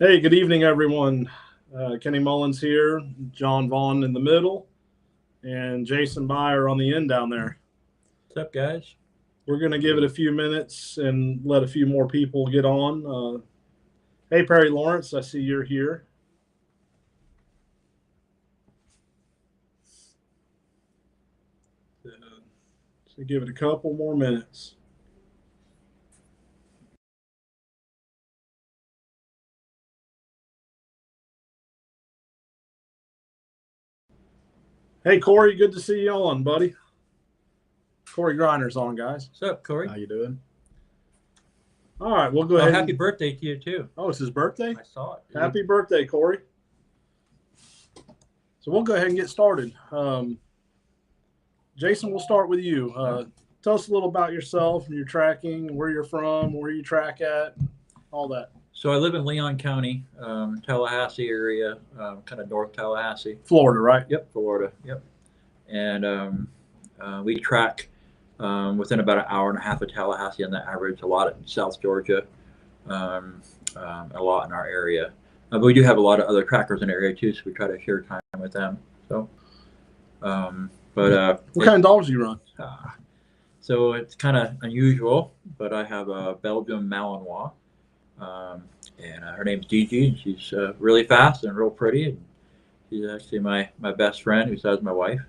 Hey, good evening, everyone. Kenny Mullins here, John Vaughn in the middle, and Jason Beyer on the end down there. What's up, guys? We're going to give it a few minutes and let a few more people get on. Hey, Perry Lawrence, I see you're here. So give it a couple more minutes. Hey, Corey, good to see you on, buddy. Corey Grinder's on, guys. What's up, Corey? How you doing? All right, we'll go ahead. Happy birthday to you, too. Oh, it's his birthday? I saw it. Happy birthday, Corey. So we'll go ahead and get started. Jason, we'll start with you. Tell us a little about yourself and your tracking, where you're from, where you track at, all that. So I live in Leon County, Tallahassee area, kind of North Tallahassee. Florida, right? Yep, Florida. Yep. And we track within about an hour and a half of Tallahassee on the average, a lot in South Georgia, a lot in our area. But we do have a lot of other trackers in the area, too, so we try to share time with them. So, what kind of dogs do you run? So it's kind of unusual, but I have a Belgian Malinois, and her name's Gigi, and she's really fast and real pretty. And she's actually my best friend, besides my wife.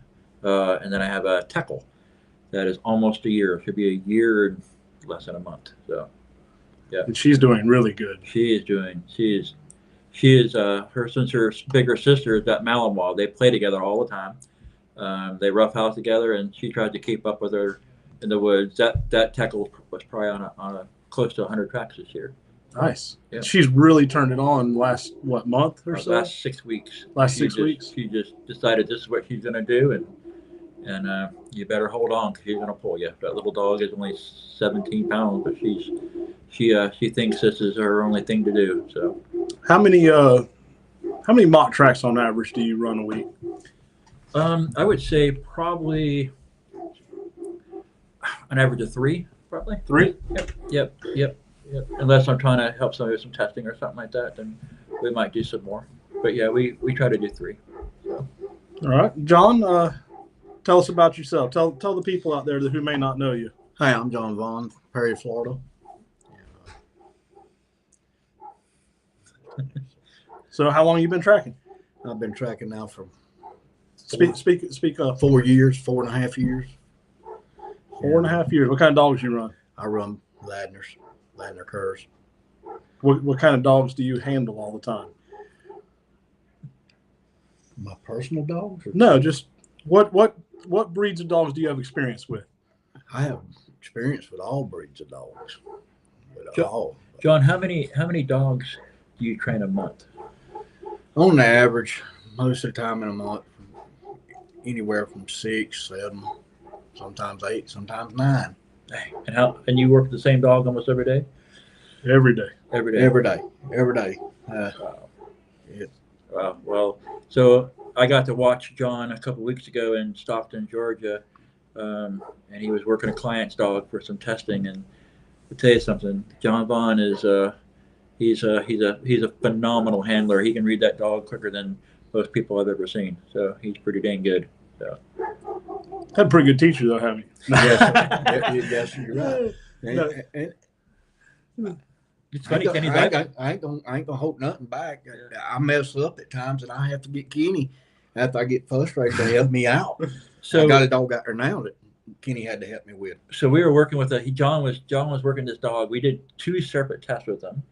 And then I have a Teckle that is almost a year. Should be a year and less than a month. So, yeah. And she's doing really good. She is her since her bigger sister is that Malinois. They play together all the time. They roughhouse together, and she tried to keep up with her in the woods. That Teckle was probably on a close to 100 tracks this year. Nice. Yeah. She's really turned it on last month or so? Last 6 weeks. Last 6 weeks. She just decided this is what she's going to do, and you better hold on because she's going to pull you. That little dog is only 17 pounds, but she thinks this is her only thing to do. So, how many mock tracks on average do you run a week? I would say probably an average of 3, probably. 3? Yep. Unless I'm trying to help somebody with some testing or something like that, then we might do some more. But yeah, we try to do 3. So. All right, John. Tell us about yourself. Tell the people out there who may not know you. Hi, I'm John Vaughn, Perry, Florida. So, how long have you been tracking? I've been tracking now for Speak up. 4 years, 4.5 years. 4.5 years. What kind of dogs you run? I run Ladner curs. What kind of dogs do you handle all the time? My personal dogs? No, just what breeds of dogs do you have experience with? I have experience with all breeds of dogs. John, how many dogs do you train a month? On average, most of the time in a month, anywhere from 6, 7, sometimes 8, sometimes 9. And you work with the same dog almost every day? Every day. Every day. Wow. Well, so I got to watch John a couple weeks ago in Stockton, Georgia, and he was working a client's dog for some testing. And to tell you something, John Vaughn is he's a phenomenal handler. He can read that dog quicker than most people I've ever seen. So he's pretty dang good. So. Had a pretty good teacher though, haven't you? Yes, you're right. It's funny, Kenny. I ain't gonna hold nothing back. Yeah. I mess up at times, and I have to get Kenny after I get frustrated to help me out. So I got a dog out there now that Kenny had to help me with. So we were working with John was working this dog. We did 2 separate tests with him.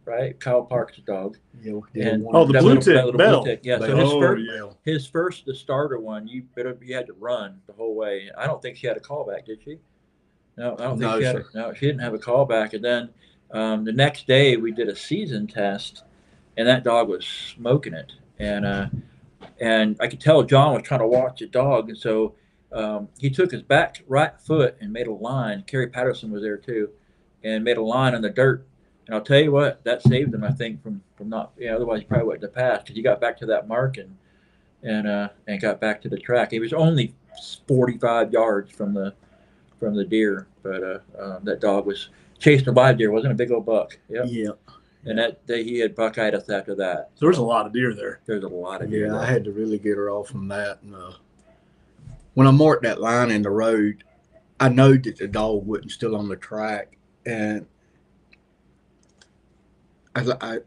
Right, Kyle Park's dog. Yeah, and the blue tick. Yeah, so his first, the starter one, you had to run the whole way. I don't think she had a callback, did she? No, I don't think she had. No, she didn't have a callback. And then the next day we did a season test, and that dog was smoking it. And I could tell John was trying to watch the dog, and so he took his back right foot and made a line. Kerry Patterson was there too, and made a line in the dirt. And I'll tell you what, that saved him, I think, from not, otherwise he probably wouldn't have passed because he got back to that mark and got back to the track. He was only 45 yards from the deer, but that dog was chasing a live deer. Wasn't a big old buck. Yeah. And that day he had buckeyed us after that. There was a lot of deer there. There's a lot of deer. Yeah, there. I had to really get her off from that. And, when I marked that line in the road, I knowed that the dog wasn't still on the track, and I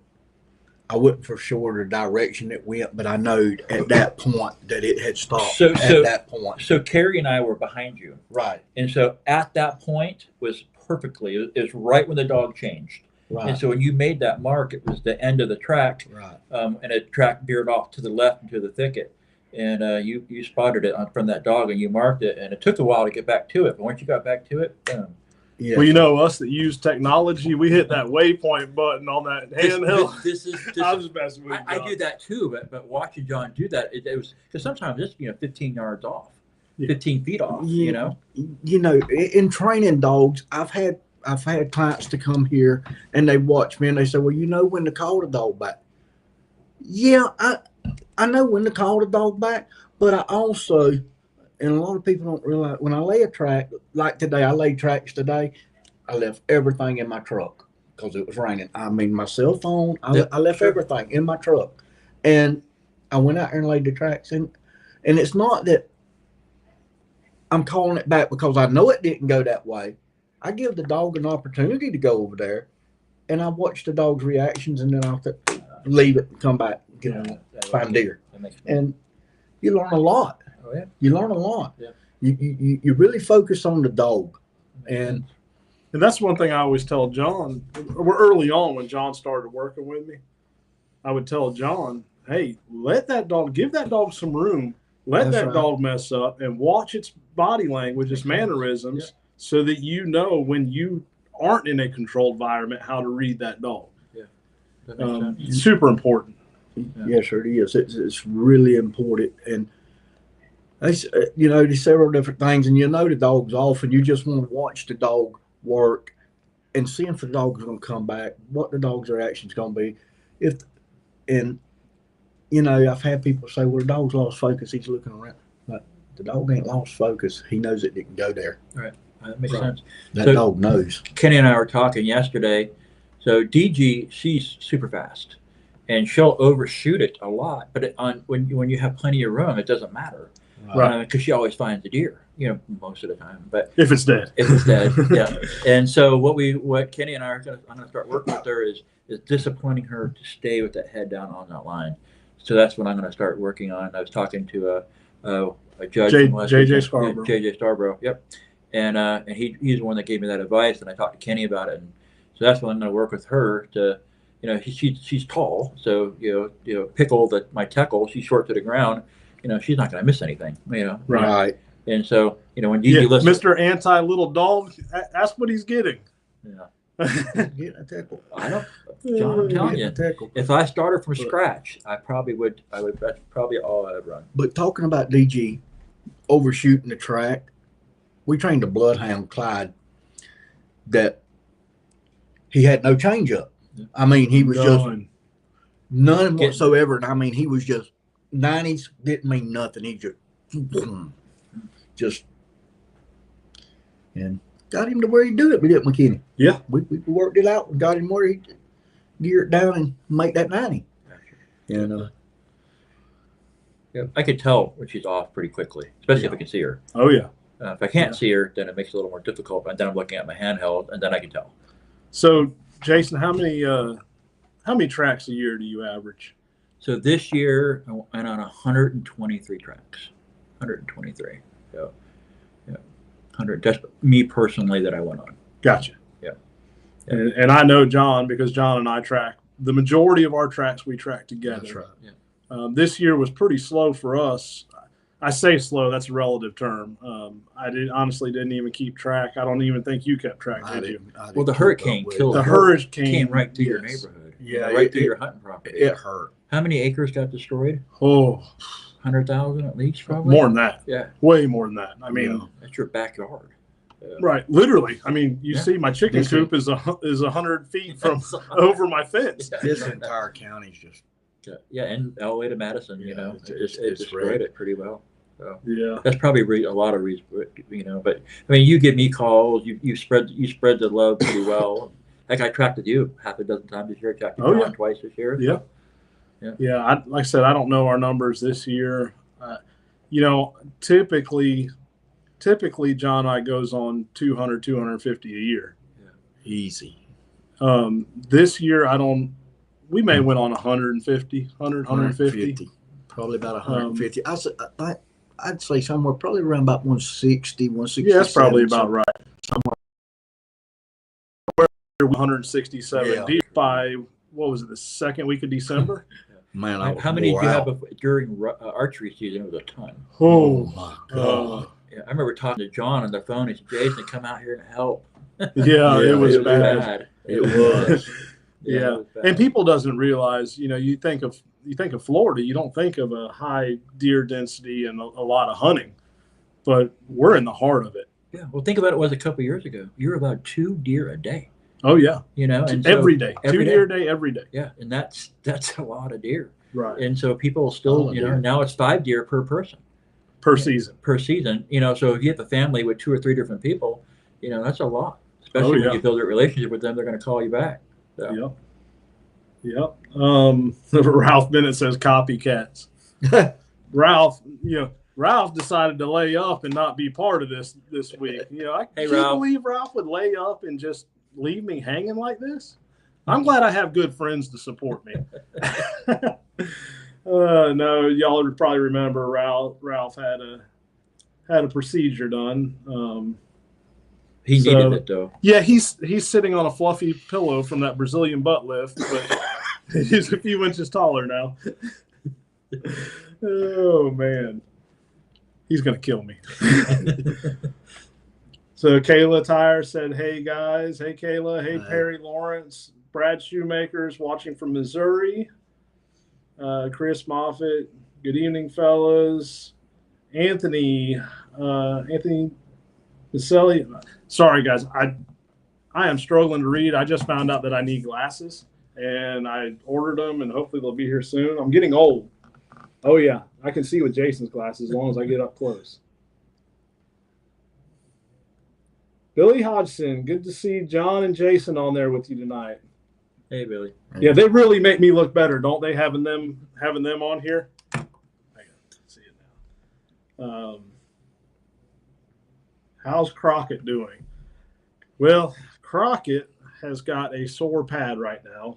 wasn't for sure the direction it went, but I knowed at that point that it had stopped at that point. So Carrie and I were behind you. Right. And so at that point was perfectly, it was right when the dog changed. Right. And so when you made that mark, it was the end of the track. Right. And the track veered off to the left into the thicket. And you spotted it from that dog and you marked it. And it took a while to get back to it. But once you got back to it, boom. Yeah. Well, you know, us that use technology, we hit that waypoint button on that handheld. This is I was messing with you, I John. do that too, but watching John do that, it was because sometimes it's 15 yards off, 15 feet off. Yeah. You know, in training dogs, I've had clients to come here and they watch me and they say, "Well, you know when to call the dog back." Yeah, I know when to call the dog back, but I also, and a lot of people don't realize, when I lay a track, like today, I laid tracks today, I left everything in my truck because it was raining. I mean, my cell phone, I left everything in my truck. And I went out there and laid the tracks. And it's not that I'm calling it back because I know it didn't go that way. I give the dog an opportunity to go over there, and I watch the dog's reactions, and then I'll leave it and come back and find deer. And you learn a lot. Oh, yeah. You learn a lot. Yeah. You really focus on the dog. And that's one thing I always tell John. Early on when John started working with me, I would tell John, hey, give that dog some room. Let that dog mess up and watch its body language, its mannerisms, so that you know when you aren't in a controlled environment how to read that dog. Yeah. That makes sense. It's super important. Yeah. Yes, sir, it is. It's really important. And there's several different things, and you know the dog's off, and you just want to watch the dog work and see if the dog's going to come back, what the dog's reaction is going to be. I've had people say, well, the dog's lost focus, he's looking around. But the dog ain't lost focus. He knows it didn't go there. Right. That makes sense. That dog knows. Kenny and I were talking yesterday. So DG, she's super fast, and she'll overshoot it a lot. But when you have plenty of room, it doesn't matter, right? Because she always finds the deer, most of the time. But if it's dead, yeah. And so what Kenny and I I'm going to start working with her is disciplining her to stay with that head down on that line. So that's what I'm going to start working on. I was talking to a judge, JJ Scarborough. JJ Scarborough, yep. And he's the one that gave me that advice, and I talked to Kenny about it. And so that's what I'm going to work with her to, she's tall, so Pickle, my Teckle, she's short to the ground. She's not going to miss anything. Right. And so when DG listens, Mr. Anti-Little Dog, ask what he's getting. Yeah. Get a Teckle. I don't, John, I'm telling you, if I started from scratch, I would. That's probably all I'd run. But talking about DG overshooting the track, we trained a bloodhound, Clyde, that he had no change up. Yeah. I mean, he was just none whatsoever. And I mean, he was just 90s, didn't mean nothing. He just and got him to where he do it. We did McKinney. Yeah. We worked it out. We got him where he gear it down and make that 90. And yeah, I could tell when she's off pretty quickly, especially if I can see her. Oh yeah. If I can't see her, then it makes it a little more difficult. But then I'm looking at my handheld, and then I can tell. So, Jason, how many tracks a year do you average? So this year I went on 123 tracks. 123. So, 100. That's me personally that I went on. Gotcha. Yeah. And I know John because John and I track the majority of our tracks. We track together. That's right. Yeah. This year was pretty slow for us. I say slow, that's a relative term. I honestly didn't even keep track. I don't even think you kept track, did you? Well, the hurricane killed. The hurricane came right through your neighborhood. Yeah, right through your hunting property. It hurt. How many acres got destroyed? Oh, 100,000 at least, probably. More than that. Yeah, way more than that. I mean, that's your backyard. Right, literally. I mean, you see, my chicken coop is 100 feet from over my fence. This entire county's just. Yeah, and all the way to Madison, it destroyed it pretty well. So yeah, that's probably a lot of reasons, But I mean, you give me calls. You spread the love pretty well. Like I tracked with you half a dozen times this year. I tracked with John twice this year. Yeah. Yeah. Like I said, I don't know our numbers this year. You know, typically John and I goes on 200, 250 a year. Yeah. Easy. This year, we may went on 150, 150. Probably about 150. I'd say somewhere probably around about 160, 160. Yeah, that's probably about right. Somewhere 167 deer by, what was it, the second week of December? Man, how many did you have during archery season? It was a ton. Oh my God. Yeah, I remember talking to John on the phone. He said, "Jason, come out here and help." Yeah, it was bad. It was. Yeah, and people doesn't realize, you know, you think of Florida, you don't think of a high deer density and a lot of hunting, but we're in the heart of it. Yeah, well, think about it. Was a couple of years ago, you were about 2 deer a day. Oh yeah, you know, and every day, 2 deer a day, every day. Yeah, and that's a lot of deer. Right. And so people still, you know, now it's 5 deer per person. Per season. Per season, you know, so if you have a family with 2 or 3 different people, you know, that's a lot. Especially when you build a relationship with them, they're going to call you back. So. Yep. Ralph Bennett says copycats. Ralph decided to lay up and not be part of this week. You know, I can't believe Ralph would lay up and just leave me hanging like this. I'm glad I have good friends to support me. No, y'all would probably remember Ralph had a procedure done. He needed it though. Yeah, he's sitting on a fluffy pillow from that Brazilian butt lift, but he's a few inches taller now. Oh man, he's gonna kill me. So Kayla Tyre said, "Hey guys, hey Kayla, hey Perry Lawrence, Brad Shoemaker's watching from Missouri. Chris Moffitt, good evening, fellas. Anthony Maselli. Sorry, guys. I am struggling to read. I just found out that I need glasses, and I ordered them, and hopefully they'll be here soon. I'm getting old. Oh, yeah. I can see with Jason's glasses as long as I get up close. Billy Hodgson, good to see John and Jason on there with you tonight. Hey, Billy. Yeah, they really make me look better, don't they, having them on here? I can see it now. How's Crockett doing? Well, Crockett has got a sore pad right now.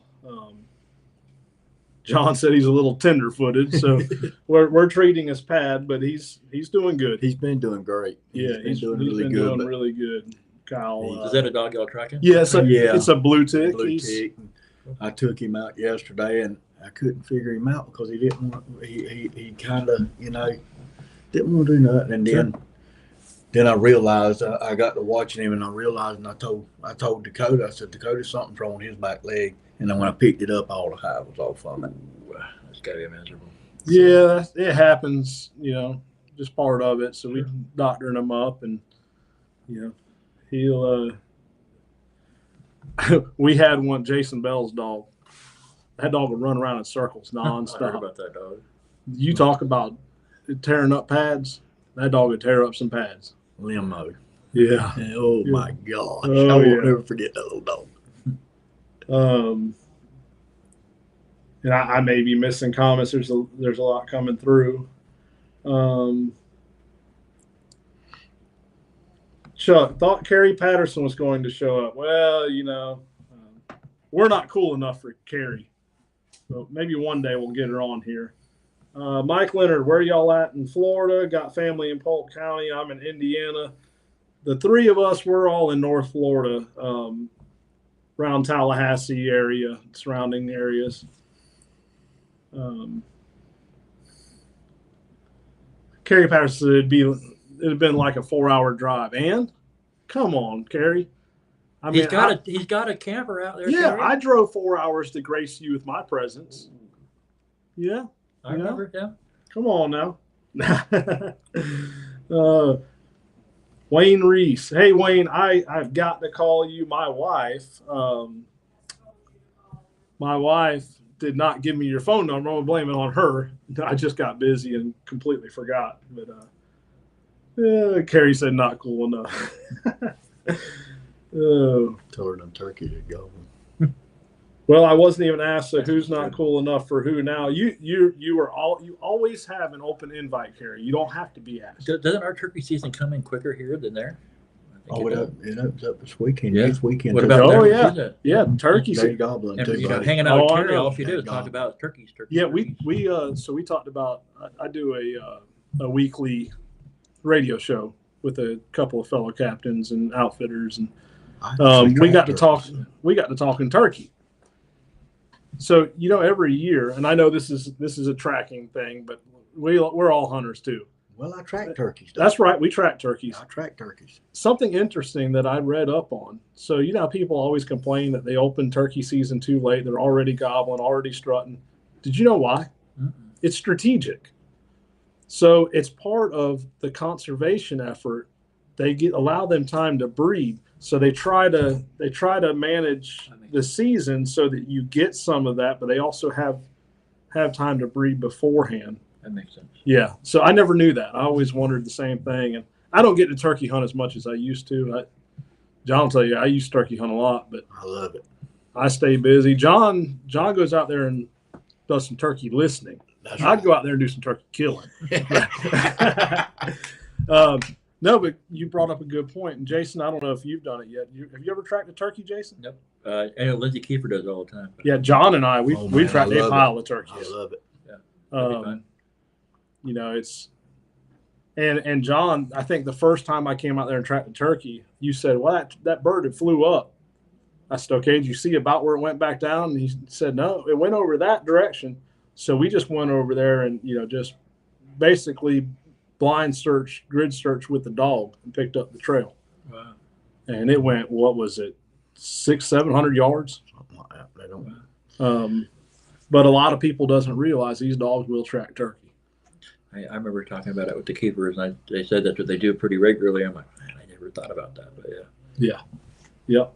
John said he's a little tender-footed, so we're treating his pad, but he's doing good. He's been doing great. He's doing really good. Kyle, is that a dog y'all tracking? Yeah, it's a blue tick. I took him out yesterday, and I couldn't figure him out because he didn't want. He kind of, you know, didn't want to do nothing, and then I realized I got to watching him, and I realized, and I told Dakota, I said, Dakota, something's wrong with his back leg. And then when I picked it up, all the hide was off on it. That's got to be miserable. Yeah, it happens, you know, just part of it. So we doctoring him up, and, you know, he'll we had one, Jason Bell's dog. That dog would run around in circles nonstop. I heard about that dog. You talk about tearing up pads, that dog would tear up some pads. Limo. Yeah. Oh, my gosh. I won't never forget that little dog. And I may be missing comments. There's a lot coming through. Chuck thought Carrie Patterson was going to show up. Well, you know, we're not cool enough for Carrie, so maybe one day we'll get her on here. Mike Leonard, where y'all at in Florida? Got family in Polk County. I'm in Indiana. The three of us, we're all in North Florida. Around Tallahassee area, surrounding areas. Carrie Patterson said it'd have been like a 4-hour drive. And come on, Carrie. I mean, he's got a camper out there. Yeah, Carrie. I drove 4 hours to grace you with my presence. Yeah, I remember. Yeah, come on now. Wayne Reese. Hey, Wayne, I've got to call you my wife. My wife did not give me your phone number. I'm going to blame it on her. I just got busy and completely forgot. But Carrie said not cool enough. Oh. Told them turkey to go. Well, I wasn't even asked, so who's not cool enough for who now? You always have an open invite, Carrie. You don't have to be asked. Doesn't our turkey season come in quicker here than there? Oh, it opens up this weekend. Yeah. This weekend. What about Oh there? yeah, turkey They season. gobbling And too, you know, buddy. hanging out with Oh, I Carrie, know. all she do is They talk gobble. about turkeys. Yeah, turkeys. we talked about. I do a weekly radio show with a couple of fellow captains and outfitters, and we got to talk. We got to talking turkey. So every year, and I know this is a tracking thing, but we're all hunters too. Well, I track turkeys. That's right. We track turkeys. I track turkeys. Something interesting that I read up on. So how people always complain that they open turkey season too late. They're already gobbling, already strutting. Did you know why? Mm-mm. It's strategic. So it's part of the conservation effort. They allow them time to breed. So they try to manage the season so that you get some of that, but they also have time to breed beforehand. That makes sense. Yeah. So I never knew that. I always wondered the same thing, and I don't get to turkey hunt as much as I used to. John will tell you I used to turkey hunt a lot, but I love it. I stay busy. John goes out there and does some turkey listening. I'd go out there and do some turkey killing. No, but you brought up a good point. And Jason, I don't know if you've done it yet. Have you ever tracked a turkey, Jason? Nope. I know Lindsay Kiefer does it all the time. Yeah, John and I, we tracked a pile of turkeys. I love it. Yeah. It's and John, I think the first time I came out there and tracked the turkey, you said, well, that bird had flew up. I said, okay, did you see about where it went back down? And he said, no, it went over that direction. So we just went over there and, just basically blind search, grid search with the dog and picked up the trail. Wow. And it went, what was it, 600-700 yards? Something like that. They don't. But a lot of people doesn't realize these dogs will track turkey. I remember talking about it with the keepers, and they said that's what they do pretty regularly. I'm like, man, I never thought about that, but yeah. Yeah. Yep.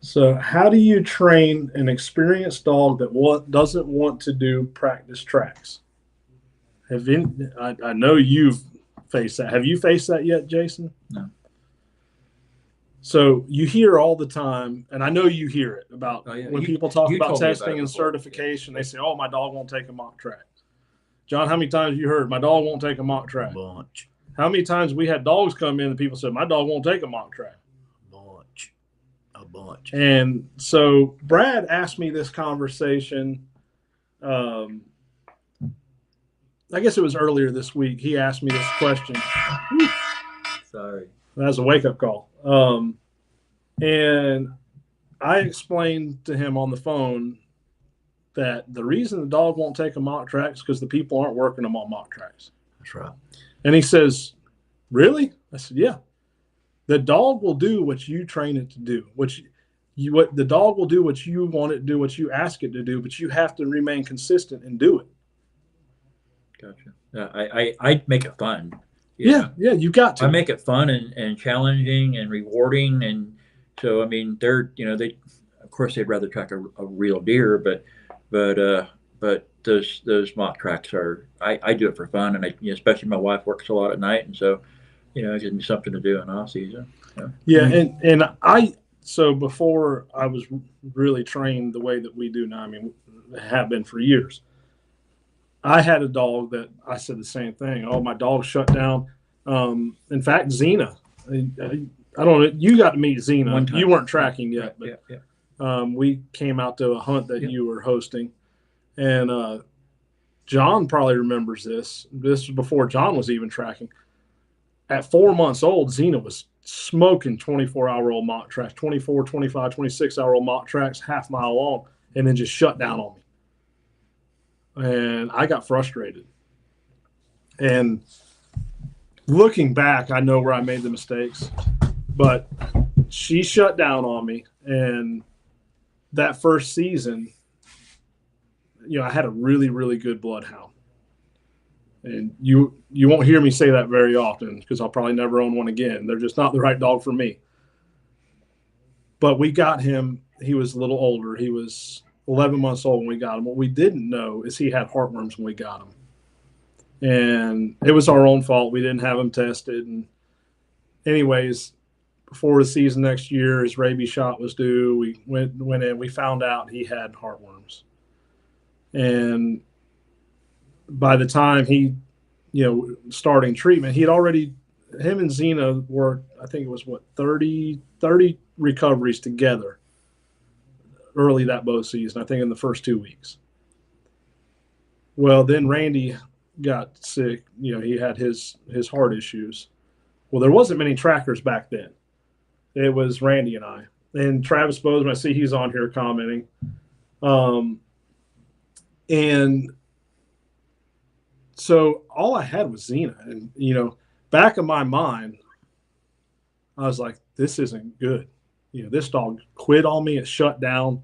So how do you train an experienced dog that doesn't want to do practice tracks? I know you've faced that. Have you faced that yet, Jason? No. So you hear all the time, and I know you hear it about when people talk about testing and certification, they say, oh, my dog won't take a mock track. John, how many times have you heard my dog won't take a mock track? A bunch. How many times we had dogs come in and people said, my dog won't take a mock track? A bunch. And so Brad asked me this conversation. I guess it was earlier this week. He asked me this question. Sorry. That was a wake-up call. And I explained to him on the phone that the reason the dog won't take a mock track is because the people aren't working them on mock tracks. That's right. And he says, really? I said, yeah. The dog will do what you train it to do. What the dog will do what you want it to do, what you ask it to do, but you have to remain consistent and do it. Gotcha. I make it fun. Yeah, you got to. I make it fun and challenging and rewarding, and so I mean they're they of course they'd rather track a real deer, but those mock tracks are I do it for fun, and especially my wife works a lot at night, and so it gives me something to do in off season. Yeah, and so before I was really trained the way that we do now, I mean, have been for years. I had a dog that I said the same thing. Oh, my dog shut down. In fact, Xena, I don't know. You got to meet Xena. You weren't tracking yet, but we came out to a hunt that you were hosting. And John probably remembers this. This was before John was even tracking. At 4 months old, Xena was smoking 24-hour-old mock tracks, 24, 25, 26-hour-old mock tracks, half mile long, and then just shut down on me. And I got frustrated. And looking back, I know where I made the mistakes, but she shut down on me. And that first season, I had a really, really good bloodhound. And you won't hear me say that very often because I'll probably never own one again. They're just not the right dog for me. But we got him. He was a little older. He was 11 months old when we got him. What we didn't know is he had heartworms when we got him. And it was our own fault. We didn't have him tested. anyways, before the season next year, his rabies shot was due. We went in. We found out he had heartworms, and by the time he, starting treatment, he'd already, him and Zena were, I think it was 30 recoveries together early that bow season, I think in the first 2 weeks. Well, then Randy got sick. He had his heart issues. Well, there wasn't many trackers back then. It was Randy and I. And Travis Bozeman, I see he's on here commenting. And so all I had was Xena. And, back in my mind, I was like, this isn't good. This dog quit on me. It shut down.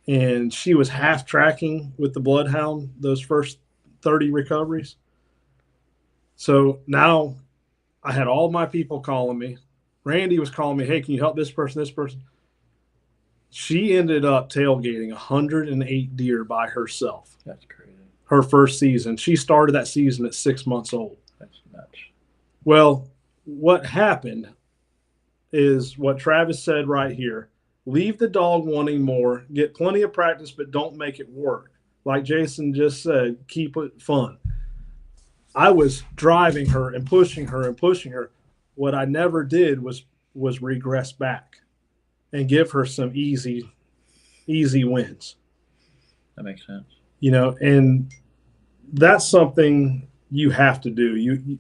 And she was half tracking with the bloodhound those first 30 recoveries. So now I had all my people calling me. Randy was calling me, hey, can you help this person, this person? She ended up tailgating 108 deer by herself. That's crazy. Her first season. She started that season at 6 months old. That's nuts. Well, what happened is what Travis said right here. Leave the dog wanting more. Get plenty of practice, but don't make it work. Like Jason just said, keep it fun. I was driving her and pushing her and pushing her. What I never did was regress back and give her some easy wins. That makes sense. And that's something you have to do.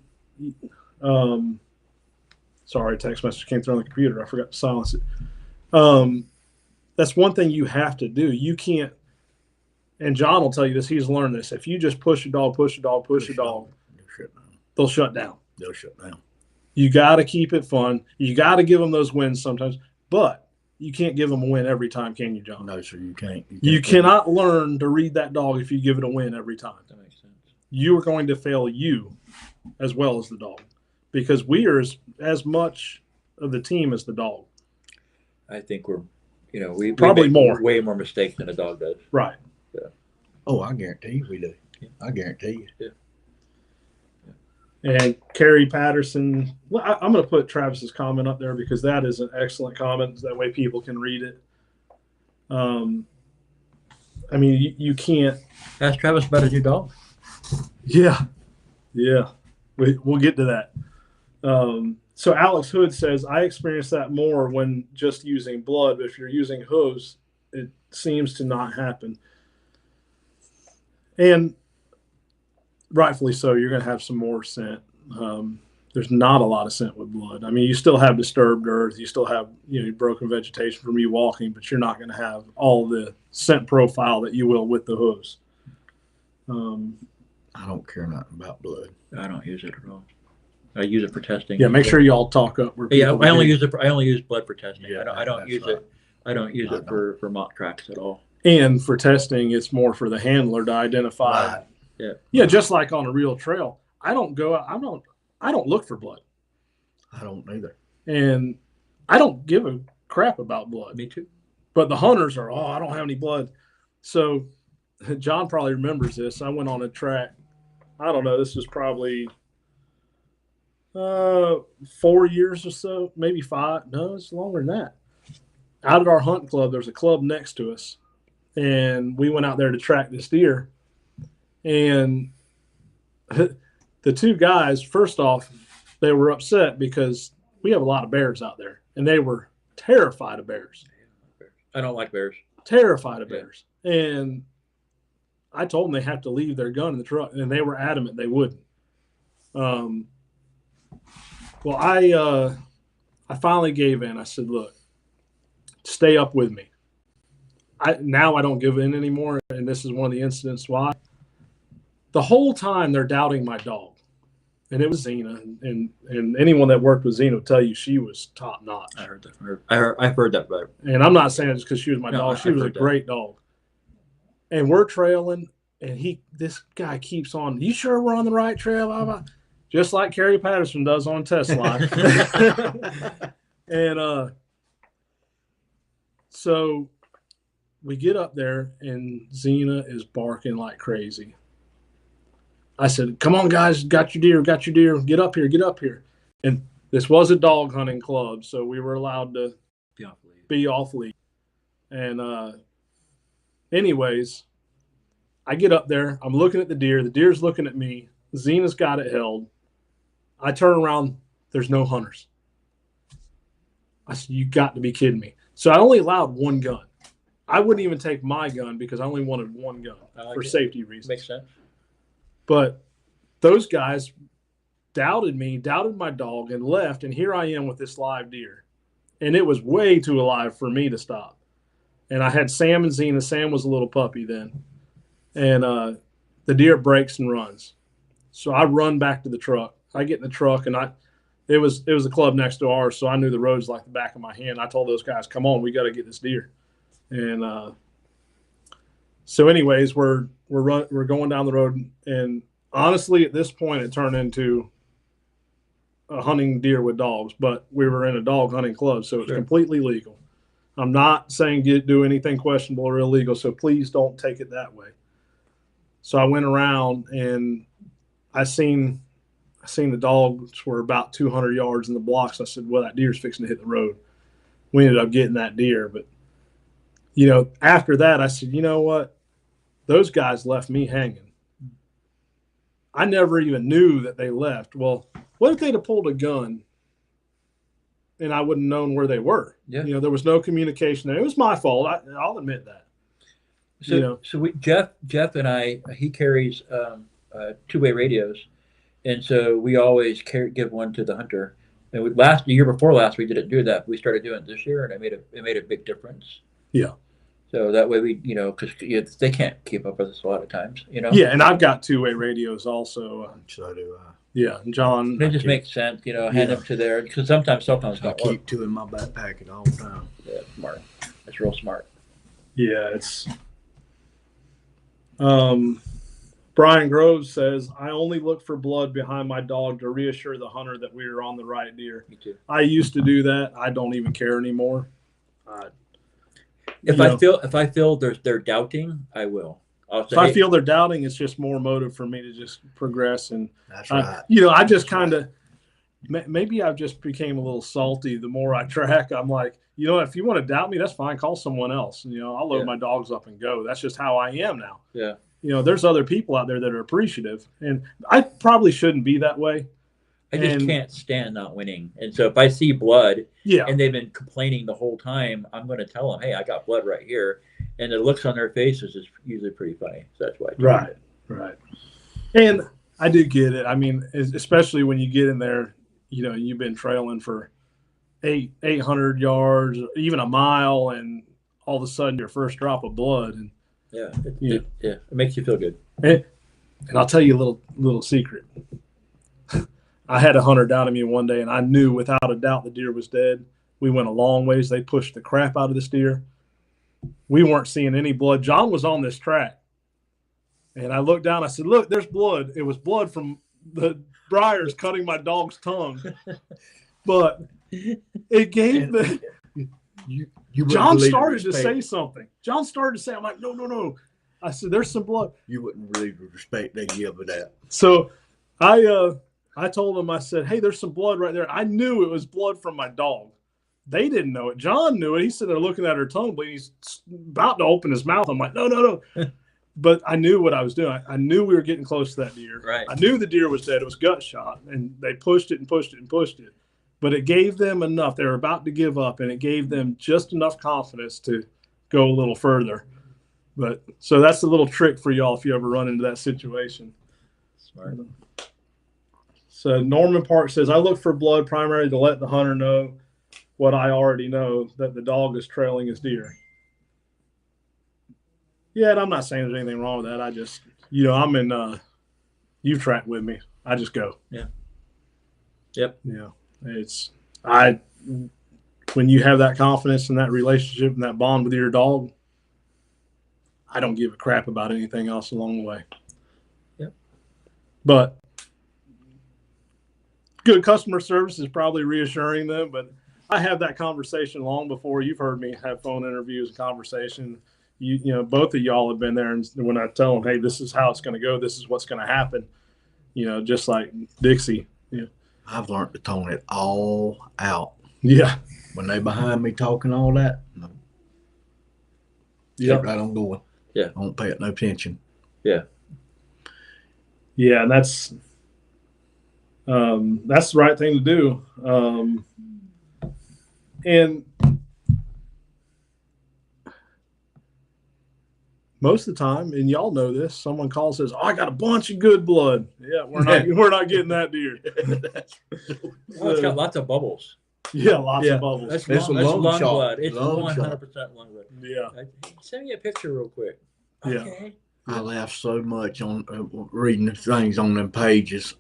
Sorry, text message came through on the computer. I forgot to silence it. That's one thing you have to do. You can't, and John will tell you this, he's learned this. If you just push a dog, they'll shut down. They'll shut down. You got to keep it fun. You got to give them those wins sometimes, but you can't give them a win every time, can you, John? No, sir, you can't. You cannot learn to read that dog if you give it a win every time. That makes sense. You are going to fail you as well as the dog, because we are as much of the team as the dog. I think we probably make more, way more mistakes than a dog does. Right. Yeah. Oh, I guarantee you we do. Yeah. I guarantee you. Yeah. And Kerry Patterson, well, I'm going to put Travis's comment up there because that is an excellent comment. That way people can read it. You can't. Ask Travis about his new dog. Yeah. We'll get to that. So Alex Hood says, I experienced that more when just using blood, but if you're using hooves, it seems to not happen. And rightfully so, you're going to have some more scent. There's not a lot of scent with blood. You still have disturbed earth. You still have broken vegetation from you walking, but you're not going to have all the scent profile that you will with the hooves. I don't care nothing about blood. I don't use it at all. I use it for testing. Yeah, make sure y'all talk up. Yeah, I only use blood for testing. Yeah, I don't use it. I don't use it for mock tracks at all. And for testing, it's more for the handler to identify. Right. Yeah. Yeah, just like on a real trail, I don't go out. I don't look for blood. I don't either. And I don't give a crap about blood. Me too. But the hunters are, I don't have any blood. So John probably remembers this. I went on a track. I don't know. This was probably 4 years or so, maybe 5. No, it's longer than that. Out at our hunt club, there's a club next to us. And we went out there to track this deer. And the two guys, first off, they were upset because we have a lot of bears out there. And they were terrified of bears. I don't like bears. Terrified of bears. And I told them they have to leave their gun in the truck. And they were adamant they wouldn't. Well, I finally gave in. I said, look, stay up with me. Now I don't give in anymore, and this is one of the incidents why. The whole time they're doubting my dog, and it was Xena, and anyone that worked with Xena will tell you she was top notch. I heard that. I've heard that about her. And I'm not saying it just because she was my dog. She was a great dog. And we're trailing, and this guy keeps on. You sure we're on the right trail? Blah, blah. Just like Kerry Patterson does on Test Live. And so we get up there, and Xena is barking like crazy. I said, come on, guys, got your deer, get up here. And This was a dog hunting club, so we were allowed to Be off lead. And anyways, I get up there. I'm looking at the deer. The deer's looking at me. Zena's got it held. I turn around. There's no hunters. I said, you got to be kidding me. So I only allowed one gun. I wouldn't even take my gun because I only wanted one gun for safety reasons. Makes sense. But those guys doubted me, doubted my dog, and left. And here I am with this live deer. And it was way too alive for me to stop. And I had Sam and Zena. Sam was a little puppy then. And the deer breaks and runs. So I run back to the truck. I get in the truck, and it was a club next to ours, so I knew the roads like the back of my hand. I told those guys, come on, we got to get this deer. And so anyways, we're going down the road, and honestly, at this point, it turned into a hunting deer with dogs, but we were in a dog hunting club, so it's completely legal. I'm not saying do anything questionable or illegal, so please don't take it that way. So I went around, and I seen the dogs were about 200 yards in the blocks. I said, well, that deer's fixing to hit the road. We ended up getting that deer. But, after that, I said, you know what? Those guys left me hanging. I never even knew that they left. Well, what if they'd have pulled a gun and I wouldn't have known where they were? Yeah. There was no communication there. It was my fault. I'll admit that. So Jeff and I, he carries two-way radios. And so we always give one to the hunter. And the year before last, we didn't do that. We started doing it this year, and it made a big difference. Yeah. So that way because they can't keep up with us a lot of times, Yeah, and I've got two-way radios also. So do I. Yeah, John. It just makes sense, hand them to there, because sometimes cell phones don't work. I keep two in my backpack at all the time. Yeah, smart. That's real smart. Yeah, it's. Brian Groves says, I only look for blood behind my dog to reassure the hunter that we are on the right deer. Me too. I used to do that. I don't even care anymore. If I feel they're doubting, I will. If I feel they're doubting, it's just more motive for me to just progress. And that's right. I just kind of maybe I've just became a little salty. The more I track, I'm like, if you want to doubt me, that's fine. Call someone else. I'll load my dogs up and go. That's just how I am now. Yeah. There's other people out there that are appreciative, and I probably shouldn't be that way. I just can't stand not winning. And so if I see blood and they've been complaining the whole time, I'm going to tell them, hey, I got blood right here. And the looks on their faces is usually pretty funny. So that's why. Right. And I do get it. I mean, especially when you get in there, you've been trailing for 800 yards, even a mile, and all of a sudden your first drop of blood. And it makes you feel good. And I'll tell you a little secret. I had a hunter down at me one day, and I knew without a doubt the deer was dead. We went a long ways. They pushed the crap out of this deer. We weren't seeing any blood. John was on this track, and I looked down. I said, look, there's blood. It was blood from the briars cutting my dog's tongue. But it gave the John started to say something. John started to say, I'm like, no. I said, there's some blood. You wouldn't really respect they give with that. So I told him, I said, hey, there's some blood right there. I knew it was blood from my dog. They didn't know it. John knew it. He said they're looking at her tongue bleeding. He's about to open his mouth. I'm like, no. But I knew what I was doing. I knew we were getting close to that deer. Right. I knew the deer was dead. It was gut shot. And they pushed it and pushed it and pushed it. But it gave them enough. They were about to give up, and it gave them just enough confidence to go a little further. But so that's a little trick for y'all if you ever run into that situation. Smart. So Norman Park says, I look for blood primarily to let the hunter know what I already know, that the dog is trailing his deer. Yeah, and I'm not saying there's anything wrong with that. I just, I'm in, you've tracked with me. I just go. Yeah. Yep. Yeah. When you have that confidence and that relationship and that bond with your dog, I don't give a crap about anything else along the way. Yep. But good customer service is probably reassuring them, but I have that conversation long before you've heard me have phone interviews and conversation. Both of y'all have been there, and when I tell them, hey, this is how it's going to go, this is what's going to happen, just like Dixie. I've learned to tone it all out. Yeah. When they behind me talking all that, no. Keep right on going. Yeah. I won't pay it no attention. Yeah. Yeah, and that's the right thing to do. And most of the time, and y'all know this, someone calls and says, "Oh, I got a bunch of good blood." Yeah, we're not getting that deer. Oh, it's got lots of bubbles. Yeah, lots of bubbles. That's lung blood. It's lung 100% shot. lung blood. Yeah. Send me a picture real quick. Okay. Yeah. I laugh so much on reading the things on them pages.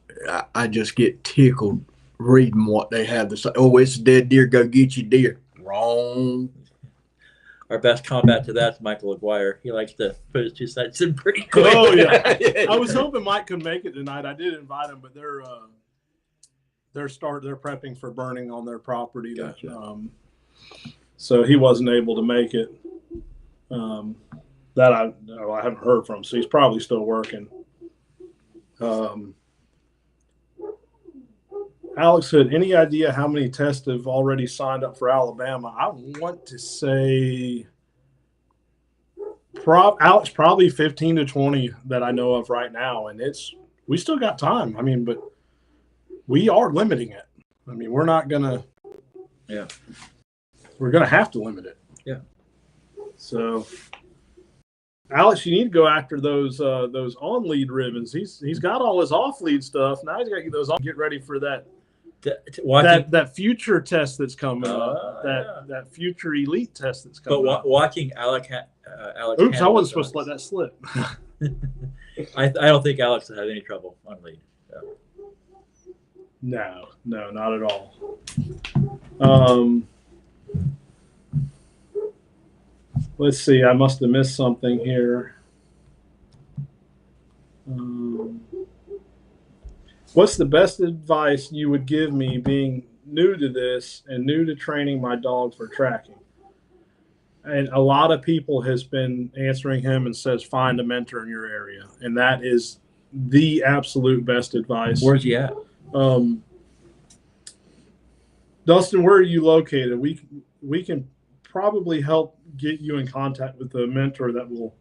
I just get tickled reading what they have to say. Oh, it's a dead deer. Go get your deer. Wrong. Our best combat to that's Michael Aguirre. He likes to put his 2 cents in pretty quick. Oh yeah. I was hoping Mike could make it tonight. I did invite him, but they're prepping for burning on their property. Gotcha. So he wasn't able to make it. That I haven't heard from. So he's probably still working. Alex said, any idea how many tests have already signed up for Alabama? I want to say, Alex, probably 15 to 20 that I know of right now. And we still got time. I mean, but we are limiting it. I mean, we're not going to. Yeah. We're going to have to limit it. Yeah. So, Alex, you need to go after those on lead ribbons. He's got all his off lead stuff. Now he's got to get those on. Get ready for that future test that's coming up. That future elite test that's coming up. But watching Alex. Oops, I wasn't supposed to let that slip. I don't think Alex will have any trouble on lead. No, not at all. Let's see. I must have missed something here. What's the best advice you would give me being new to this and new to training my dog for tracking? And a lot of people has been answering him and says, find a mentor in your area. And that is the absolute best advice. Where's he at? Dustin, where are you located? We can probably help get you in contact with a mentor that will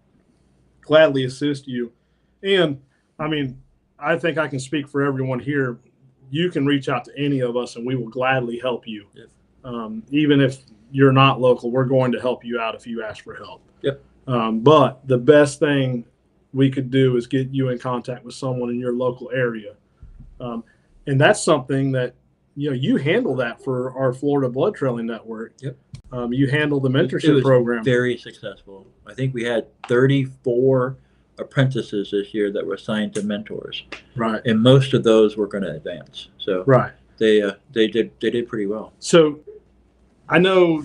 gladly assist you. And I mean, I think I can speak for everyone here. You can reach out to any of us and we will gladly help you. Yep. Even if you're not local, we're going to help you out if you ask for help. Yep. But the best thing we could do is get you in contact with someone in your local area. And that's something that, you handle that for our Florida Blood Trailing Network. Yep. You handle the mentorship program. Very successful. I think we had 34 apprentices this year that were assigned to mentors. Right. And most of those were going to advance. So right. They did pretty well. So I know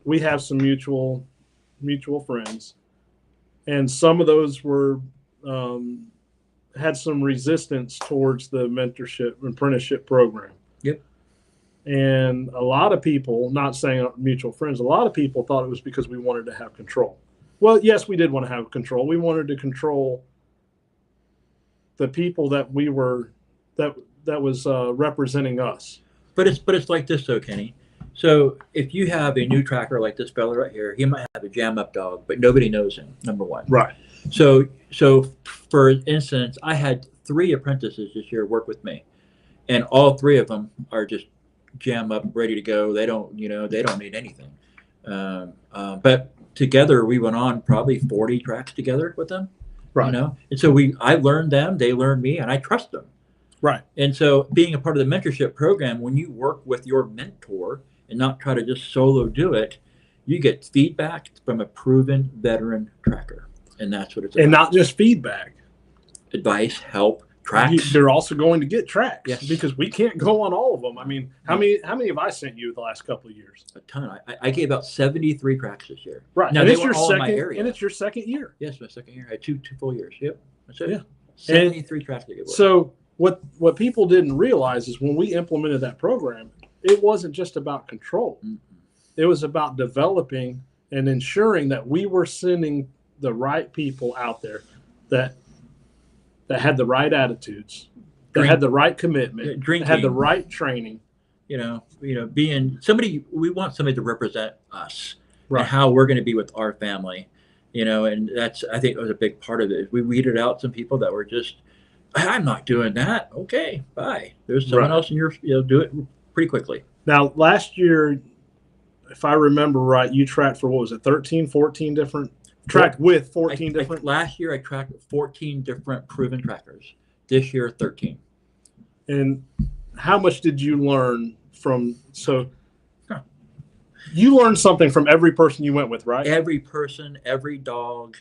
we have some mutual friends, and some of those were had some resistance towards the mentorship apprenticeship program. Yep. And a lot of people, not saying mutual friends, a lot of people thought it was because we wanted to have control. Well, yes, we did want to have control. We wanted to control the people that we were that was representing us. But it's like this though, Kenny. So if you have a new tracker like this fella right here, he might have a jam up dog, but nobody knows him. Number one. Right. So for instance, I had 3 apprentices this year work with me, and all 3 of them are just jam up, ready to go. They don't need anything. But together we went on probably 40 tracks together with them. Right. And so I learned them, they learned me, and I trust them. Right. And so being a part of the mentorship program, when you work with your mentor and not try to just solo do it, you get feedback from a proven veteran tracker. And that's what it's about. And not just feedback. Advice, help, tracks. They're also going to get tracks. Yes. Because we can't go on all of them. I mean, how many have I sent you the last couple of years? A ton. I gave out 73 tracks this year. Right. Now, and they it's were your all second, in my area. And it's your second year. Yes, my second year. I had two full years. Yep. That's it. Yeah. 73 tracks to give away. So what people didn't realize is when we implemented that program, it wasn't just about control. Mm-hmm. It was about developing and ensuring that we were sending the right people out there that had the right attitudes, That had the right commitment, drinking, had the right training. Being somebody, we want somebody to represent us Right. and how we're going to be with our family, and that's, I think, was a big part of it. We weeded out some people that were just, I'm not doing that. Okay, bye. There's someone else in your, do it pretty quickly. Now, last year, if I remember right, you tracked for, what was it, 13, 14 different, tracked with 14 different? Last year I tracked 14 different proven trackers. This year, 13. And how much did you learn from, you learned something from every person you went with, right? Every person, every dog,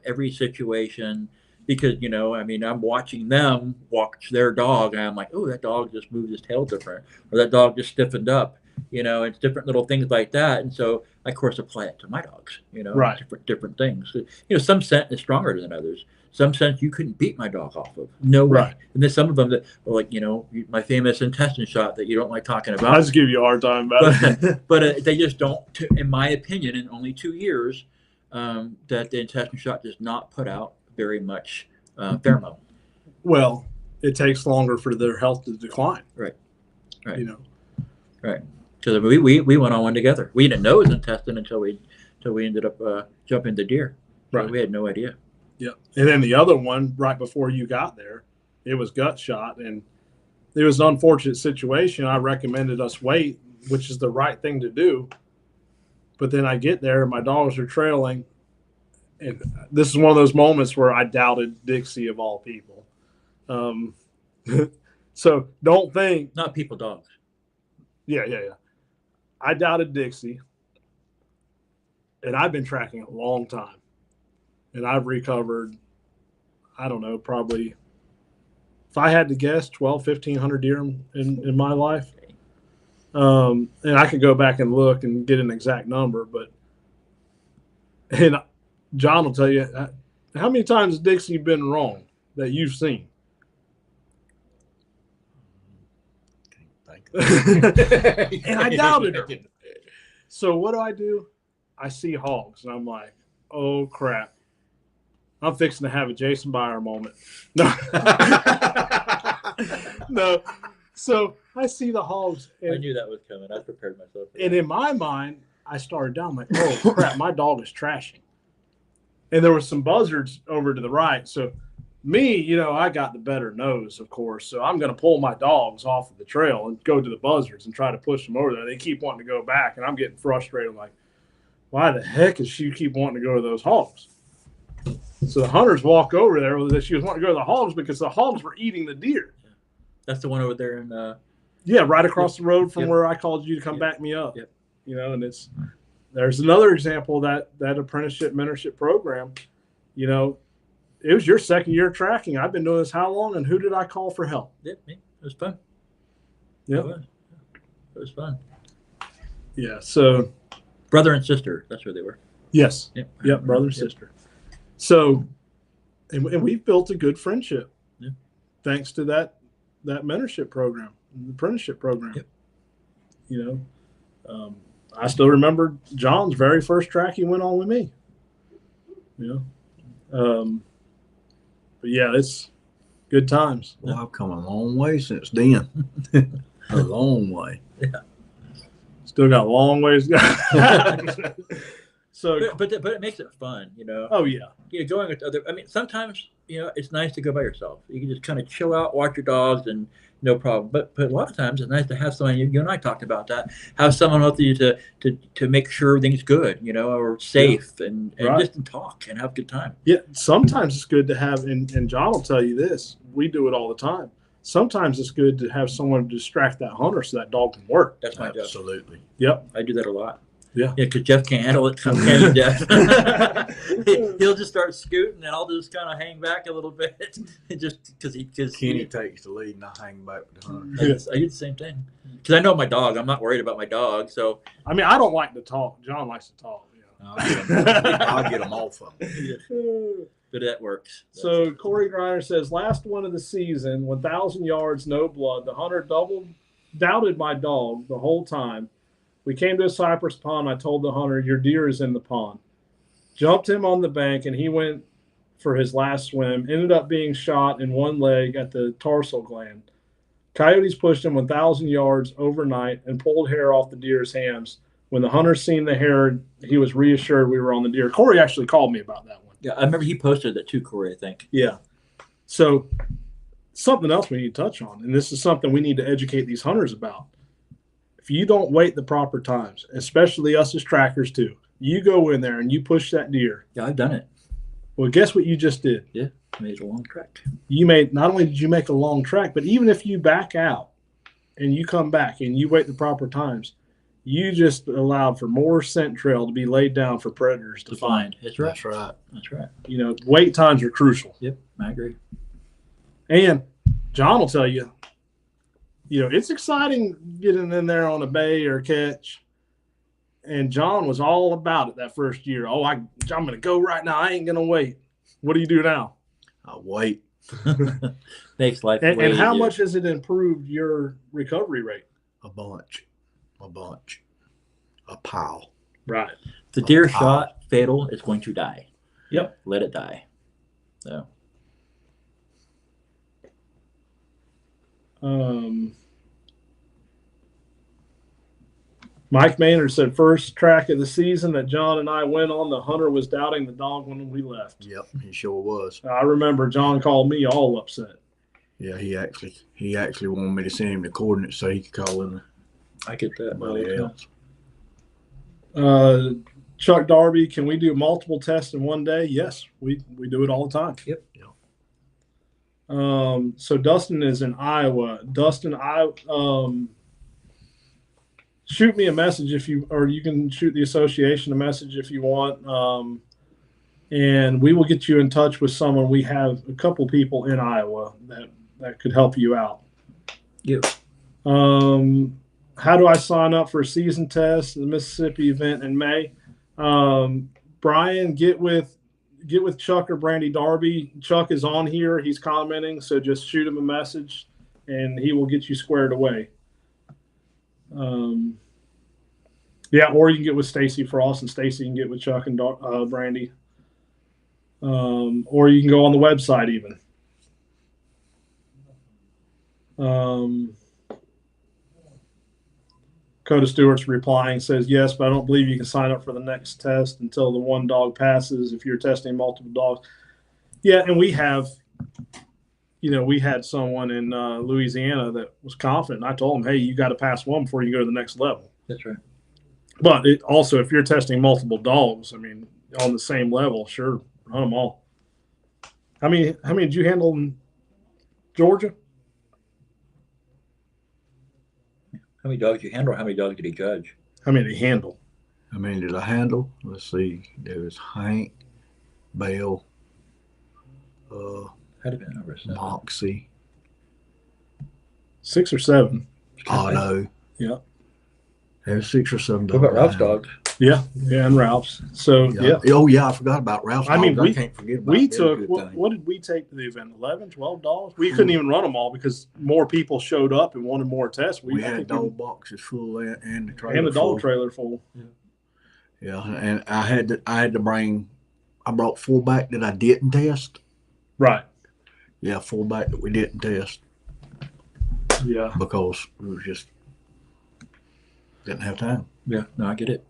every situation, because, I'm watching them watch their dog, and I'm like, oh, that dog just moved his tail different, or that dog just stiffened up, it's different little things like that. And so I, of course, apply it to my dogs, right. different things. Some scent is stronger than others. Some scent you couldn't beat my dog off of. No way. Right. And then some of them that are like, my famous intestine shot that you don't like talking about. I'll just give you a hard time about it. But they just don't, in my opinion, in only 2 years, that the intestine shot does not put out very much pheromone. Well, it takes longer for their health to decline. Right. Right. Because we went on one together. We didn't know it was intestine until we ended up jumping the deer. So right. We had no idea. Yeah. And then the other one, right before you got there, it was gut shot. And it was an unfortunate situation. I recommended us wait, which is the right thing to do. But then I get there, and my dogs are trailing. And this is one of those moments where I doubted Dixie of all people. So don't think. Not people, dogs. Yeah. I doubted Dixie. And I've been tracking a long time. And I've recovered, I don't know, probably, if I had to guess, 1,100 deer in my life. And I could go back and look and get an exact number. And John will tell you, how many times has Dixie been wrong that you've seen? And I doubted her. So what do? I see hogs, and I'm like, oh, crap. I'm fixing to have a Jason Beyer moment. No. No. So I see the hogs. I knew that was coming. I prepared myself for and that. in my mind, I started down like, oh, crap, my dog is trashing. And there were some buzzards over to the right. So me, I got the better nose, of course. So I'm going to pull my dogs off of the trail and go to the buzzards and try to push them over there. They keep wanting to go back, and I'm getting frustrated. I'm like, why the heck does she keep wanting to go to those hogs? So the hunters walk over there. She was wanting to go to the hogs because the hogs were eating the deer. That's the one over there in right across the road from where I called you to come back me up. Yep. And there's another example of that apprenticeship mentorship program. It was your second year tracking. I've been doing this how long, and who did I call for help? Yeah, me. It was fun. Yeah, it was fun. Yeah. So brother and sister, that's where they were. Yes. Yep. Brother and sister. So, and we've built a good friendship, thanks to that mentorship program, the apprenticeship program. Yep. I still remember John's very first track he went on with me. But yeah, it's good times. Well, I've come a long way since then. A long way. Yeah. Still got a long ways to go. So, but it makes it fun, Oh yeah. Going with other. I mean, sometimes it's nice to go by yourself. You can just kind of chill out, watch your dogs, and no problem. But a lot of times it's nice to have someone. You and I talked about that. Have someone with you to make sure everything's good, or safe, and just to talk and have a good time. Yeah. Sometimes it's good to have, and John will tell you this. We do it all the time. Sometimes it's good to have someone to distract that hunter so that dog can work. That's my job. Absolutely. Yep. I do that a lot. Yeah, because Jeff can't handle it. Can you, Jeff? He'll just start scooting, and I'll just kind of hang back a little bit, just because Kenny takes the lead, and I hang back with the hunter. I do the same thing because I know my dog. I'm not worried about my dog. So I mean, I don't like to talk. John likes to talk. I'll get them off of them. But that works. So Corey Griner says, last one of the season, 1,000 yards, no blood. The hunter doubted my dog the whole time. We came to a cypress pond. I told the hunter, your deer is in the pond. Jumped him on the bank, and he went for his last swim, ended up being shot in one leg at the tarsal gland. Coyotes pushed him 1,000 yards overnight and pulled hair off the deer's hams. When the hunter seen the hair, he was reassured we were on the deer. Corey actually called me about that one. Yeah, I remember he posted that too, Corey, I think. Yeah. So something else we need to touch on, and this is something we need to educate these hunters about. If you don't wait the proper times, especially us as trackers too, you go in there and you push that deer. Yeah, I've done it. Well, guess what you just did? Yeah, made a long trek. Not only did you make a long trek, but even if you back out and you come back and you wait the proper times, you just allowed for more scent trail to be laid down for predators to find. That's right. That's right. That's right. You know, wait times are crucial. Yep, I agree. And John will tell you, you know, it's exciting getting in there on a bay or a catch. And John was all about it that first year. Oh, I'm going to go right now. I ain't going to wait. What do you do now? I wait. Makes life and how much has it improved your recovery rate? A bunch. A pile. Right. The deer shot fatal is going to die. Yep. Let it die. So. Mike Maynard said first track of the season that John and I went on, the hunter was doubting the dog when we left. Yep, he sure was. I remember John called me all upset. Yeah, he actually wanted me to send him the coordinates so he could call in. I get that. Else. Chuck Darby, can we do multiple tests in one day? Yes, we do it all the time. Yep. So Dustin is in Iowa. Dustin, shoot me a message you can shoot the association a message if you want. And we will get you in touch with someone. We have a couple people in Iowa that could help you out. Yeah. How do I sign up for a season test, the Mississippi event in May? Brian, get with Chuck or Brandy Darby. Chuck is on here. He's commenting, so just shoot him a message, and he will get you squared away. Yeah, or you can get with Stacy Frost, and Stacy can get with Chuck and Brandy. Or you can go on the website even. Coda Stewart's replying, says, yes, but I don't believe you can sign up for the next test until the one dog passes if you're testing multiple dogs. Yeah, and we have, we had someone in Louisiana that was confident. I told him, hey, you got to pass one before you go to the next level. That's right. But also, if you're testing multiple dogs, on the same level, sure, run them all. How many did you handle in Georgia? How many dogs did you handle? Or how many dogs did he judge? How many did he handle? How many did I handle? Let's see. There was Hank, Bell, Had it been over 7? Moxie, 6 or 7. Otto. Yeah. There's 6 or 7 dogs. What about Ralph's dogs? Yeah, and Ralph's. So yeah. Oh yeah, I forgot about Ralph's dogs. we can't forget about we them. took what did we take to the event? 11, 12 dogs. We couldn't even run them all because more people showed up and wanted more tests. We had dog boxes full and the trailer and the dog full. trailer full. Yeah, and I had to bring. I brought 4 back that I didn't test. Right. Yeah, 4 back that we didn't test. Yeah. Because we were just didn't have time. Yeah, no, I get it.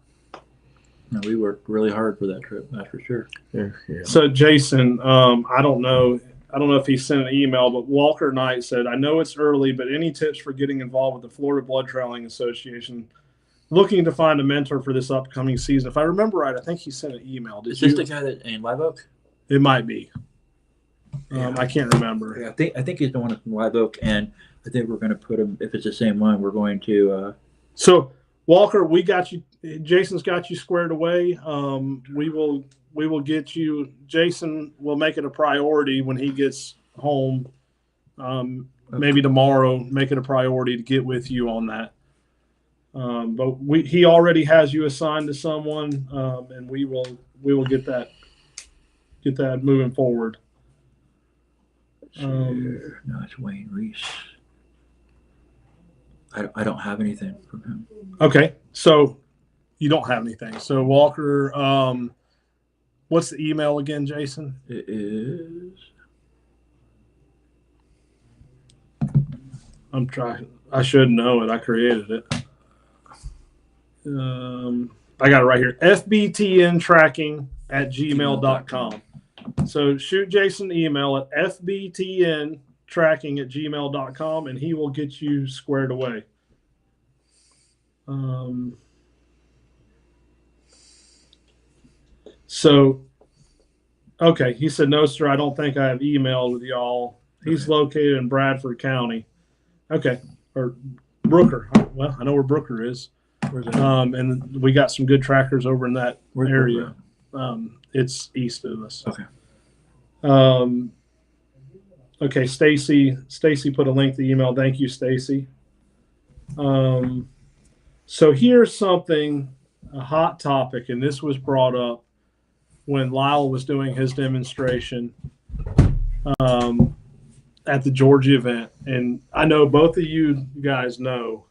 No, we worked really hard for that trip, that's for sure. Yeah. So Jason, I don't know if he sent an email, but Walker Knight said, I know it's early, but any tips for getting involved with the Florida Blood Trailing Association? Looking to find a mentor for this upcoming season. If I remember right, I think he sent an email. Is this the guy that in Live Oak? It might be. I can't remember. Yeah, I think he's the one from Live Oak, and I think we're going to put him. If it's the same one, we're going to. So Walker, we got you. Jason's got you squared away. We will get you. Jason will make it a priority when he gets home. Maybe tomorrow, make it a priority to get with you on that. But he already has you assigned to someone, and we will get that moving forward. No, it's Wayne Reese. I don't have anything from him. Okay, so you don't have anything. So Walker, What's the email again, Jason? It is. I'm trying. I should know it. I created it. I got it right here. fbtntracking@gmail.com. So shoot Jason an email at fbtntracking@gmail.com, and he will get you squared away. So, okay, he said, no, sir, I don't think I have emailed with y'all. He's located in Bradford County. Okay, or Brooker. Well, I know where Brooker is. Where's that? And we got some good trackers over in that area. Brooker? It's east of us. Okay. Okay, Stacy put a link to the email. Thank you, Stacy. So here's something, a hot topic, and this was brought up when Lyle was doing his demonstration at the Georgia event. And I know both of you guys know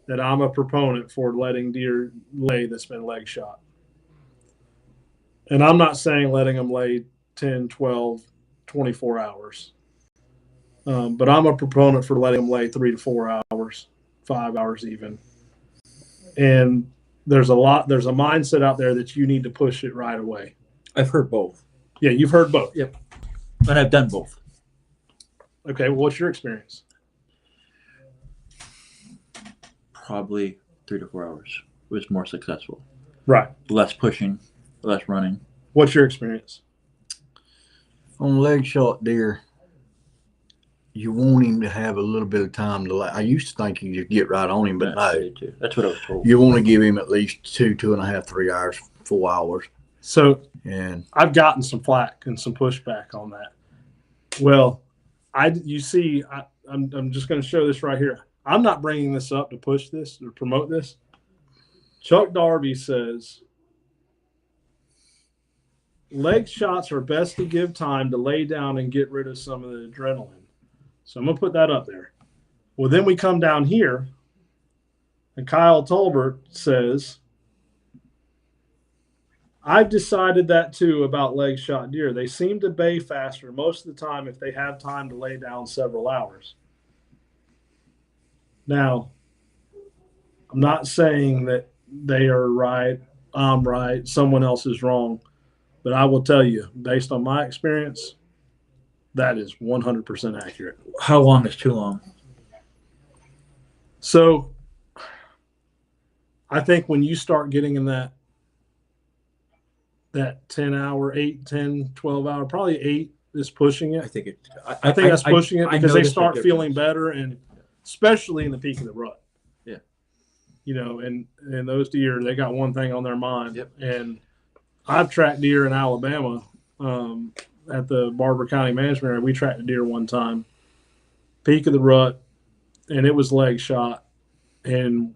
that I'm a proponent for letting deer lay that's been leg shot. And I'm not saying letting them lay 10, 12, 24 hours. But I'm a proponent for letting them lay 3 to 4 hours, 5 hours even. And there's a mindset out there that you need to push it right away. I've heard both. Yeah, you've heard both. Yep. And I've done both. Okay, well, what's your experience? Probably 3 to 4 hours was more successful. Right. Less pushing, less running. What's your experience? On leg shot deer, you want him to have a little bit of time to lay. I used to think you just get right on him, but no. That's what I was told. You want to give him at least 2.5, 3 hours, 4 hours. So, and I've gotten some flack and some pushback on that. Well, I'm just going to show this right here. I'm not bringing this up to push this or promote this. Chuck Darby says leg shots are best to give time to lay down and get rid of some of the adrenaline. So I'm going to put that up there. Well, then we come down here, and Kyle Tolbert says, I've decided that too about leg shot deer. They seem to bay faster most of the time if they have time to lay down several hours. Now, I'm not saying that they are right, I'm right, someone else is wrong, but I will tell you, based on my experience, that is 100% accurate. How long is too long? So, I think when you start getting in that 10 hour, 8, 10, 12 hour, probably 8 is pushing it. I think that's pushing it because they start feeling better, and especially in the peak of the rut. Yeah. You know, and those deer, they got one thing on their mind. Yep. And I've tracked deer in Alabama at the Barber County Management Area. We tracked a deer one time, peak of the rut, and it was leg shot, and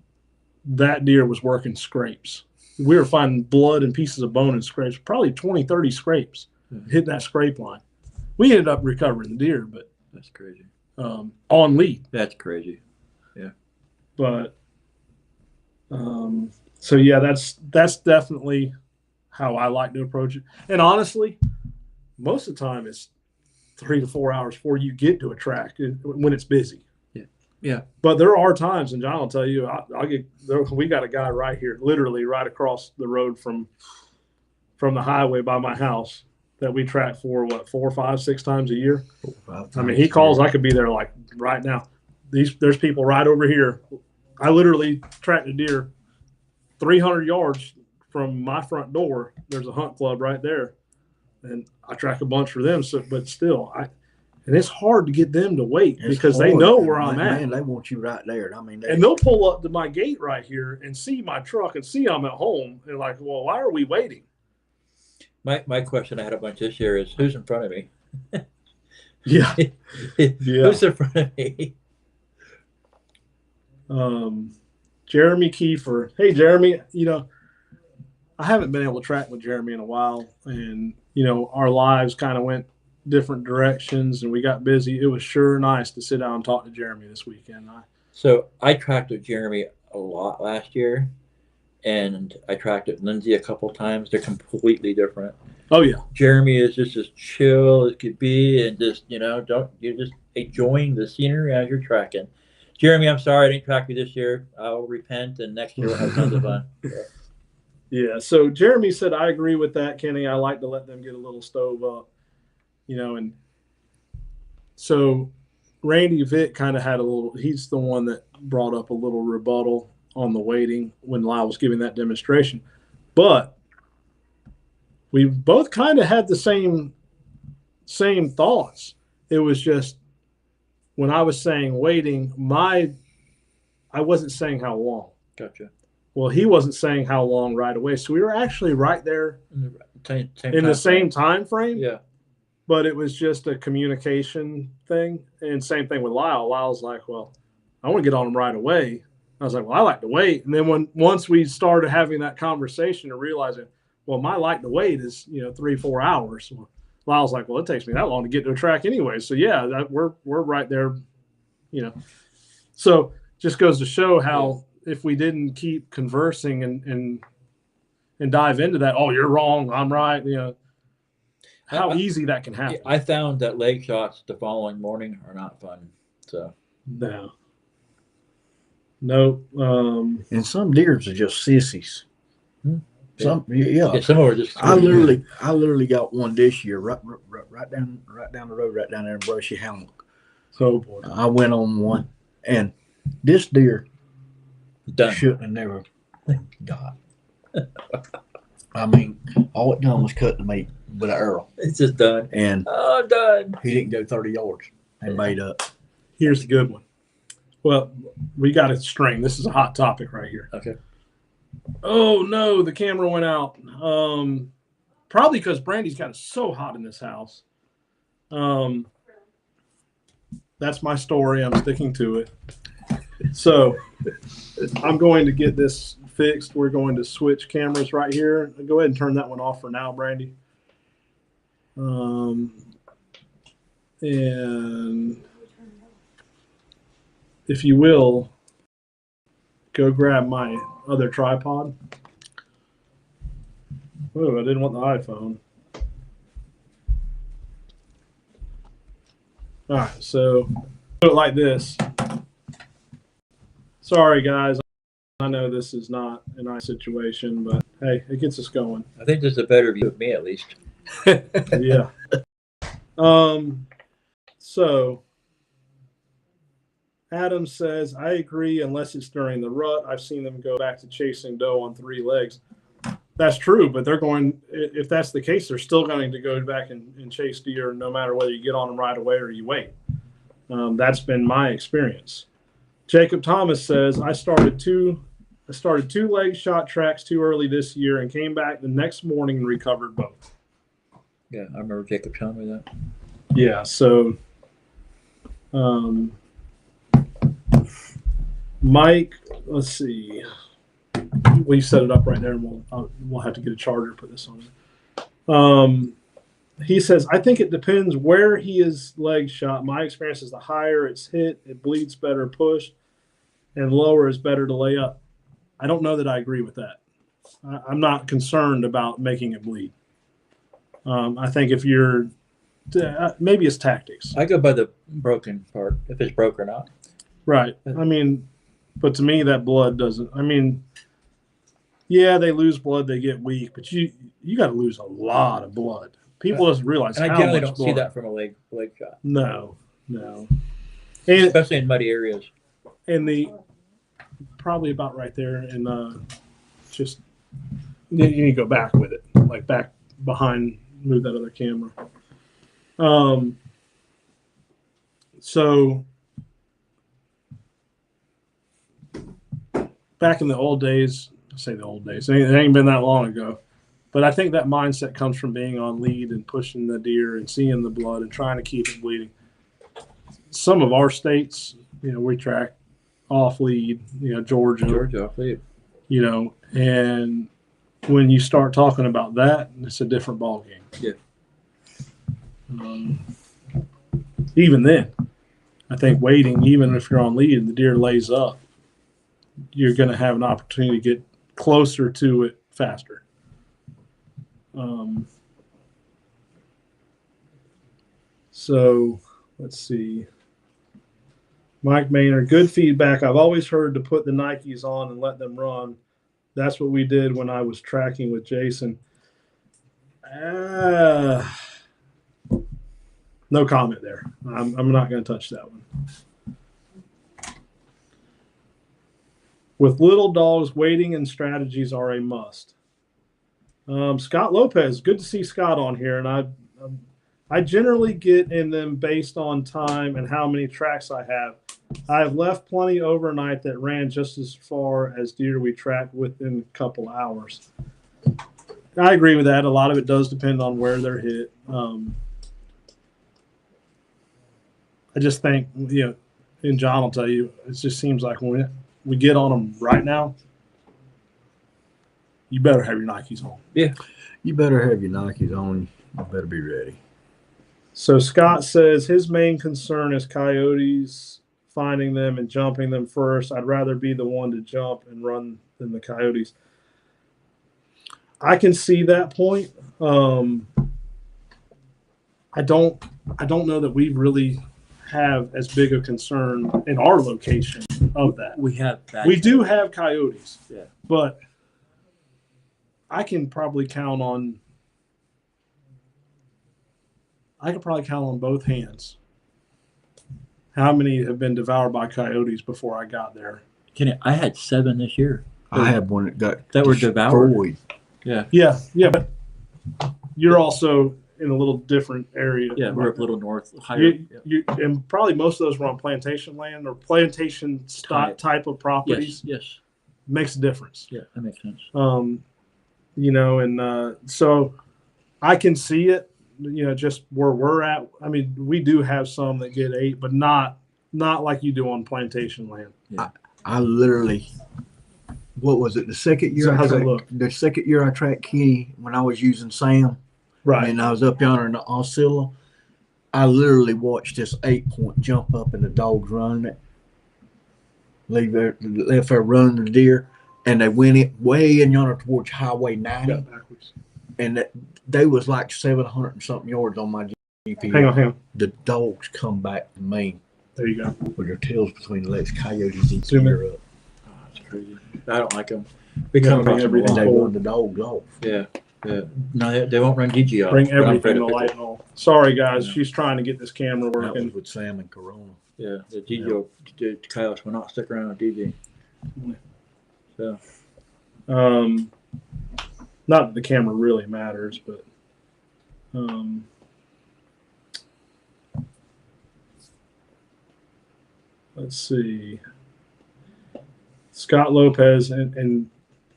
that deer was working scrapes. We were finding blood and pieces of bone and scrapes, probably 20, 30 scrapes, hitting that scrape line. We ended up recovering the deer, but that's crazy. On lead. That's crazy. Yeah. But so yeah, that's definitely how I like to approach it. And honestly, most of the time it's 3 to 4 hours before you get to a track when it's busy. Yeah. But there are times, and John will tell you, we got a guy right here, literally right across the road from the highway by my house that we track for 4, 5, 6 times a year. 4, 5 times I mean, he calls, I could be there like right now. There's people right over here. I literally tracked a deer 300 yards from my front door. There's a hunt club right there, and I track a bunch for them. So, but still, and it's hard to get them to wait because they know where I'm at. Man, they want you right there. I mean, and they'll pull up to my gate right here and see my truck and see I'm at home. And like, well, why are we waiting? My question I had a bunch this year is, who's in front of me? Yeah. Who's in front of me? Jeremy Kiefer. Hey, Jeremy, I haven't been able to track with Jeremy in a while. And, our lives kind of went different directions and we got busy. It was sure nice to sit down and talk to Jeremy this weekend. So I tracked with Jeremy a lot last year, and I tracked it Lindsay a couple times. They're completely different. Oh yeah. Jeremy is just as chill as could be, and just you're just enjoying the scenery as you're tracking. Jeremy, I'm sorry I didn't track you this year. I'll repent, and next year we'll have tons of fun. So. Yeah. So Jeremy said, I agree with that, Kenny. I like to let them get a little stove up, and so Randy Vick kind of had a little. He's the one that brought up a little rebuttal on the waiting when Lyle was giving that demonstration, but we both kind of had the same thoughts. It was just when I was saying waiting, I wasn't saying how long. Gotcha. Well, he wasn't saying how long right away, so we were actually right there in the same time frame. Yeah. But it was just a communication thing, and same thing with Lyle. Lyle's like, "Well, I want to get on him right away." I was like, "Well, I like to wait." And then once we started having that conversation and realizing, well, my like to wait is 3-4 hours. Lyle's like, "Well, it takes me that long to get to a track anyway." So yeah, we're right there. So just goes to show how if we didn't keep conversing and dive into that, oh, you're wrong, I'm right. How easy that can happen. I found that leg shots the following morning are not fun. So no. And some deers are just sissies. Some some are just. I literally got one this year right down the road, right down there in Brushy Hammock. Oh boy! I went on one, and this deer done. Shouldn't have never got. I mean, all it done was cut the meat with an arrow. It's just done. And I'm done. He didn't go 30 yards and made up. Here's the good one. Well, we got a string. This is a hot topic right here. Okay. Oh no, the camera went out. Probably because Brandy's got it so hot in this house. That's my story. I'm sticking to it. So I'm going to get this fixed. We're going to switch cameras right here. Go ahead and turn that one off for now, Brandy. And if you will, go grab my other tripod. Oh, I didn't want the iPhone. All right, so do it like this. Sorry, guys. I know this is not a nice situation, but hey, it gets us going. I think there's a better view of me, at least. Yeah. So Adam says, I agree unless it's during the rut. I've seen them go back to chasing doe on 3 legs. That's true, but they're going, if that's the case, they're still going to go back and chase deer no matter whether you get on them right away or you wait. That's been my experience. Jacob Thomas says, I started two leg shot tracks too early this year and came back the next morning and recovered both. Yeah, I remember Jacob telling me that. Yeah, so Mike, let's see. We set it up right there, and we'll have to get a charger to put this on. He says, I think it depends where he is leg shot. My experience is the higher it's hit, it bleeds better pushed, and lower is better to lay up. I don't know that I agree with that. I'm not concerned about making it bleed. I think if you're maybe it's tactics. I go by the broken part, if it's broke or not. Right. I mean, but to me, that blood doesn't. I mean, yeah, they lose blood, they get weak, but you got to lose a lot of blood. People doesn't realize and how I generally much don't blood. see that from a leg shot. No. And, especially in muddy areas. And probably about right there, and just you need to go back with it, like back behind. Move that other camera. So back in the old days, I say the old days, it ain't been that long ago, but I think that mindset comes from being on lead and pushing the deer and seeing the blood and trying to keep it bleeding. Some of our states, we track off lead, Georgia off lead, and when you start talking about that, it's a different ball game. Yeah. Even then, I think waiting, even if you're on lead and the deer lays up, you're going to have an opportunity to get closer to it faster. So let's see. Mike Maynard, good feedback. I've always heard to put the Nikes on and let them run. That's what we did when I was tracking with Jason. No comment there. I'm not going to touch that one. With little dogs, waiting and strategies are a must. Scott Lopez, good to see Scott on here, and I generally get in them based on time and how many tracks I have. I have left plenty overnight that ran just as far as deer we tracked within a couple hours. I agree with that. A lot of it does depend on where they're hit. I just think, and John will tell you, it just seems like when we get on them right now, you better have your Nikes on. Yeah. You better have your Nikes on. You better be ready. So Scott says his main concern is coyotes, finding them and jumping them first. I'd rather be the one to jump and run than the coyotes. I can see that point. I don't know that we really have as big a concern in our location of that. We do have coyotes. Yeah. But I can probably count on both hands how many have been devoured by coyotes before I got there. I had 7 this year. I had one that were devoured. Yeah, but you're also in a little different area. Yeah, we're a little north, higher. And probably most of those were on plantation land or plantation type of properties. Yes. Makes a difference. Yeah, that makes sense. So I can see it, just where we're at. I mean, we do have some that get 8, but not like you do on plantation land. Yeah. I literally, what was it? The second year The second year I tracked Kenny when I was using Sam. Right. And I was up yonder in the Osceola. I literally watched this 8-point jump up and the dogs running it. Left there running the deer. And they went way in yonder towards Highway 90. Backwards. And they was like 700 and something yards on my GPS. Hang on. The dogs come back to me. There you go. With their tails between the legs. Coyotes eat Zoom deer up. Oh, that's crazy. I don't like them. We come across everything. They run the dogs off. Yeah. No, they won't run DG off. Bring everything to light and all. Sorry, guys. She's trying to get this camera working. That was with Sam and Corona. Yeah, the DG, the coyotes will not stick around with DG. So, not that the camera really matters, but let's see. Scott Lopez and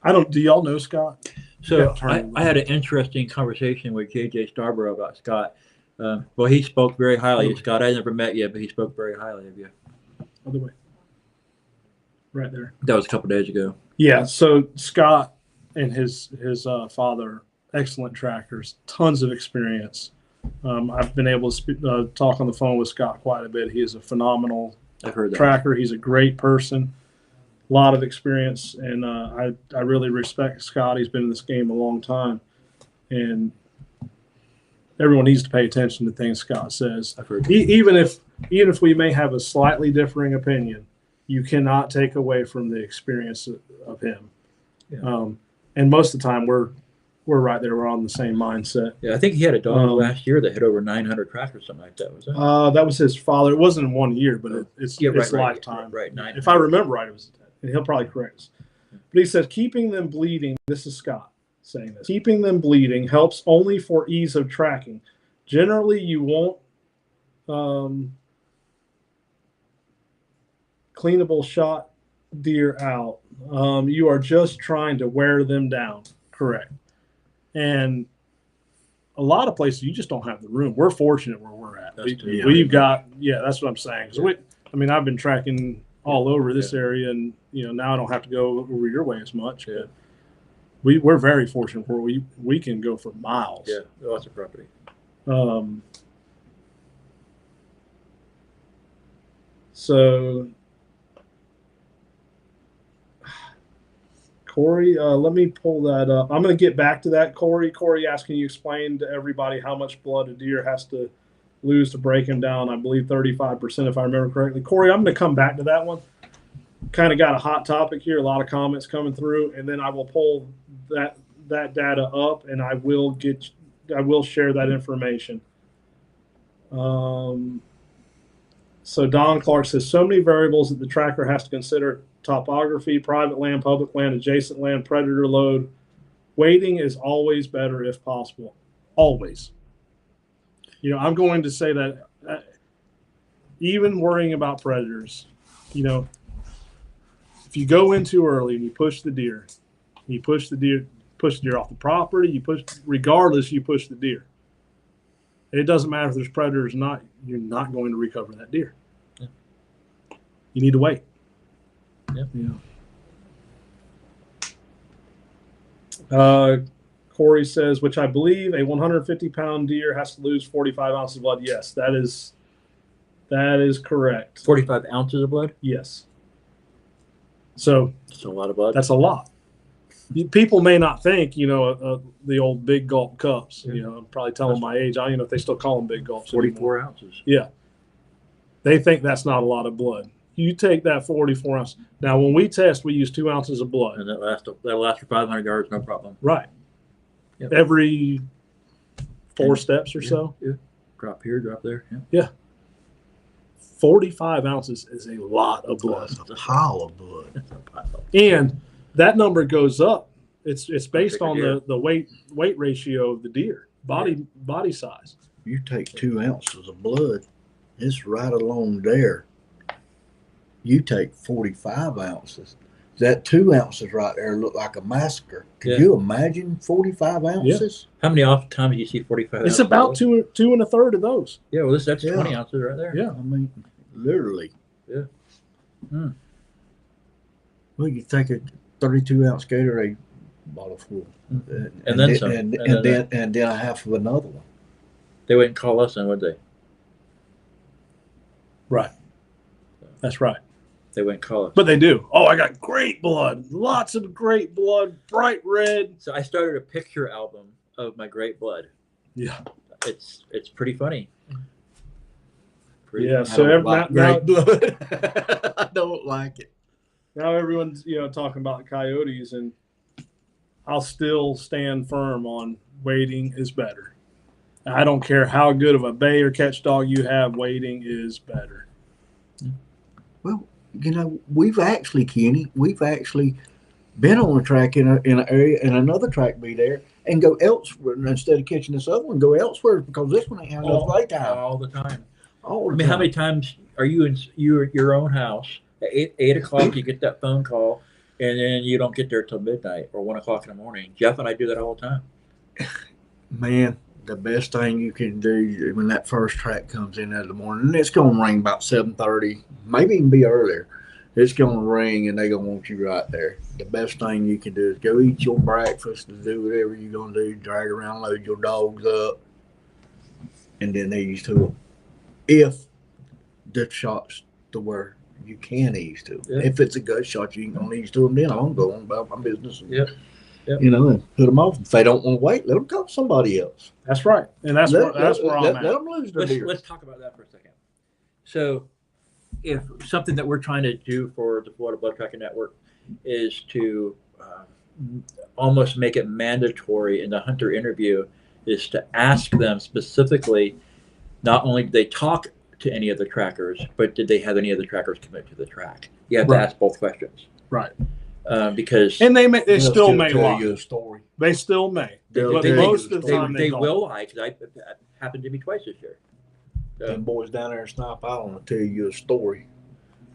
I don't. Do y'all know Scott? So I had an interesting conversation with JJ Starborough about Scott. Well, he spoke very highly of Scott. I never met you, but he spoke very highly of you. Other way. Right there. That was a couple days ago. Yeah. So Scott and his father, excellent trackers, tons of experience. I've been able to talk on the phone with Scott quite a bit. He is a phenomenal tracker. He's a great person. A lot of experience, and I really respect Scott. He's been in this game a long time, and everyone needs to pay attention to things Scott says. I've heard even if we may have a slightly differing opinion, you cannot take away from the experience of him. Yeah. And most of the time, we're right there. We're on the same mindset. Yeah, I think he had a dog last year that hit over 900 crackers, something like that. Was it? That was his father. It wasn't in 1 year, but it's lifetime. Right. If I remember right, it was. And he'll probably correct us. But he says, keeping them bleeding, this is Scott saying this, keeping them bleeding helps only for ease of tracking. Generally, you won't cleanable shot deer out. You are just trying to wear them down. Correct. And a lot of places, you just don't have the room. We're fortunate where we're at. We've got, that's what I'm saying. So I've been tracking all over this area, and now I don't have to go over your way as much. Yeah. We're very fortunate where we can go for miles. Yeah, lots of property. So Corey, let me pull that up. I'm going to get back to that, Corey. Corey asked, can you explain to everybody how much blood a deer has to lose to break him down? I believe 35%, if I remember correctly. Corey, I'm going to come back to that one. Kind of got a hot topic here, a lot of comments coming through, and then I will pull that data up, and I will share that information. So Don Clark says, so many variables that the tracker has to consider: topography, private land, public land, adjacent land, predator load. Waiting is always better if possible. Always. You know, I'm going to say that even worrying about predators, you know, if you go in too early and you push the deer off the property, you push the deer. It doesn't matter if there's predators or not, you're not going to recover that deer. Yeah. You need to wait. Yeah. Corey says, which I believe a 150-pound deer has to lose 45 ounces of blood. Yes, that is correct. 45 ounces of blood? Yes. So that's a lot of blood. That's a lot. People may not think, you know, the old big gulp cups. Yeah. You know, I'm probably telling my age. I don't even know if they still call them big gulps. 44 ounces. Yeah. They think that's not a lot of blood. You take that 44 ounces. Now, when we test, we use 2 ounces of blood. And that'll last for 500 yards, no problem. Right. Yep. Every 4 steps or so. Yeah. Drop here, drop there. Yeah. Yeah. 45 ounces is a lot of blood. That's a pile of blood. And that number goes up. It's based on the weight ratio of the deer, body size. You take 2 ounces of blood, it's right along there. You take 45 ounces. That 2 ounces right there look like a massacre. Could you imagine 45 ounces? Yeah. How many times do you see 45 ounces? It's about two and a third of those. Yeah, well, that's 20 ounces right there. Yeah. I mean, literally. Yeah. Hmm. Well, you take a 32-ounce Gatorade bottle full, and then some, and then a half of another one. They wouldn't call us in, would they? Right. That's right. They wouldn't call us. But they do. Oh, I got great blood. Lots of great blood, bright red. So I started a picture album of my great blood. Yeah. It's pretty funny. Yeah. So great blood. I don't like it. Now everyone's talking about coyotes, and I'll still stand firm on waiting is better. I don't care how good of a Beyer catch dog you have, waiting is better. Well, we've actually, Kenny, been on a track in an area, and another track be there, and go elsewhere instead of catching this other one. Go elsewhere because this one ain't have enough playtime. All the time. All the time. time. How many times are you in your own house at 8 o'clock? You get that phone call, and then you don't get there till midnight or 1 o'clock in the morning. Jeff and I do that all the time. Man, the best thing you can do when that first track comes in the morning, and it's going to ring about 7:30, maybe even be earlier. It's going to ring, and they're going to want you right there. The best thing you can do is go eat your breakfast, and do whatever you're going to do, drag around, load your dogs up, and then ease to them. If the shot's to where you can ease to them. Yeah. If it's a gut shot, you ain't going to ease to them, then I'm going to go on about my business. Yep. And put them off. If they don't want to wait, let them call somebody else. That's right. And that's where I'm at. Let them lose their deer. Let's talk about that for a second. So if something that we're trying to do for the Florida Blood Tracking Network is to almost make it mandatory in the hunter interview, is to ask them specifically, not only did they talk to any of the trackers, but did they have any of the trackers commit to the track? You have to ask both questions. Right. Because they still may lie. You a story. They still may. But most of the time they will lie, because that happened to me twice this year. Them boys down there in Snipe Island will tell you a story.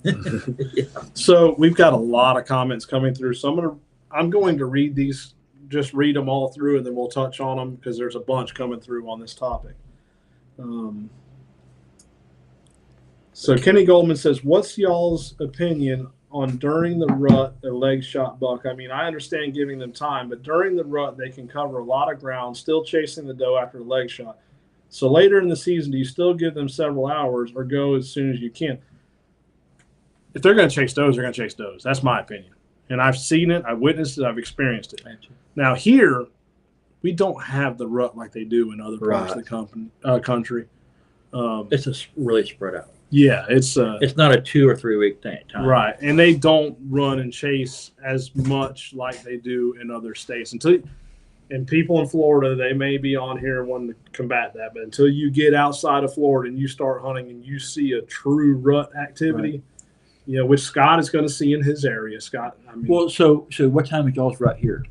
Yeah. So we've got a lot of comments coming through. So I'm going to read these, just read them all through, and then we'll touch on them because there's a bunch coming through on this topic. So Kenny Goldman says, what's y'all's opinion on during the rut, a leg shot buck? I mean, I understand giving them time, but during the rut, they can cover a lot of ground, still chasing the doe after the leg shot. So later in the season, do you still give them several hours or go as soon as you can? If they're going to chase does, they're going to chase does. That's my opinion. and I've seen it, I've witnessed it, I've experienced it. Gotcha. Now here, we don't have the rut like they do in other parts of the country. It's really spread out. Yeah, it's not a 2 or 3 week time. Right, and they don't run and chase as much like they do in other states. And people in Florida, they may be on here wanting to combat that, but until you get outside of Florida and you start hunting and you see a true rut activity, which Scott is going to see in his area. Scott, well, so what time is y'all's rut here?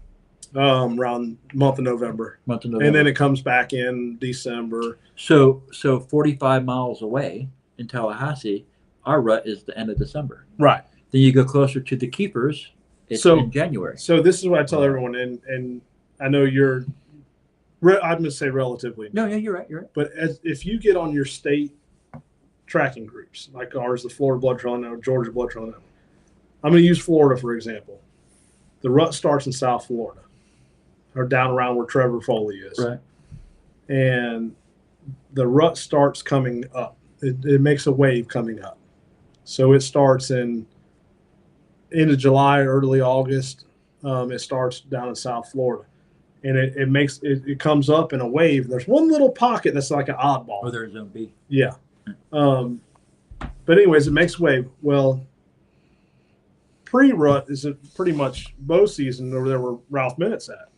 Around month of November. And then it comes back in December. So 45 miles away in Tallahassee, our rut is the end of December. Right. Then you go closer to the keepers, it's in January. So this is what I tell everyone, and I know I'm going to say relatively. No, yeah, you're right. But if you get on your state tracking groups, like ours, the Florida Blood Trail Network, Georgia Blood Trail Network, I'm going to use Florida, for example. The rut starts in South Florida, or down around where Trevor Foley is. Right. And the rut starts coming up. It makes a wave coming up. So it starts in end of July, early August. It starts down in South Florida. And it comes up in a wave. There's one little pocket that's like an oddball. Oh, there's Zone B. Yeah. But anyways, it makes wave. Well, pre-rut is pretty much bow season over there where Ralph Minnett's at.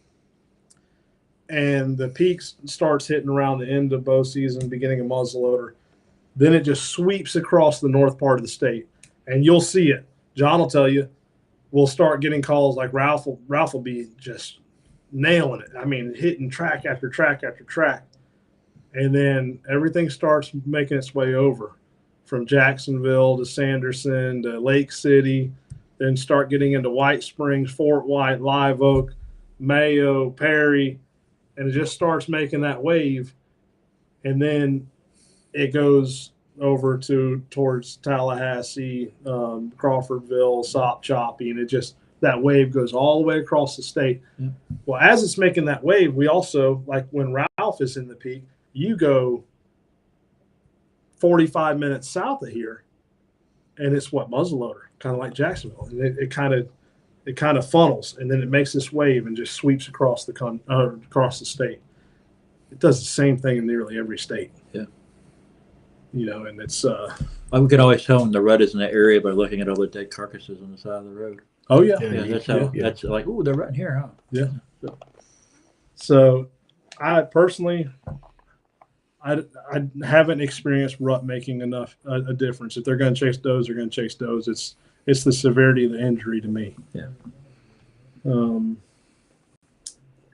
And the peaks starts hitting around the end of bow season, beginning of muzzleloader. Then it just sweeps across the north part of the state. And you'll see it. John will tell you, we'll start getting calls like Ralph will be just nailing it. I mean, hitting track after track after track. And then everything starts making its way over from Jacksonville to Sanderson to Lake City, then start getting into White Springs, Fort White, Live Oak, Mayo, Perry, and it just starts making that wave. And then it goes over towards Tallahassee, Crawfordville, Sop Choppy, and that wave goes all the way across the state. Yeah. Well, as it's making that wave, we also, like when Ralph is in the peak, you go 45 minutes south of here, and it's muzzleloader, kind of like Jacksonville, and it kind of funnels, and then it makes this wave and just sweeps across the state. It does the same thing in nearly every state. Yeah. And it's we can always tell when the rut is in that area by looking at all the dead carcasses on the side of the road. Oh yeah. That's like, oh, they're right here, huh? Yeah. So I personally, I haven't experienced rut making enough a difference. If they're going to chase does, they're going to chase does. It's the severity of the injury to me. Yeah.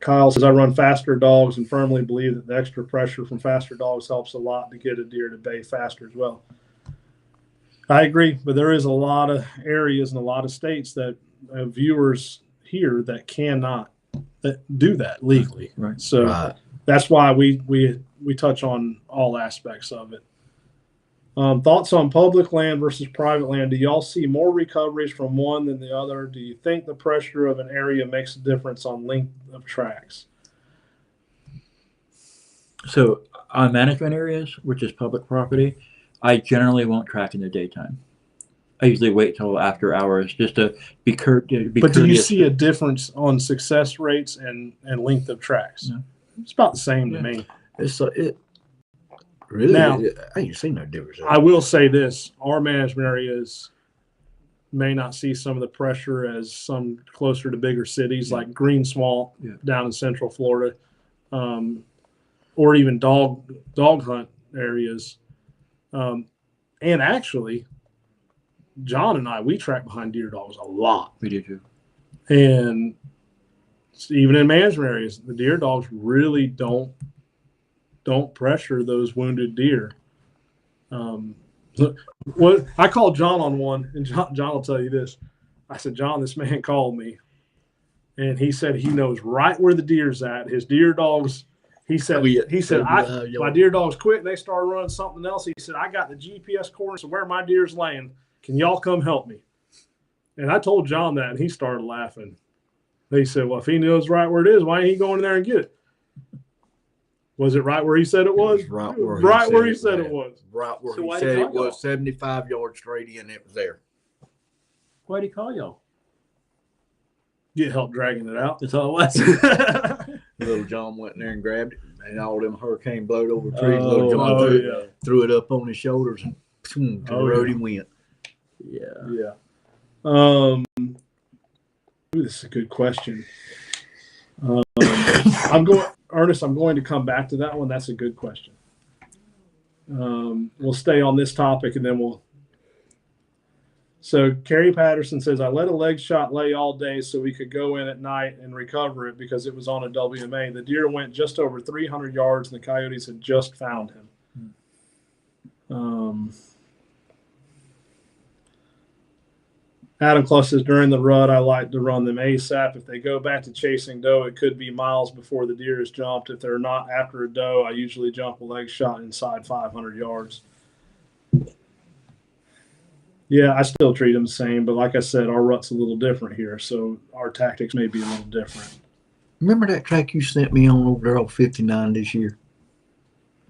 Kyle says, I run faster dogs and firmly believe that the extra pressure from faster dogs helps a lot to get a deer to bay faster as well. I agree, but there is a lot of areas and a lot of states that viewers here that cannot do that legally. Right. So that's why we touch on all aspects of it. Thoughts on public land versus private land. Do y'all see more recoveries from one than the other? Do you think the pressure of an area makes a difference on length of tracks? So on management areas, which is public property, I generally won't track in the daytime. I usually wait till after hours just to be courteous. But do you see a difference on success rates and length of tracks? No. It's about the same to me. Really? Now, I ain't seen no difference. I will say this: our management areas may not see some of the pressure as some closer to bigger cities like Green Swamp down in Central Florida, or even dog hunt areas. And actually, John and I, we track behind deer dogs a lot. We do too. And even in management areas, the deer dogs really don't pressure those wounded deer. What I called John on one, and John will tell you this. I said, John, this man called me, and he said he knows right where the deer's at. His deer dogs. He said, my deer dogs quit. They started running something else. He said, I got the GPS coordinates of where my deer's laying. Can y'all come help me? And I told John that, and he started laughing. He said, well, if he knows right where it is, why ain't he going in there and get it? Was it right where he said it was? Right where he said it was. Right where he said it was, 75 yards straight in, it was there. Why'd he call y'all? Get help dragging it out. That's all it was. Little John went in there and grabbed it, and all them hurricane blowed over the trees. Little John threw it up on his shoulders and to the road he went. Yeah. Ooh, this is a good question. Ernest, I'm going to come back to that one. That's a good question. We'll stay on this topic and then we'll. So Carrie Patterson says, I let a leg shot lay all day so we could go in at night and recover it because it was on a WMA. The deer went just over 300 yards and the coyotes had just found him. Adam Cluss says, during the rut, I like to run them ASAP. If they go back to chasing doe, it could be miles before the deer is jumped. If they're not after a doe, I usually jump a leg shot inside 500 yards. Yeah, I still treat them the same, but like I said, our rut's a little different here, so our tactics may be a little different. Remember that track you sent me on over there on 59 this year?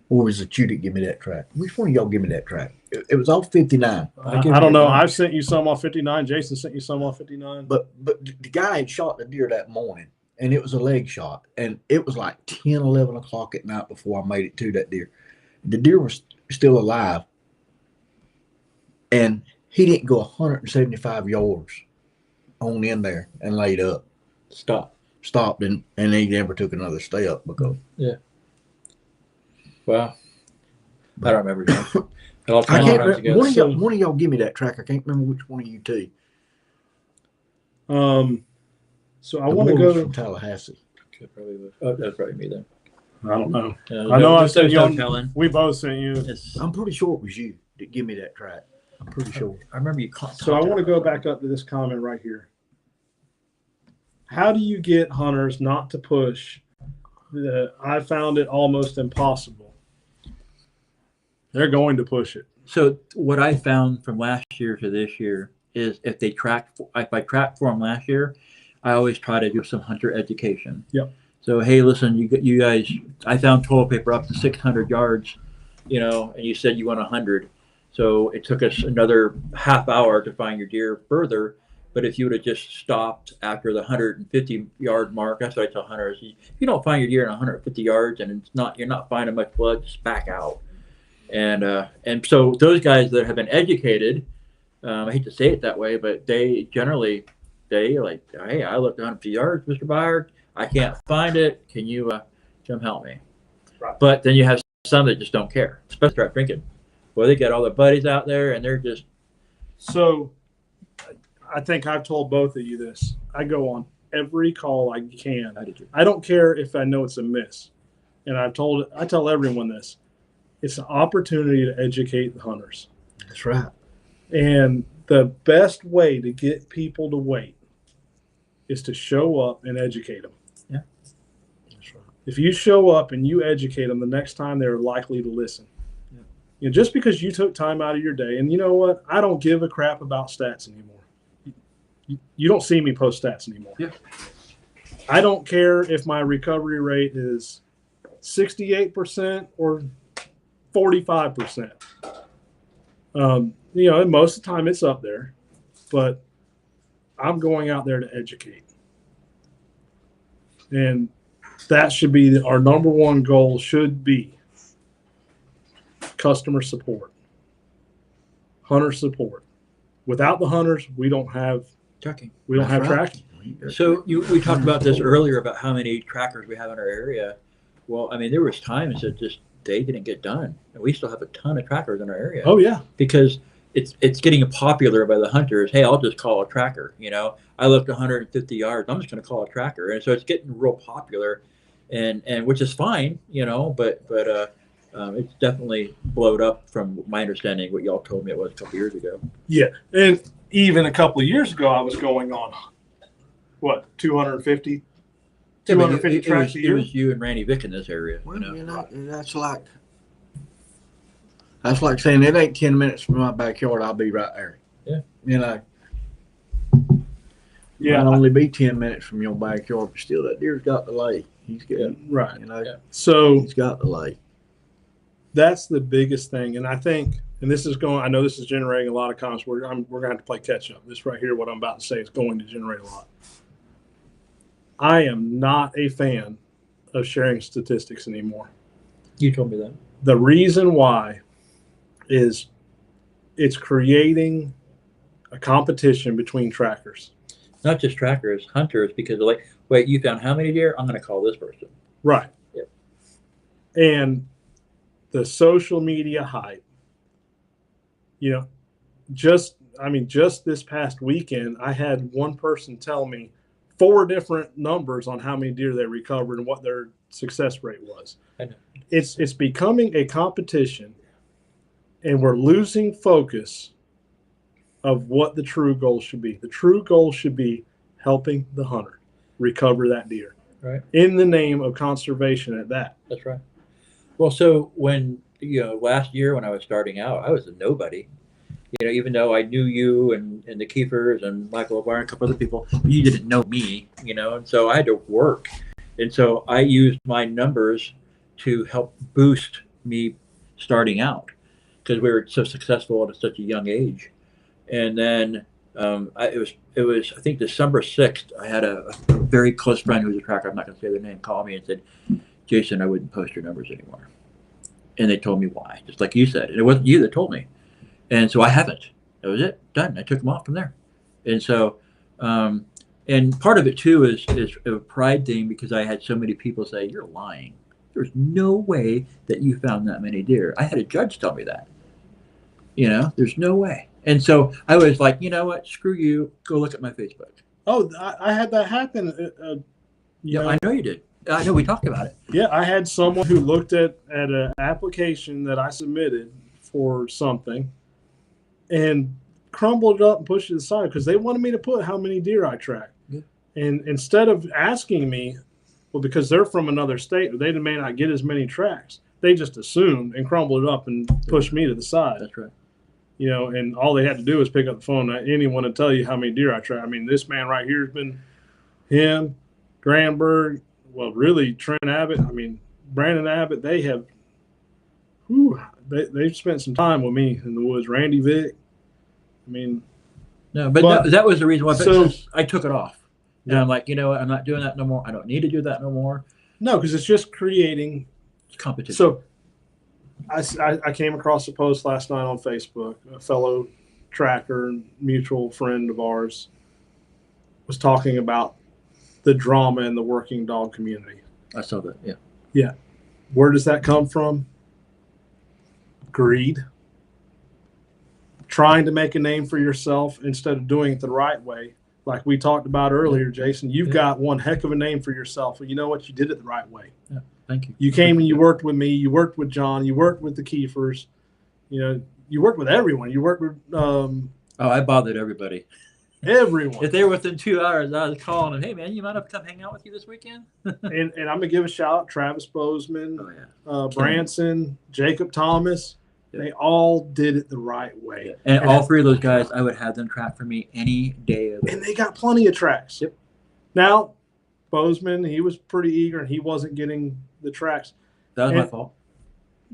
Or was it you that give me that track? Which one of y'all give me that track? It was off 59. I don't know. I've sent you some off 59. Jason sent you some off 59. But the guy had shot the deer that morning, and it was a leg shot. And it was like 10, 11 o'clock at night before I made it to that deer. The deer was still alive. And he didn't go 175 yards on in there and laid up. Stopped, and he never took another step because. Yeah. Well, I don't remember. I can't remember. One of y'all give me that track. I can't remember which one of you two. So I want to go from Tallahassee. That's probably me then. I don't know. I know I sent you on. We both sent you. I'm pretty sure it was you that give me that track. I'm pretty sure. I remember you. So I want to go back up to this comment right here. How do you get hunters not to push? I found it almost impossible. They're going to push it. So what I found from last year to this year is if I tracked for them last year, I always try to do some hunter education. Yep. So, hey, listen, you guys, I found toilet paper up to 600 yards, and you said you want 100. So it took us another half hour to find your deer further. But if you would have just stopped after the 150-yard mark, that's what I tell hunters. If you don't find your deer in 150 yards and you're not finding much blood, just back out. And so those guys that have been educated, I hate to say it that way, but they generally, like, hey, I looked 150 yards, Mr. Beyer. I can't find it. Can you come help me? Right. But then you have some that just don't care, especially start drinking. Well, they got all their buddies out there, and they're just. So I think I've told both of you this. I go on every call I can. I don't care if I know it's a miss. And I tell everyone this. It's an opportunity to educate the hunters. That's right. And the best way to get people to wait is to show up and educate them. Yeah. That's right. If you show up and you educate them, the next time they're likely to listen. Yeah. Just because you took time out of your day, and you know what? I don't give a crap about stats anymore. You don't see me post stats anymore. Yeah. I don't care if my recovery rate is 68% or 45%. And most of the time it's up there, but I'm going out there to educate. And that should be our number one goal should be customer support, hunter support. Without the hunters, we don't have tracking. We don't have tracking. So we talked about this earlier about how many trackers we have in our area. Well, I mean, there was times that just they didn't get done, and we still have a ton of trackers in our area. Oh yeah, because it's getting popular by the hunters. Hey, I'll just call a tracker. I looked 150 yards. I'm just going to call a tracker, and so it's getting real popular, and which is fine, but it's definitely blowed up from my understanding. What y'all told me it was a couple years ago. Yeah, and even a couple of years ago, I was going on 250 tracks a year. It was you and Randy Vick in this area. Well, that's like saying it ain't 10 minutes from my backyard. I'll be right there. Yeah. Might only be 10 minutes from your backyard, but still, that deer's got the lay. He's good. Right. So he's got the lay. That's the biggest thing, and I think, and this is going. I know this is generating a lot of comments. We're going to have to play catch up. This right here, what I'm about to say, is going to generate a lot. I am not a fan of sharing statistics anymore. You told me that. The reason why is it's creating a competition between trackers. Not just trackers, hunters, because they're like, wait, you found how many deer? I'm going to call this person. Right. Yep. And the social media hype, just this past weekend, I had one person tell me 4 different numbers on how many deer they recovered and what their success rate was. I know. It's becoming a competition, and we're losing focus of what the true goal should be. The true goal should be helping the hunter recover that deer. Right. In the name of conservation at that. That's right. Well, so when, last year when I was starting out, I was a nobody. Even though I knew you and the Kiefers and Michael O'Brien, a couple other people, you didn't know me, and so I had to work. And so I used my numbers to help boost me starting out because we were so successful at such a young age. And then it was I think December 6th, I had a very close friend who was a tracker, I'm not going to say their name, called me and said, Jason, I wouldn't post your numbers anymore. And they told me why, just like you said. And it wasn't you that told me. And so I haven't. That was it. Done. I took them off from there. And so, and part of it too is a pride thing because I had so many people say, you're lying. There's no way that you found that many deer. I had a judge tell me that. There's no way. And so I was like, you know what? Screw you. Go look at my Facebook. Oh, I had that happen. I know you did. I know we talked about it. Yeah, I had someone who looked at an application that I submitted for something and crumbled it up and pushed it aside because they wanted me to put how many deer I tracked. Yeah. And instead of asking me, well, because they're from another state, they may not get as many tracks, they just assumed and crumbled it up and pushed me to the side. That's right. And all they had to do was pick up the phone. Anyone to tell you how many deer I track. I mean, this man right here has been him, Granberg, well, really Trent Abbott. I mean, Brandon Abbott. They have, they've spent some time with me in the woods. Randy Vick. I mean, no, but that was the reason why. So I took it off. And I'm like, what? I'm not doing that no more. I don't need to do that no more. No, because it's just creating competition. So I came across a post last night on Facebook. A fellow tracker and mutual friend of ours was talking about the drama in the working dog community. I saw that. Yeah. Yeah. Where does that come from? Greed. Trying to make a name for yourself instead of doing it the right way. Like we talked about earlier, Jason, you've got one heck of a name for yourself. Well, you know what? You did it the right way. Yeah. Thank you. You came and you worked with me. You worked with John. You worked with the Kiefers. You worked with everyone. You worked with. I bothered everybody. Everyone. If they were within 2 hours, I was calling them. Hey, man, you mind if I come hang out with you this weekend? and I'm gonna give a shout out Travis Bozeman, Branson, Jacob Thomas. Yeah. They all did it the right way. Yeah. And all 3 of those guys, I would have them track for me any day of the week. And they got plenty of tracks. Yep. Now, Bozeman, he was pretty eager and he wasn't getting the tracks. That was my fault.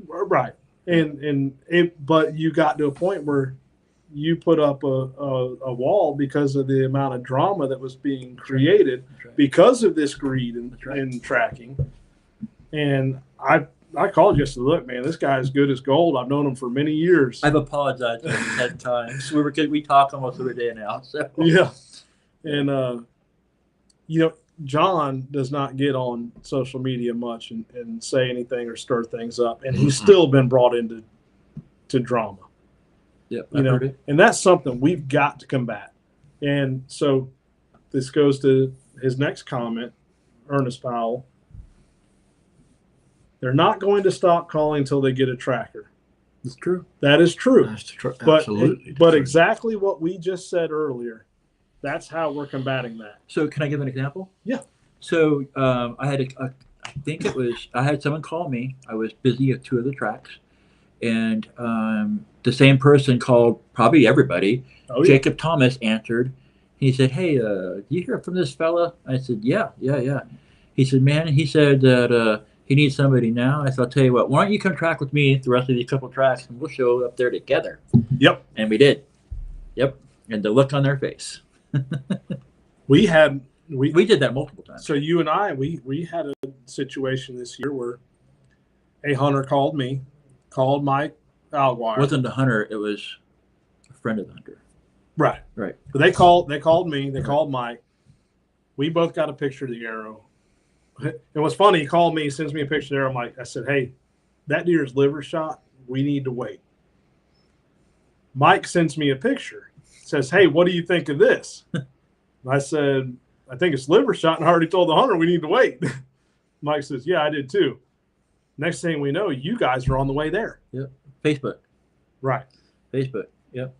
Right. But you got to a point where you put up a wall because of the amount of drama that was being created because of this greed and tracking. And I called you and said, look, man, this guy is good as gold. I've known him for many years. I've apologized at times. We talk almost every day now. So. Yeah. And, John does not get on social media much and say anything or stir things up. And he's still been brought into drama. Yep, and that's something we've got to combat. And so this goes to his next comment, Ernest Powell. They're not going to stop calling until they get a tracker. That's true. That is true. That's true. Absolutely. But exactly what we just said earlier, that's how we're combating that. So can I give an example? Yeah. So I had I had someone call me. I was busy at 2 of the tracks. And the same person called probably everybody. Oh, yeah. Jacob Thomas answered. He said, hey, do you hear from this fella? I said, yeah. He said, man, he said that he needs somebody now. I said, I'll tell you what, why don't you come track with me the rest of these couple tracks and we'll show up there together. Yep. And we did. Yep. And the look on their face. We had We did that multiple times. So you and I, we had a situation this year where a hunter called me, called Mike Alguire. It wasn't a hunter, it was a friend of the hunter. Right. Right. But they called me, they called Mike. We both got a picture of the arrow. And what's funny, he called me, sends me a picture there. I'm like, I said, hey, that deer's liver shot. We need to wait. Mike sends me a picture, says, hey, what do you think of this? I said, I think it's liver shot, and I already told the hunter we need to wait. Mike says, yeah, I did too. Next thing we know, you guys are on the way there. Yep. Facebook. Right. Facebook. Yep.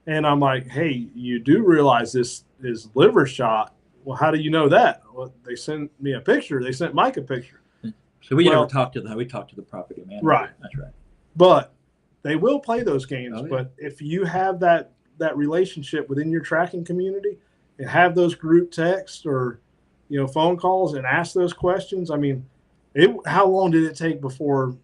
And I'm like, hey, you do realize this is liver shot. Well, how do you know that? Well, they sent me a picture. They sent Mike a picture. So we never talked to we talked to the property manager. Right. That's right. But they will play those games. Oh, yeah. But if you have that relationship within your tracking community and have those group texts or, phone calls and ask those questions, I mean, how long did it take before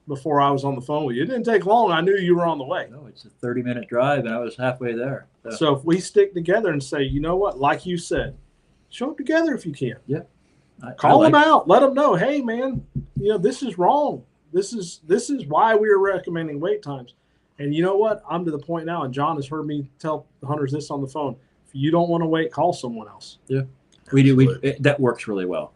I was on the phone with you? It didn't take long. I knew you were on the way. No, it's a 30-minute drive, and I was halfway there. So if we stick together and say, you know what, like you said, show up together if you can. Yeah. Call them out. Let them know, hey, man, this is wrong. This is why we are recommending wait times. And you know what? I'm to the point now, and John has heard me tell the hunters this on the phone. If you don't want to wait, call someone else. Yeah, we do. That works really well.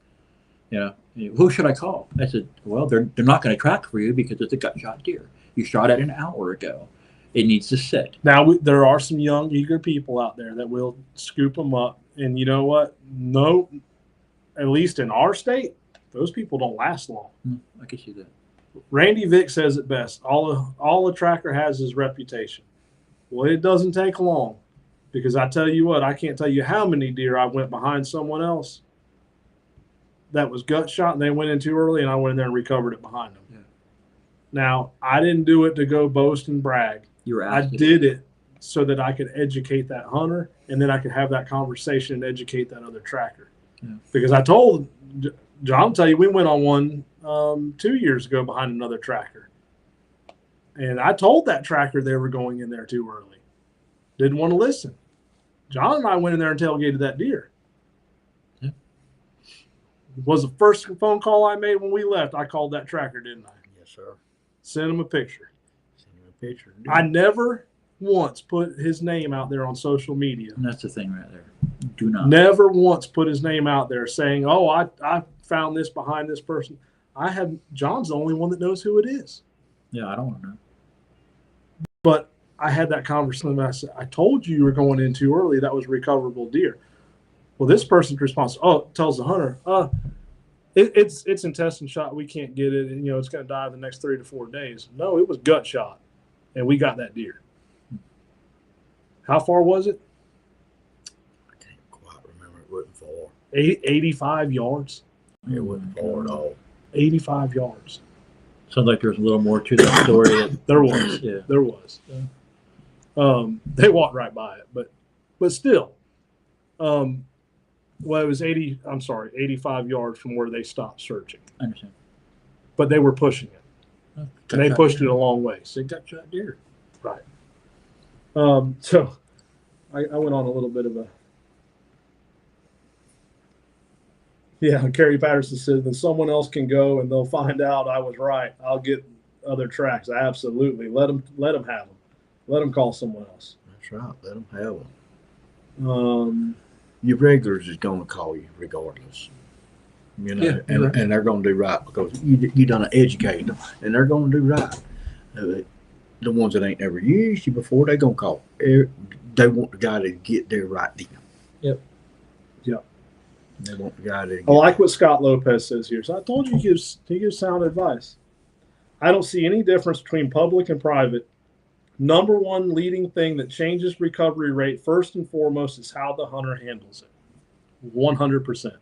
Who should I call? I said, well, they're not going to track for you because it's a gut shot deer. You shot it an hour ago. It needs to sit. Now, there are some young, eager people out there that will scoop them up. And you know what? No, at least in our state, those people don't last long. I can see that. Randy Vick says it best. All a tracker has is reputation. Well, it doesn't take long, because I tell you what, I can't tell you how many deer I went behind someone else that was gut shot and they went in too early, and I went in there and recovered it behind them. Yeah. Now, I didn't do it to go boast and brag. I did it so that I could educate that hunter, and then I could have that conversation and educate that other tracker. Yeah. Because I told John, I'll tell you, we went on one 2 years ago behind another tracker. And I told that tracker they were going in there too early. Didn't want to listen. John and I went in there and tailgated that deer. Yeah. It was the first phone call I made when we left. I called that tracker, didn't I? Yes, sir. Sent him a picture. Picture. I never once put his name out there on social media. And that's the thing right there. Do not. Never once put his name out there saying, oh, I found this behind this person. John's the only one that knows who it is. Yeah, I don't want to know. But I had that conversation with him. I said, I told you were going in too early. That was recoverable deer. Well, this person's response, tells the hunter, it's intestine shot. We can't get it. And, it's going to die in the next 3 to 4 days. No, it was gut shot. And we got that deer. How far was it? I can't quite remember. It wasn't far. 85 yards. It wasn't far at all. 85 yards. Sounds like there's a little more to that story. There was. Yeah. There was. They walked right by it, but still. Well, it was 85 yards from where they stopped searching. I understand. But they were pushing it. And they pushed it a long way. So gut shot deer. Right. So I went on a little bit of a. Yeah, Kerry Patterson said that someone else can go and they'll find out I was right. I'll get other tracks. Absolutely. Let them have them. Let them call someone else. That's right. Let them have them. Your regulars is going to call you regardless. And they're going to do right because you done educate them, and they're going to do right. The ones that ain't ever used you before, they're going to call. They want the guy to get there right then. Yep. They want the guy to. I like what Scott Lopez says here. So I told you he gives sound advice. I don't see any difference between public and private. Number one leading thing that changes recovery rate first and foremost is how the hunter handles it. 100%. Right.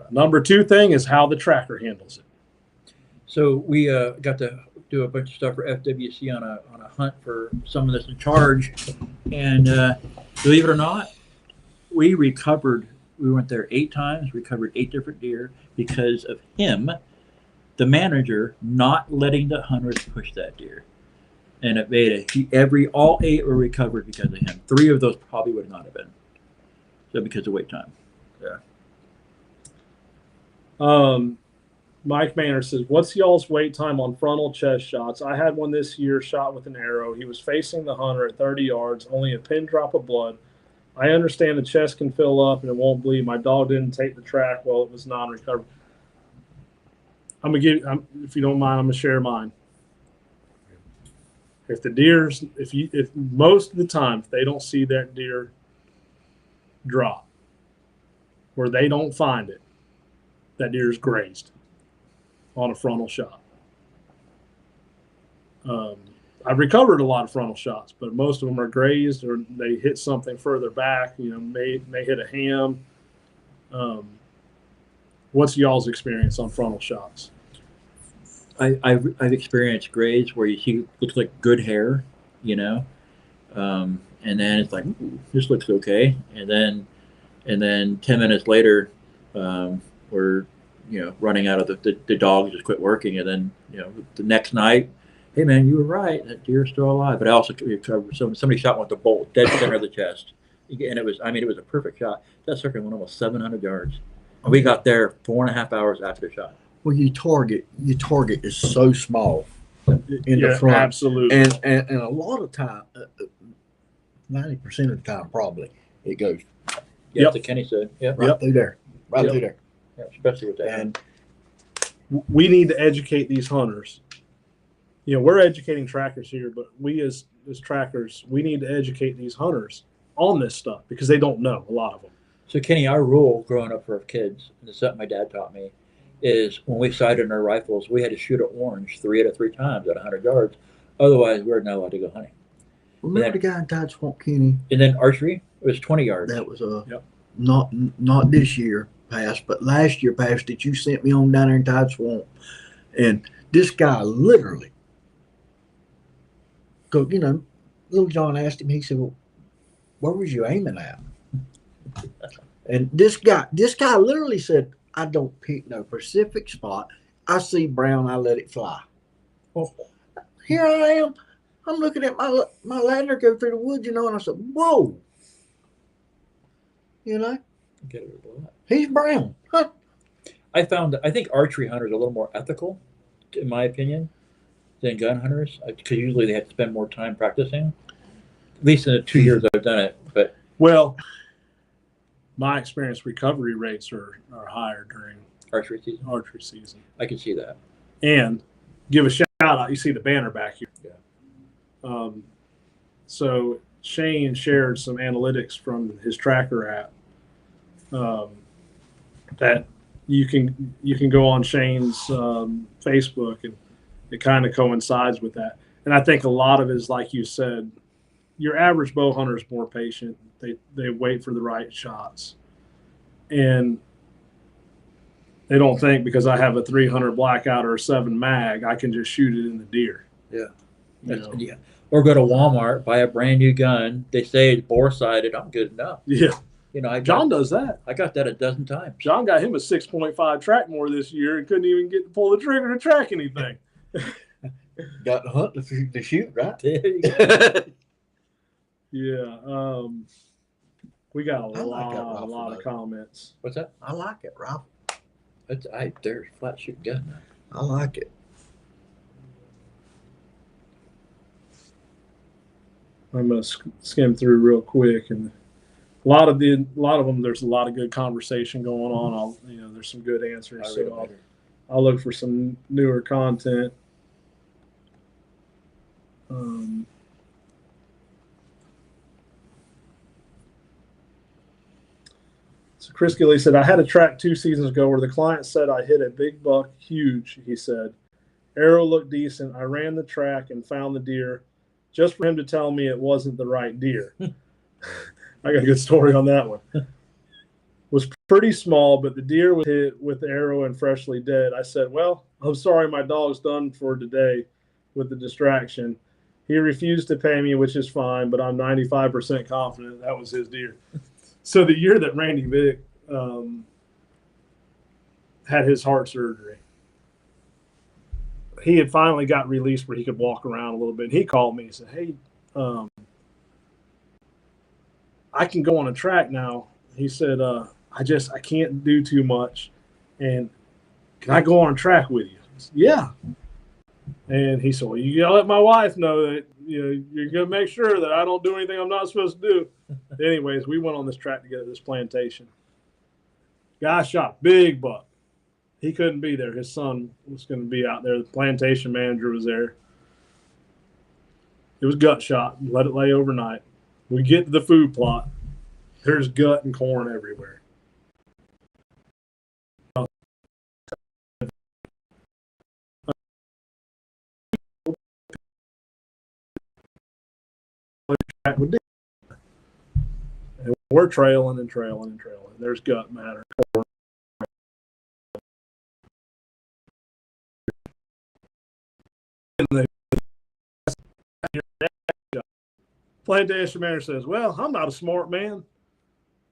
Number two thing is how the tracker handles it. So we got to do a bunch of stuff for FWC on a hunt for someone that's in charge, and believe it or not, we recovered. We went there 8 times, recovered 8 different deer because of him, the manager, not letting the hunters push that deer. And it made all 8 were recovered because of him. 3 of those probably would not have been. So because of wait time. Mike Manor says, what's y'all's wait time on frontal chest shots? I had one this year shot with an arrow. He was facing the hunter at 30 yards, only a pin drop of blood. I understand the chest can fill up and it won't bleed. My dog didn't take the track while it was non-recovered. I'm going to give, if you don't mind, I'm going to share mine. If the deer's, if most of the time, if they don't see that deer drop, where they don't find it, that deer's grazed on a frontal shot. I've recovered a lot of frontal shots, but most of them are grazed or they hit something further back, may hit a ham. What's y'all's experience on frontal shots? I've experienced graze where you see looks like good hair, and then it's like, ooh, this looks okay, and then 10 minutes later, we're running out of the dogs just quit working, and then the next night, hey man, you were right, that deer's still alive. But I also recovered somebody shot one with the bolt dead center of the chest, and it was a perfect shot. That sucker went almost 700 yards, and we got there 4.5 hours after the shot. Well, your target is so small in the front. Absolutely. And a lot of time, 90% of the time, probably it goes. Yeah, the Kenny said. Right through there. Right through there. Yeah, especially with that. And we need to educate these hunters. We're educating trackers here, but we as trackers, we need to educate these hunters on this stuff because they don't know, a lot of them. So Kenny, our rule growing up for our kids, and it's something my dad taught me, is when we sighted our rifles, we had to shoot an orange 3 out of 3 times at 100 yards. Otherwise, we were not allowed to go hunting. Remember the guy in Tide Swamp, Kenny? And then archery, it was 20 yards. That was not this year past, but last year past that you sent me on down there in Tide Swamp. And this guy literally, because, Little John asked him, he said, well, where was you aiming at? And this guy literally said, I don't pick no specific spot. I see brown, I let it fly. Oh, here I am. I'm looking at my ladder go through the woods, and I said, whoa. He's brown. Huh. I think archery hunters are a little more ethical, in my opinion, than gun hunters, because usually they have to spend more time practicing. At least in the 2 years I've done it. But my experience, recovery rates are higher during archery season. I can see that. And give a shout out. You see the banner back here. Yeah. So Shane shared some analytics from his tracker app that you can go on Shane's Facebook, and it kind of coincides with that. And I think a lot of it is, like you said, your average bow hunter is more patient. They wait for the right shots, and they don't think because I have a 300 blackout or a 7 mag, I can just shoot it in the deer. Yeah. Yeah. Or go to Walmart, buy a brand new gun. They say it's bore sighted. I'm good enough. Yeah. John does that. I got that a dozen times. John got him a 6.5 track more this year and couldn't even get to pull the trigger to track anything. Got to hunt to shoot, right? Yeah. We got a lot of comments. What's that? I like it, Ralph. There's flat shoot gun. I like it. I'm gonna skim through real quick, and a lot of them. There's a lot of good conversation going on. There's some good answers. So I'll look for some newer content. So Chris Gilly said, I had a track 2 seasons ago where the client said I hit a big buck, huge, he said. Arrow looked decent. I ran the track and found the deer just for him to tell me it wasn't the right deer. I got a good story on that one. Was pretty small, but the deer was hit with the arrow and freshly dead. I said, well, I'm sorry, my dog's done for today with the distraction. He refused to pay me, which is fine, but I'm 95% confident that was his deer. So the year that Randy Vick had his heart surgery, he had finally got released where he could walk around a little bit. He called me and said, hey, I can go on a track now. He said, I can't do too much. And can I go on track with you? I said, yeah. And he said, well, you got to let my wife know that you're going to make sure that I don't do anything I'm not supposed to do. Anyways, we went on this track together, this plantation. Guy shot big buck. He couldn't be there. His son was going to be out there. The plantation manager was there. It was gut shot. Let it lay overnight. We get to the food plot. There's gut and corn everywhere. And we're trailing and trailing and trailing. There's gut matter. Plantation manager says, well, I'm not a smart man,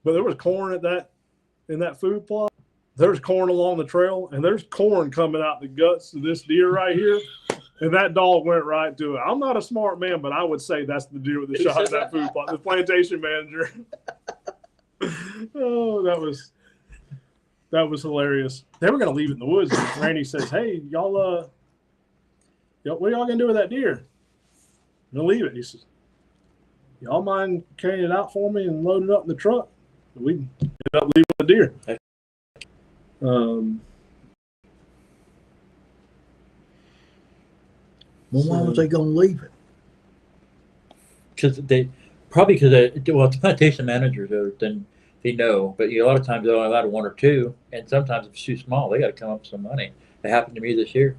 but there was corn in that food plot. There's corn along the trail, and there's corn coming out the guts of this deer right here. And that dog went right to it. I'm not a smart man, but I would say that's the deer with the shot in that food plot. The plantation manager. Oh, that was hilarious. They were going to leave it in the woods. And Randy says, hey, y'all, what are y'all going to do with that deer? I'm going to leave it. He says, y'all mind carrying it out for me and loading it up in the truck? We ended up leaving the deer. Well, why was they going to leave it? Because the plantation managers then they know, but a lot of times they're only allowed one or two, and sometimes if it's too small, they got to come up with some money. It happened to me this year.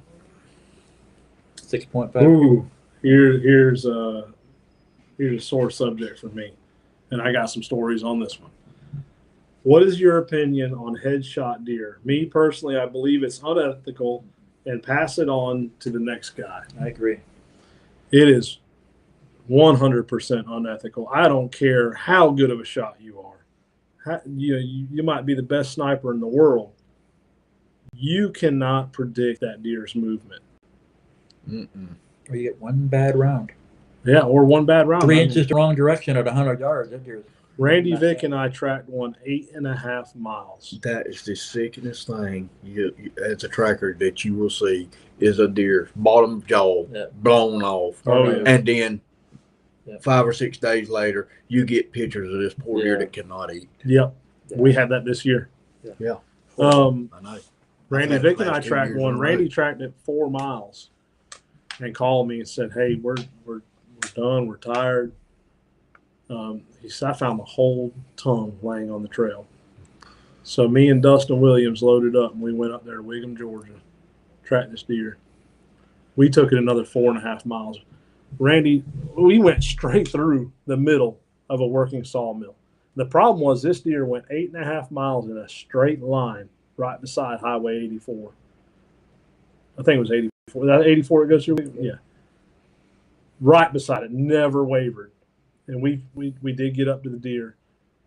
6.5. Ooh, here's a sore subject for me, and I got some stories on this one. What is your opinion on headshot deer? Me personally, I believe it's unethical, and pass it on to the next guy. I agree. It is 100% unethical. I don't care how good of a shot you are. You might be the best sniper in the world. You cannot predict that deer's movement. Or you get one bad round. Yeah, or one bad round. 3 inches the wrong direction at 100 yards. That deer's Randy, Vic, and I tracked one 8.5 miles. That is the sickest thing as a tracker that you will see is a deer bottom jaw blown off. Oh, yeah. And then 5 or 6 days later, you get pictures of this poor deer that cannot eat. Yep. We had that this year. Yeah. I know. Randy, Vic, and I tracked one. Randy tracked it 4 miles and called me and said, hey, we're done. We're tired. He said, I found the whole tongue laying on the trail. So me and Dustin Williams loaded up, and we went up there to Wiggum, Georgia, tracked this deer. We took it another 4.5 miles. Randy, we went straight through the middle of a working sawmill. The problem was this deer went 8.5 miles in a straight line right beside Highway 84. I think it was 84. Is that 84 it goes through? Yeah. Right beside it, never wavered. And we did get up to the deer,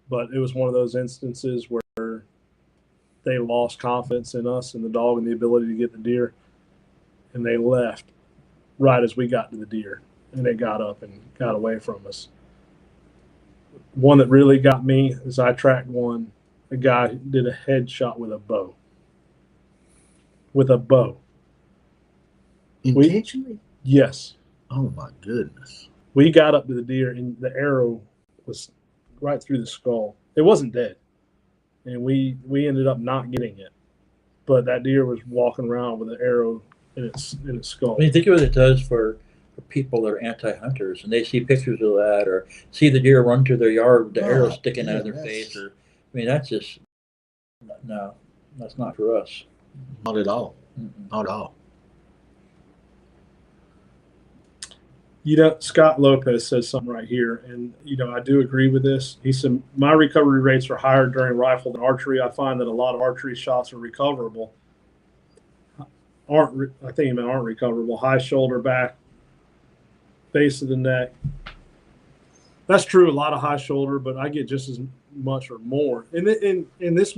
but it was one of those instances where they lost confidence in us and the dog and the ability to get the deer, and they left right as we got to the deer, and they got up and got away from us. One that really got me is I tracked one. A guy did a headshot with a bow. With a bow. Intentionally? Yes. Oh, my goodness. We got up to the deer, and the arrow was right through the skull. It wasn't dead, and we ended up not getting it. But that deer was walking around with an arrow in its skull. I mean, think of what it does for people that are anti-hunters, and they see pictures of that, or see the deer run through their yard with the arrow sticking out of their face. Or, I mean, that's just no, that's not for us. Not at all. Not at all. Scott Lopez says something right here, and I do agree with this. He said, my recovery rates are higher during rifle than archery. I find that a lot of archery shots are recoverable. Aren't recoverable. High shoulder, back, base of the neck. That's true, a lot of high shoulder, but I get just as much or more. In this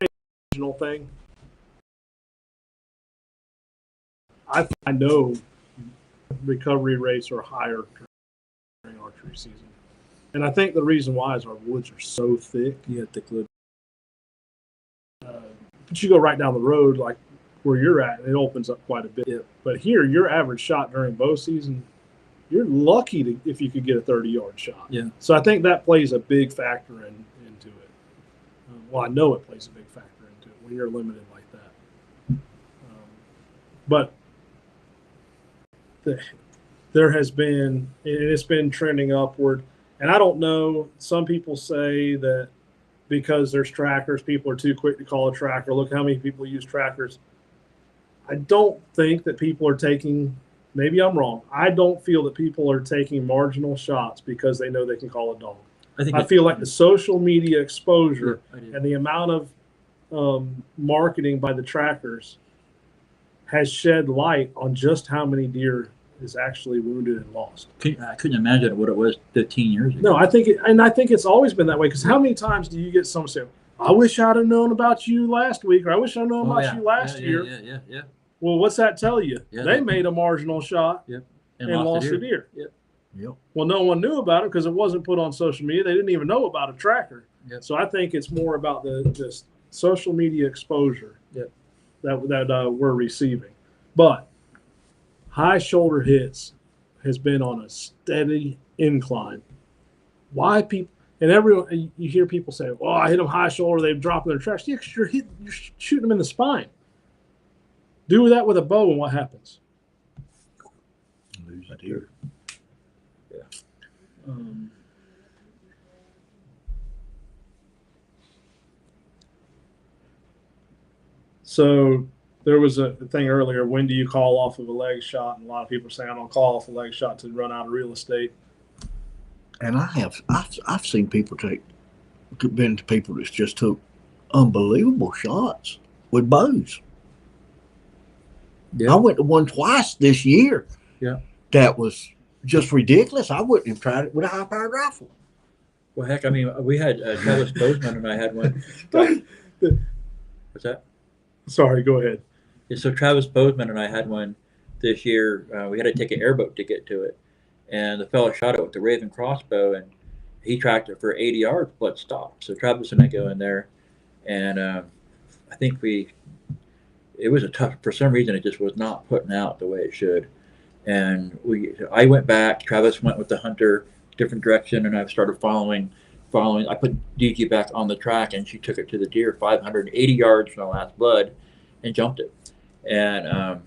regional thing, I know recovery rates are higher during archery season, and I think the reason why is our woods are so thick. You have thick But you go right down the road, like where you're at, and it opens up quite a bit. Yep. But here, your average shot during bow season, you're lucky if you could get a 30-yard shot. Yeah. So I think that plays a big factor into it. Well, I know it plays a big factor into it when you're limited like that. But there has been, it's been trending upward. And I don't know, some people say that because there's trackers, people are too quick to call a tracker. Look how many people use trackers. I don't think that people are taking, maybe I'm wrong, I don't feel that people are taking marginal shots because they know they can call a dog. I feel like the social media exposure and the amount of marketing by the trackers has shed light on just how many deer is actually wounded and lost. I couldn't imagine what it was 15 years ago. No, I think it's always been that way. Because how many times do you get someone say, "I wish I'd have known about you last week," or "I wish I'd known about you last year"? Yeah. Well, what's that tell you? Yeah, they made a marginal shot and lost a deer. Yep. Well, no one knew about it because it wasn't put on social media. They didn't even know about a tracker. Yep. So I think it's more about the social media exposure that we're receiving. But high shoulder hits has been on a steady incline. Why people and everyone, you hear people say, "Oh, I hit them high shoulder, they've dropped their tracks." Yeah, because you're shooting them in the spine. Do that with a bow, and what happens? Lose a deer. Yeah. So there was a thing earlier. When do you call off of a leg shot? And a lot of people are saying, "I don't call off a leg shot to run out of real estate." And I've seen people been to people that just took unbelievable shots with bows. Yeah. I went to one twice this year. Yeah. That was just ridiculous. I wouldn't have tried it with a high-powered rifle. Well, heck, I mean, we had Travis Bozeman and I had one. What's that? Sorry, go ahead. Yeah, so Travis Bozeman and I had one this year. We had to take an airboat to get to it. And the fellow shot it with the Raven crossbow, and he tracked it for 80 yards, blood stopped. So Travis and I go in there, and I think it was a tough, for some reason it just was not putting out the way it should. And I went back, Travis went with the hunter, different direction, and I started following. I put DG back on the track, and she took it to the deer 580 yards from the last blood and jumped it. And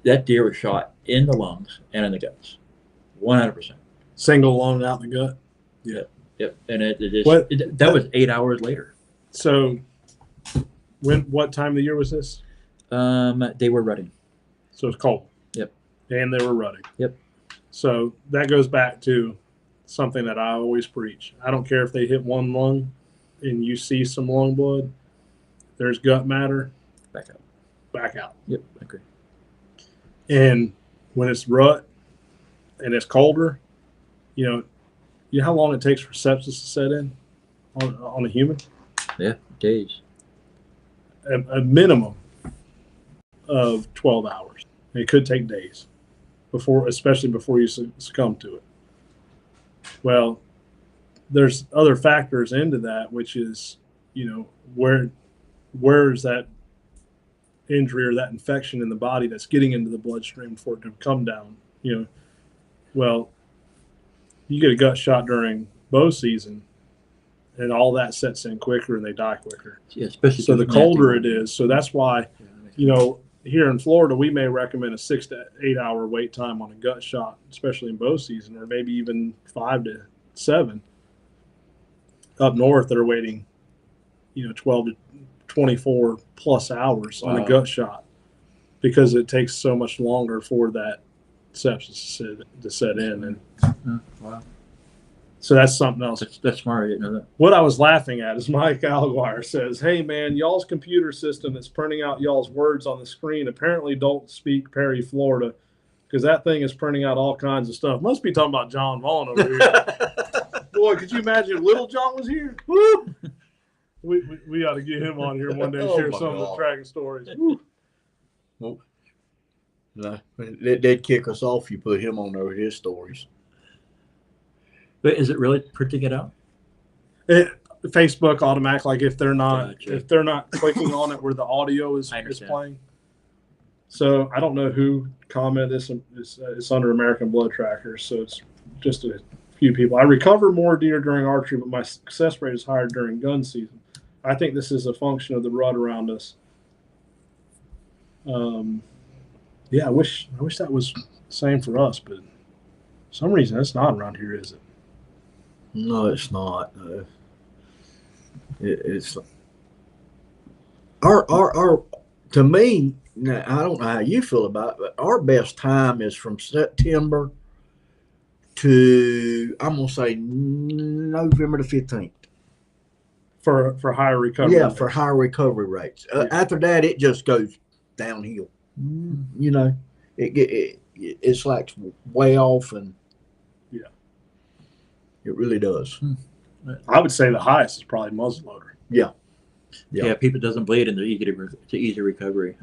that deer was shot in the lungs and in the guts, 100%. Single lung out in the gut. Yep. And that was 8 hours later. So what time of the year was this? They were rutting. So it's cold. Yep. And they were rutting. Yep. So that goes back to something that I always preach. I don't care if they hit one lung and you see some lung blood, there's gut matter. Back out. Yep, I agree. And when it's rut and it's colder, you know how long it takes for sepsis to set in on a human? Yeah, days. A minimum of 12 hours. It could take days, especially before you succumb to it. Well, there's other factors into that, which is, where is that injury or that infection in the body that's getting into the bloodstream for it to come down. Well, you get a gut shot during bow season and all that sets in quicker and they die quicker. Yeah, especially so the colder it is. So that's why, here in Florida, we may recommend a 6 to 8 hour wait time on a gut shot, especially in bow season, or maybe even 5 to 7. Up north, they're waiting, 12 to 24 plus hours on a gut shot because it takes so much longer for that sepsis to set in. And wow. So that's something else. That's smart. I didn't know that. What I was laughing at is Mike Alguire says, "Hey man, y'all's computer system that's printing out y'all's words on the screen apparently don't speak Perry, Florida, because that thing is printing out all kinds of stuff." Must be talking about John Vaughn over here. Boy, could you imagine if Little John was here? Woo! We ought to get him on here one day and share some of the tracking stories. Well, no, they'd kick us off if you put him on there with his stories. But is it really printing it out? Facebook automatic, like if they're not Gotcha. clicking on it where the audio is playing. So I don't know who commented this. It's under American Blood Tracker, so it's just a few people. I recover more deer during archery, but my success rate is higher during gun season. I think this is a function of the rut around us. Yeah, I wish that was the same for us, but for some reason it's not around here, is it? No, it's not. It's our to me. Now, I don't know how you feel about it, but our best time is from September to, I'm gonna say, November the 15th. For higher recovery. Yeah, for higher recovery rates. After that, it just goes downhill. You know, it's like way off, and it really does. I would say the highest is probably muzzleloader. Yeah, people doesn't bleed and it's easy recovery.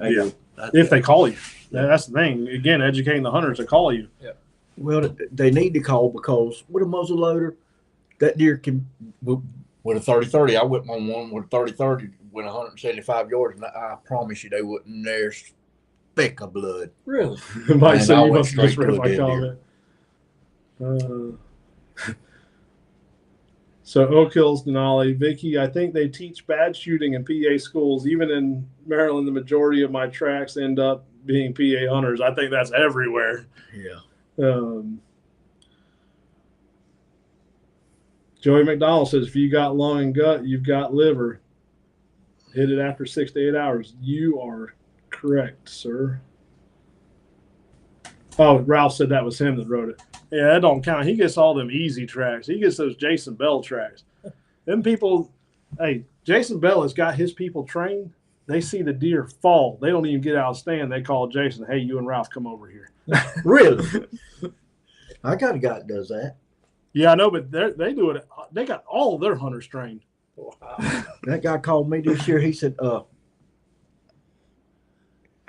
If they call you. That's the thing. Again, educating the hunters to call you. Yeah. Well, they need to call, because with a muzzleloader, that deer can, with a 30-30, I went on one with a 30-30, went 175 yards, and I promise you they wasn't there speck of blood. Really? Mike said I you went must have just straight read to a my dead comment. So Oak Hills, Denali, Vicky, I think they teach bad shooting in PA schools. Even in Maryland, the majority of my tracks end up being PA hunters. I think that's everywhere. Yeah. Joey McDonald says, if you got lung and gut, you've got liver. Hit it after 6 to 8 hours. You are correct, sir. Oh, Ralph said that was him that wrote it. Yeah, that don't count. He gets all them easy tracks. He gets those Jason Bell tracks. Them people, hey, Jason Bell has got his people trained. They see the deer fall. They don't even get out of stand. They call Jason, hey, you and Ralph come over here. Really? I got a guy that does that. Yeah, I know, but they do it. They got all of their hunters trained. Wow. That guy called me this year. He said, I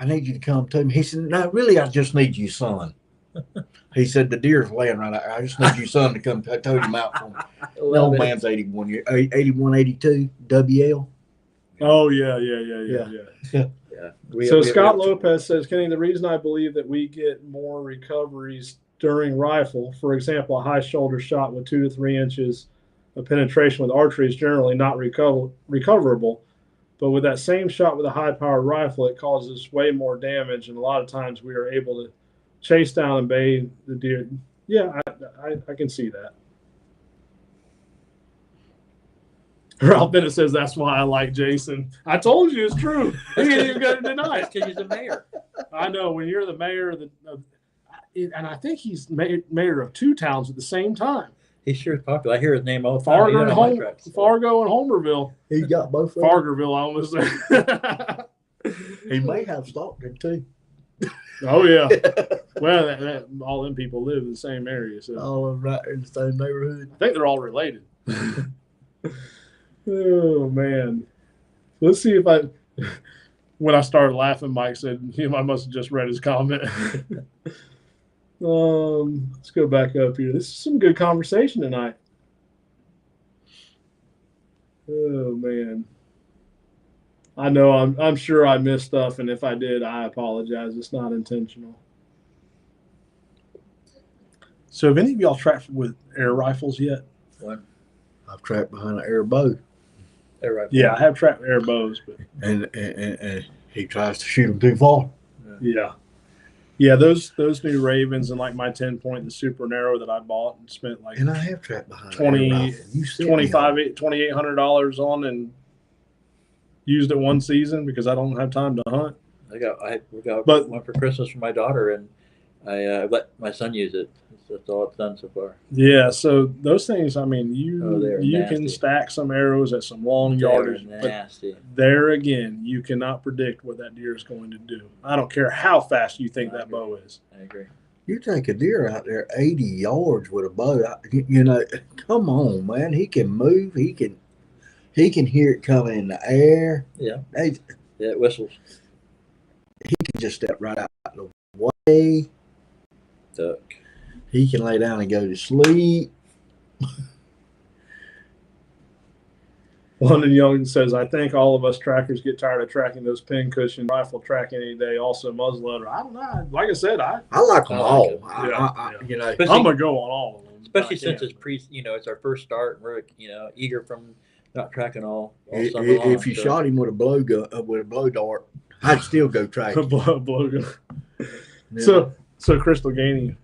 need you to come to me. He said, no, really, I just need you, son. He said, the deer's laying right out. I just need you, son, to come tote him out for me. The old man's 81, 82, WL. Oh, yeah. So Scott Lopez says, Kenny, the reason I believe that we get more recoveries during rifle, for example, a high shoulder shot with 2 to 3 inches of penetration with archery is generally not recoverable. But with that same shot with a high-powered rifle, it causes way more damage, and a lot of times we are able to chase down and bay the deer. Yeah, I can see that. Ralph Bennett says that's why I like Jason. I told you it's true. He ain't even got to deny it. Because he's the mayor. I know. When you're the mayor and I think he's mayor of 2 towns at the same time. He's sure popular. I hear his name all the time. Fargo and Homerville. He got both. Fargerville, I almost say. He may have Stockton too. Oh yeah. Well, all them people live in the same area, so all right in the same neighborhood. I think they're all related. Oh man. Let's see if when I started laughing, Mike said, I must have just read his comment. Let's go back up here. This is some good conversation tonight. Oh man. I know I'm sure I missed stuff, and if I did, I apologize. It's not intentional. So have any of y'all tracked with air rifles yet? What? I've tracked behind an air bow. Air rifle. Yeah, I have tracked air bows, but and he tries to shoot them too far. Yeah, those new Ravens and like my 10-point, the super narrow that I bought and spent like and I have tracked behind $2,800 on and used it one season because I don't have time to hunt. We got one for Christmas for my daughter, and I let my son use it. That's all it's done so far. Yeah, so those things, I mean, you can stack some arrows at some long yardage. Nasty. But there again, you cannot predict what that deer is going to do. I don't care how fast you think that bow is. I agree. You take a deer out there 80 yards with a bow, come on, man. He can move. He can hear it coming in the air. Yeah. It whistles. He can just step right out the way. Duck. He can lay down and go to sleep. London Young says, I think all of us trackers get tired of tracking those pin cushion rifle tracking any day. Also, muzzleloader. I don't know. Like I said, I like them all. Yeah. You know, Especially- I'm gonna go on all of them. Especially since it's it's our first start, and we're eager from not tracking all summer long. if you shot him with a blow dart, I'd still go track him. Blowgun. Yeah. So Crystal Gainey,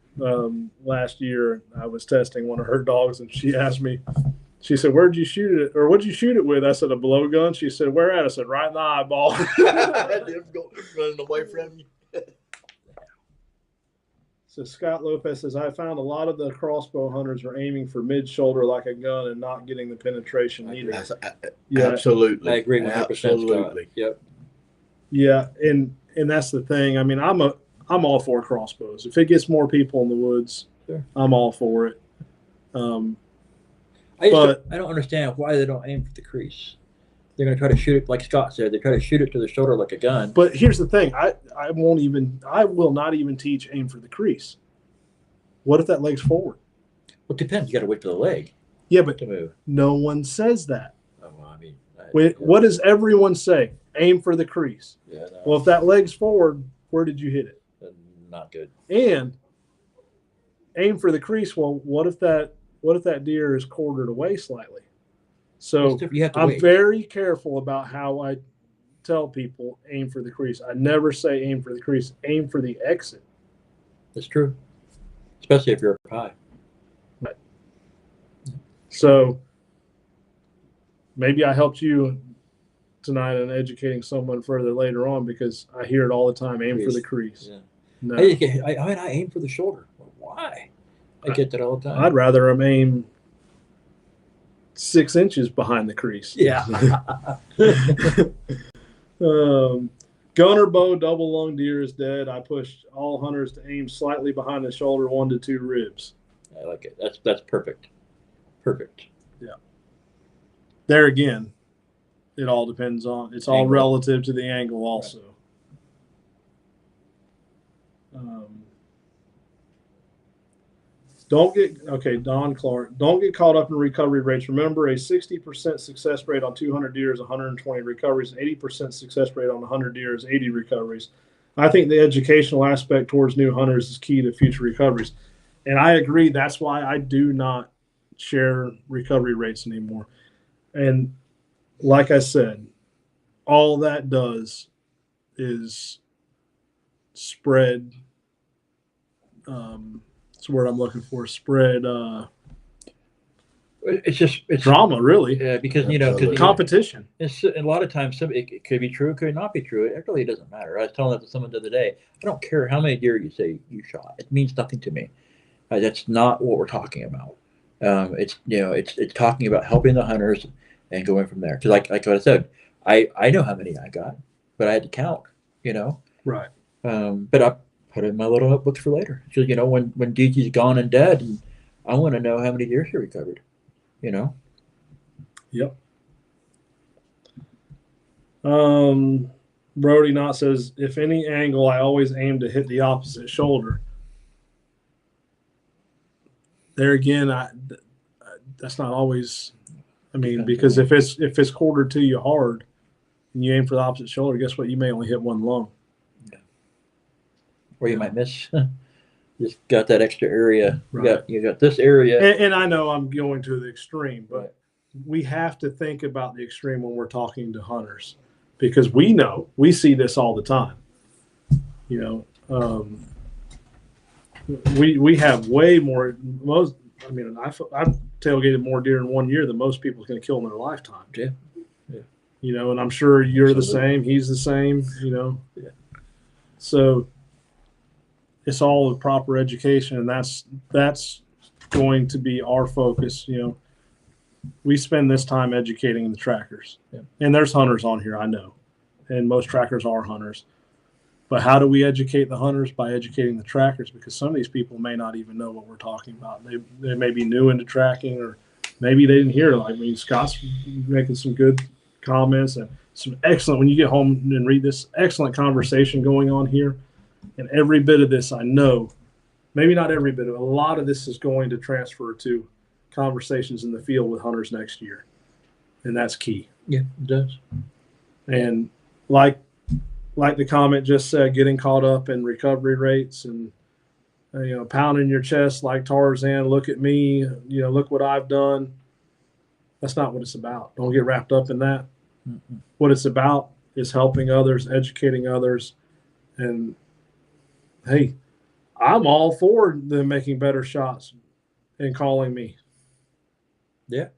last year I was testing one of her dogs, and she asked me, she said, "Where'd you shoot it? Or what'd you shoot it with?" I said, "A blowgun." She said, "Where at?" I said, "Right in the eyeball." Running away from you. So Scott Lopez says, I found a lot of the crossbow hunters are aiming for mid-shoulder like a gun and not getting the penetration needed. Absolutely. I agree 100%. Absolutely. Yep. Yeah, and that's the thing. I mean, I'm all for crossbows. If it gets more people in the woods, sure, I'm all for it. I don't understand why they don't aim for the crease. They're going to try to shoot it like Scott said. They try to shoot it to the shoulder like a gun. But here's the thing: I will not even teach aim for the crease. What if that leg's forward? Well, it depends. You got to wait for the leg. Yeah, but to move. No one says that. Oh, well, I mean, what does everyone say? Aim for the crease. Yeah. No. Well, if that leg's forward, where did you hit it? Not good. And aim for the crease. Well, what if that deer is quartered away slightly? So I'm very careful about how I tell people aim for the crease. I never say aim for the crease. Aim for the exit. That's true, especially if you're up high. Right. So maybe I helped you tonight in educating someone further later on, because I hear it all the time. Aim for the crease. Yeah. No. I aim for the shoulder. Why? I get that all the time. I'd rather them aim 6 inches behind the crease. Yeah. Gunner bow double lung deer is dead. I pushed all hunters to aim slightly behind the shoulder, 1 to 2 ribs. I like it. That's perfect. Perfect. Yeah. There again, it all depends on. It's all relative to the angle, also. Right. Don Clark. Don't get caught up in recovery rates. Remember, a 60% success rate on 200 deer is 120 recoveries. 80% success rate on 100 deer is 80 recoveries. I think the educational aspect towards new hunters is key to future recoveries. And I agree. That's why I do not share recovery rates anymore. And like I said, all that does is spread it's the word I'm looking for. Spread. It's drama, really. Yeah, because competition. It's a lot of times it could be true, it could not be true. It really doesn't matter. I was telling that to someone the other day. I don't care how many deer you say you shot. It means nothing to me. That's not what we're talking about. It's talking about helping the hunters and going from there. Because like what I said, I know how many I got, but I had to count. Right. But I put it in my little notebooks for later. So when DG's gone and dead, and I want to know how many deer she recovered. Yep. Brody Knott says, if any angle, I always aim to hit the opposite shoulder. There again, that's not always. I mean, because if it's quartered to you hard, and you aim for the opposite shoulder, guess what? You may only hit one lung. Or you might miss. Just got that extra area. Right. You got this area. And I know I'm going to the extreme, but we have to think about the extreme when we're talking to hunters, because we see this all the time. We have way more. I've tailgated more deer in 1 year than most people can kill in their lifetime. Yeah. And I'm sure you're the same. He's the same. Yeah. So it's all the proper education, and that's going to be our focus. We spend this time educating the trackers, and there's hunters on here, I know, and most trackers are hunters. But how do we educate the hunters? By educating the trackers, because some of these people may not even know what we're talking about. They may be new into tracking, or maybe they didn't hear it. Scott's making some good comments and some excellent, when you get home and read this, excellent conversation going on here. And every bit of this, I know, maybe not every bit of it, a lot of this is going to transfer to conversations in the field with hunters next year. and that's key. Yeah, it does. And like the comment just said, getting caught up in recovery rates and pounding your chest like Tarzan. Look at me, look what I've done. That's not what it's about. Don't get wrapped up in that. Mm-mm. What it's about is helping others, educating others, and hey, I'm all for them making better shots and calling me. Yeah.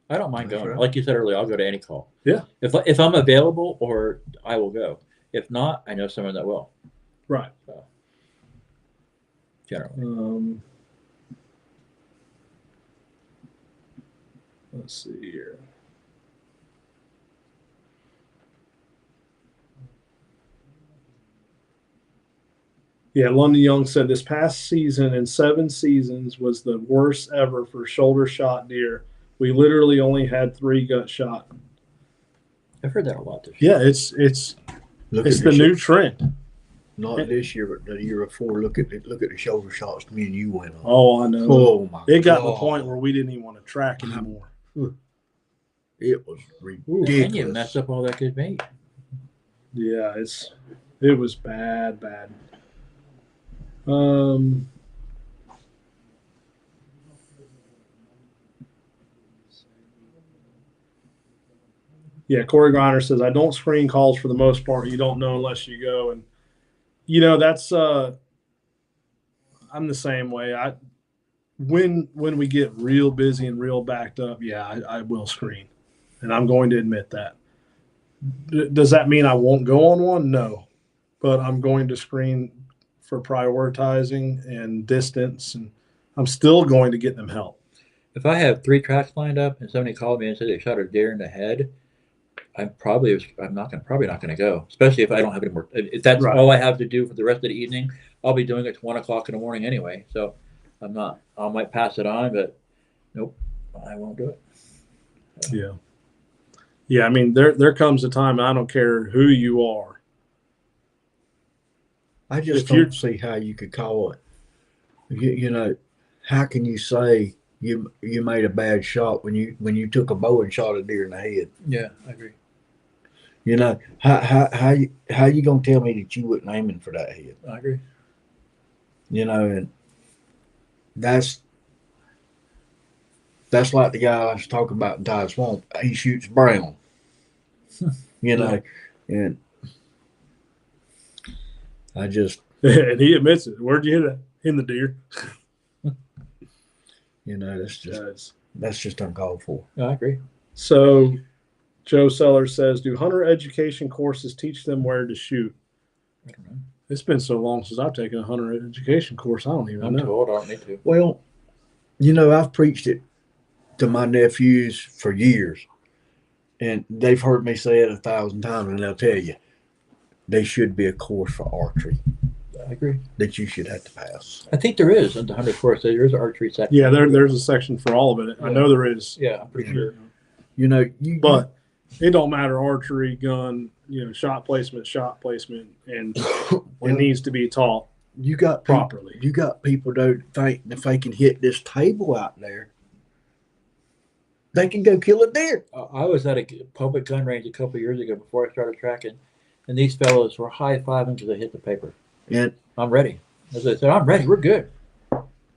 I don't mind That's going. right. Like you said earlier, I'll go to any call. Yeah. If I'm available, or I will go. If not, I know someone that will. Right. So, generally. Let's see here. Yeah, London Young said this past season in 7 seasons was the worst ever for shoulder shot deer. We literally only had 3 gut shot. I've heard that a lot this year. Yeah, it's Look the at new trend. Not this year, but the year before. Look at the shoulder shots me and you went on. Oh, I know. Oh my! It got God. to the point where we didn't even want to track anymore. It was ridiculous. And you mess up all that good meat. Yeah, it was bad. Yeah, Corey Griner says, I don't screen calls for the most part. You don't know unless you go. And, that's I'm the same way. When we get real busy and real backed up, yeah, I will screen. And I'm going to admit that. Does that mean I won't go on one? No. But I'm going to screen for prioritizing and distance, and I'm still going to get them help. If I have 3 tracks lined up and somebody called me and said they shot a deer in the head, I'm probably not going to go, especially if I don't have any more. If that's Right. all I have to do for the rest of the evening, I'll be doing it at 1 o'clock in the morning anyway. So I'm not. I might pass it on, but nope, I won't do it. Yeah. Yeah, I mean, there comes a time, I don't care who you are. I just If you're- don't see how you could call it. How can you say you made a bad shot when you took a bow and shot a deer in the head? Yeah, I agree. How you gonna tell me that you wasn't aiming for that head? I agree. And that's like the guy I was talking about in Ty Swamp. He shoots brown. And I just And he admits it. Where'd you hit it? In the deer. that's just uncalled for. I agree. So Joe Sellers says, do hunter education courses teach them where to shoot? I don't know. It's been so long since I've taken a hunter education course. I don't even I'm know. too old. I don't need to. Well, I've preached it to my nephews for years, and they've heard me say it 1,000 times, and they'll tell you there should be a course for archery I agree. that you should have to pass. I think there is in the 100 course. There is an archery section. Yeah, there's a section for all of it. I know there is. Yeah, I'm pretty sure. But it don't matter, archery, gun, shot placement, and it needs to be taught you got properly. You got people that think if they can hit this table out there, they can go kill a deer. I was at a public gun range a couple of years ago before I started tracking, and these fellows were high-fiving because they hit the paper. And I'm ready. As I said, I'm ready. We're good.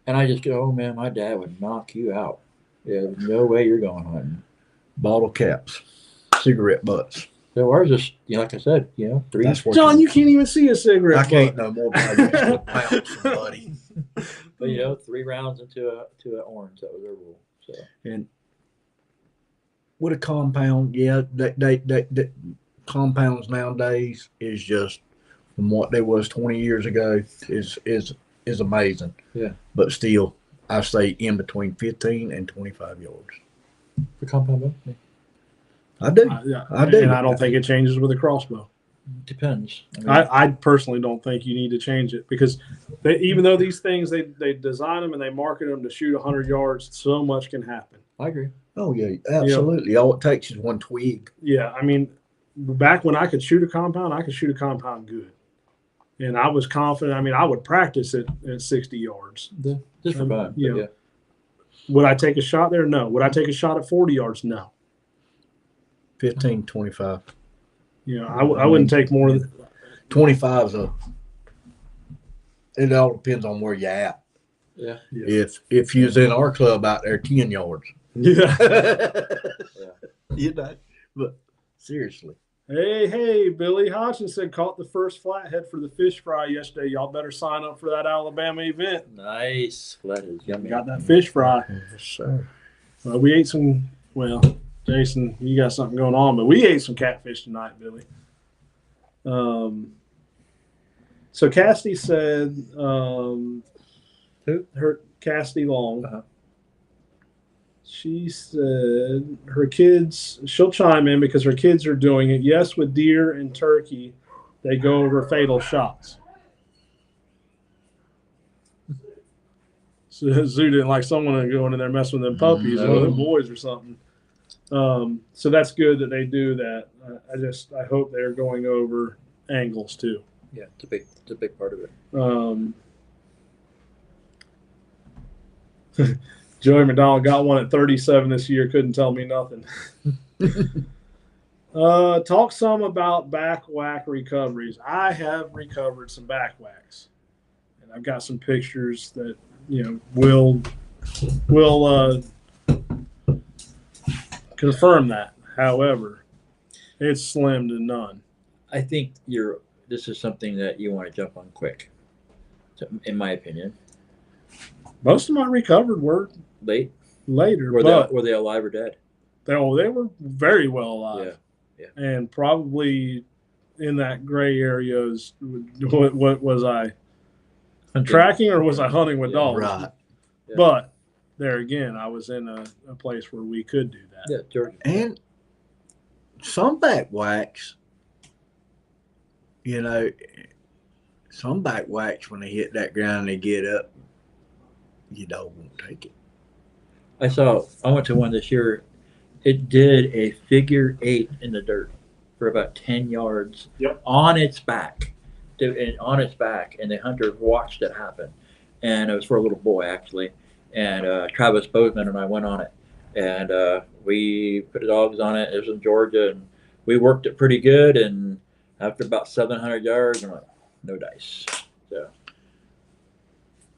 And I just go, oh, man, my dad would knock you out. Yeah, no way you're going hunting. bottle caps, cigarette butts. So ours is, like I said, 3. That's what John, you can't even see a cigarette. I can't butt. no more about pounds, buddy. But 3 rounds into an orange. That was their rule. So And with a compound, they compounds nowadays is just from what they was 20 years ago is amazing. Yeah. But still, I say in between 15 and 25 yards. for compound bow, yeah. I do. Yeah, I do. And I don't think it changes with a crossbow. Depends. I personally don't think you need to change it because even though these things, they design them and they market them to shoot 100 yards, so much can happen. I agree. Oh, yeah, absolutely. All it takes is one twig. Yeah, I mean, back when I could shoot a compound good. And I was confident. I mean, I would practice it at 60 yards. Just for fun. Yeah. Would I take a shot there? No. Would I take a shot at 40 yards? No. 15, 25. You know, I wouldn't take more than 25 is it all depends on where you're at. Yeah. If you was in our club out there 10 yards. Yeah. You know, but seriously. Hey, Billy Hodgson said caught the first flathead for the fish fry yesterday. Y'all better sign up for that Alabama event. Nice. Flathead. Yummy. Got that fish fry. Yes, sir. We ate some, well, Jason, you got something going on, but we ate some catfish tonight, Billy. So Cassidy said, Who? Her Cassidy Long. Uh-huh. She said her kids, she'll chime in because her kids are doing it. Yes, with deer and turkey, they go over fatal shots. So Zoo didn't like someone going in there messing with them puppies, one of them boys or something. So that's good that they do that. I hope they're going over angles too. Yeah, it's a big part of it. Joey McDonald got one at 37 this year. Couldn't tell me nothing. Talk some about back whack recoveries. I have recovered some back whacks, and I've got some pictures that will confirm that. However, it's slim to none. I think this is something that you want to jump on quick, in my opinion. Most of my recovered were later. Were they alive or dead? They were very well alive. Yeah. And probably in that gray area is what was I hunting. Tracking or was I hunting with dogs? Right. Yeah. But there again, I was in a place where we could do that. Yeah, Georgia. And some back whacks, some back whacks when they hit that ground, they get up. Your dog won't take it. I went to one this year. It did a figure 8 in the dirt for about 10 yards on its back. And the hunter watched it happen. And it was for a little boy, actually. And Travis Bozeman and I went on it. And we put the dogs on it. It was in Georgia. And we worked it pretty good. And after about 700 yards, I'm like, no dice. So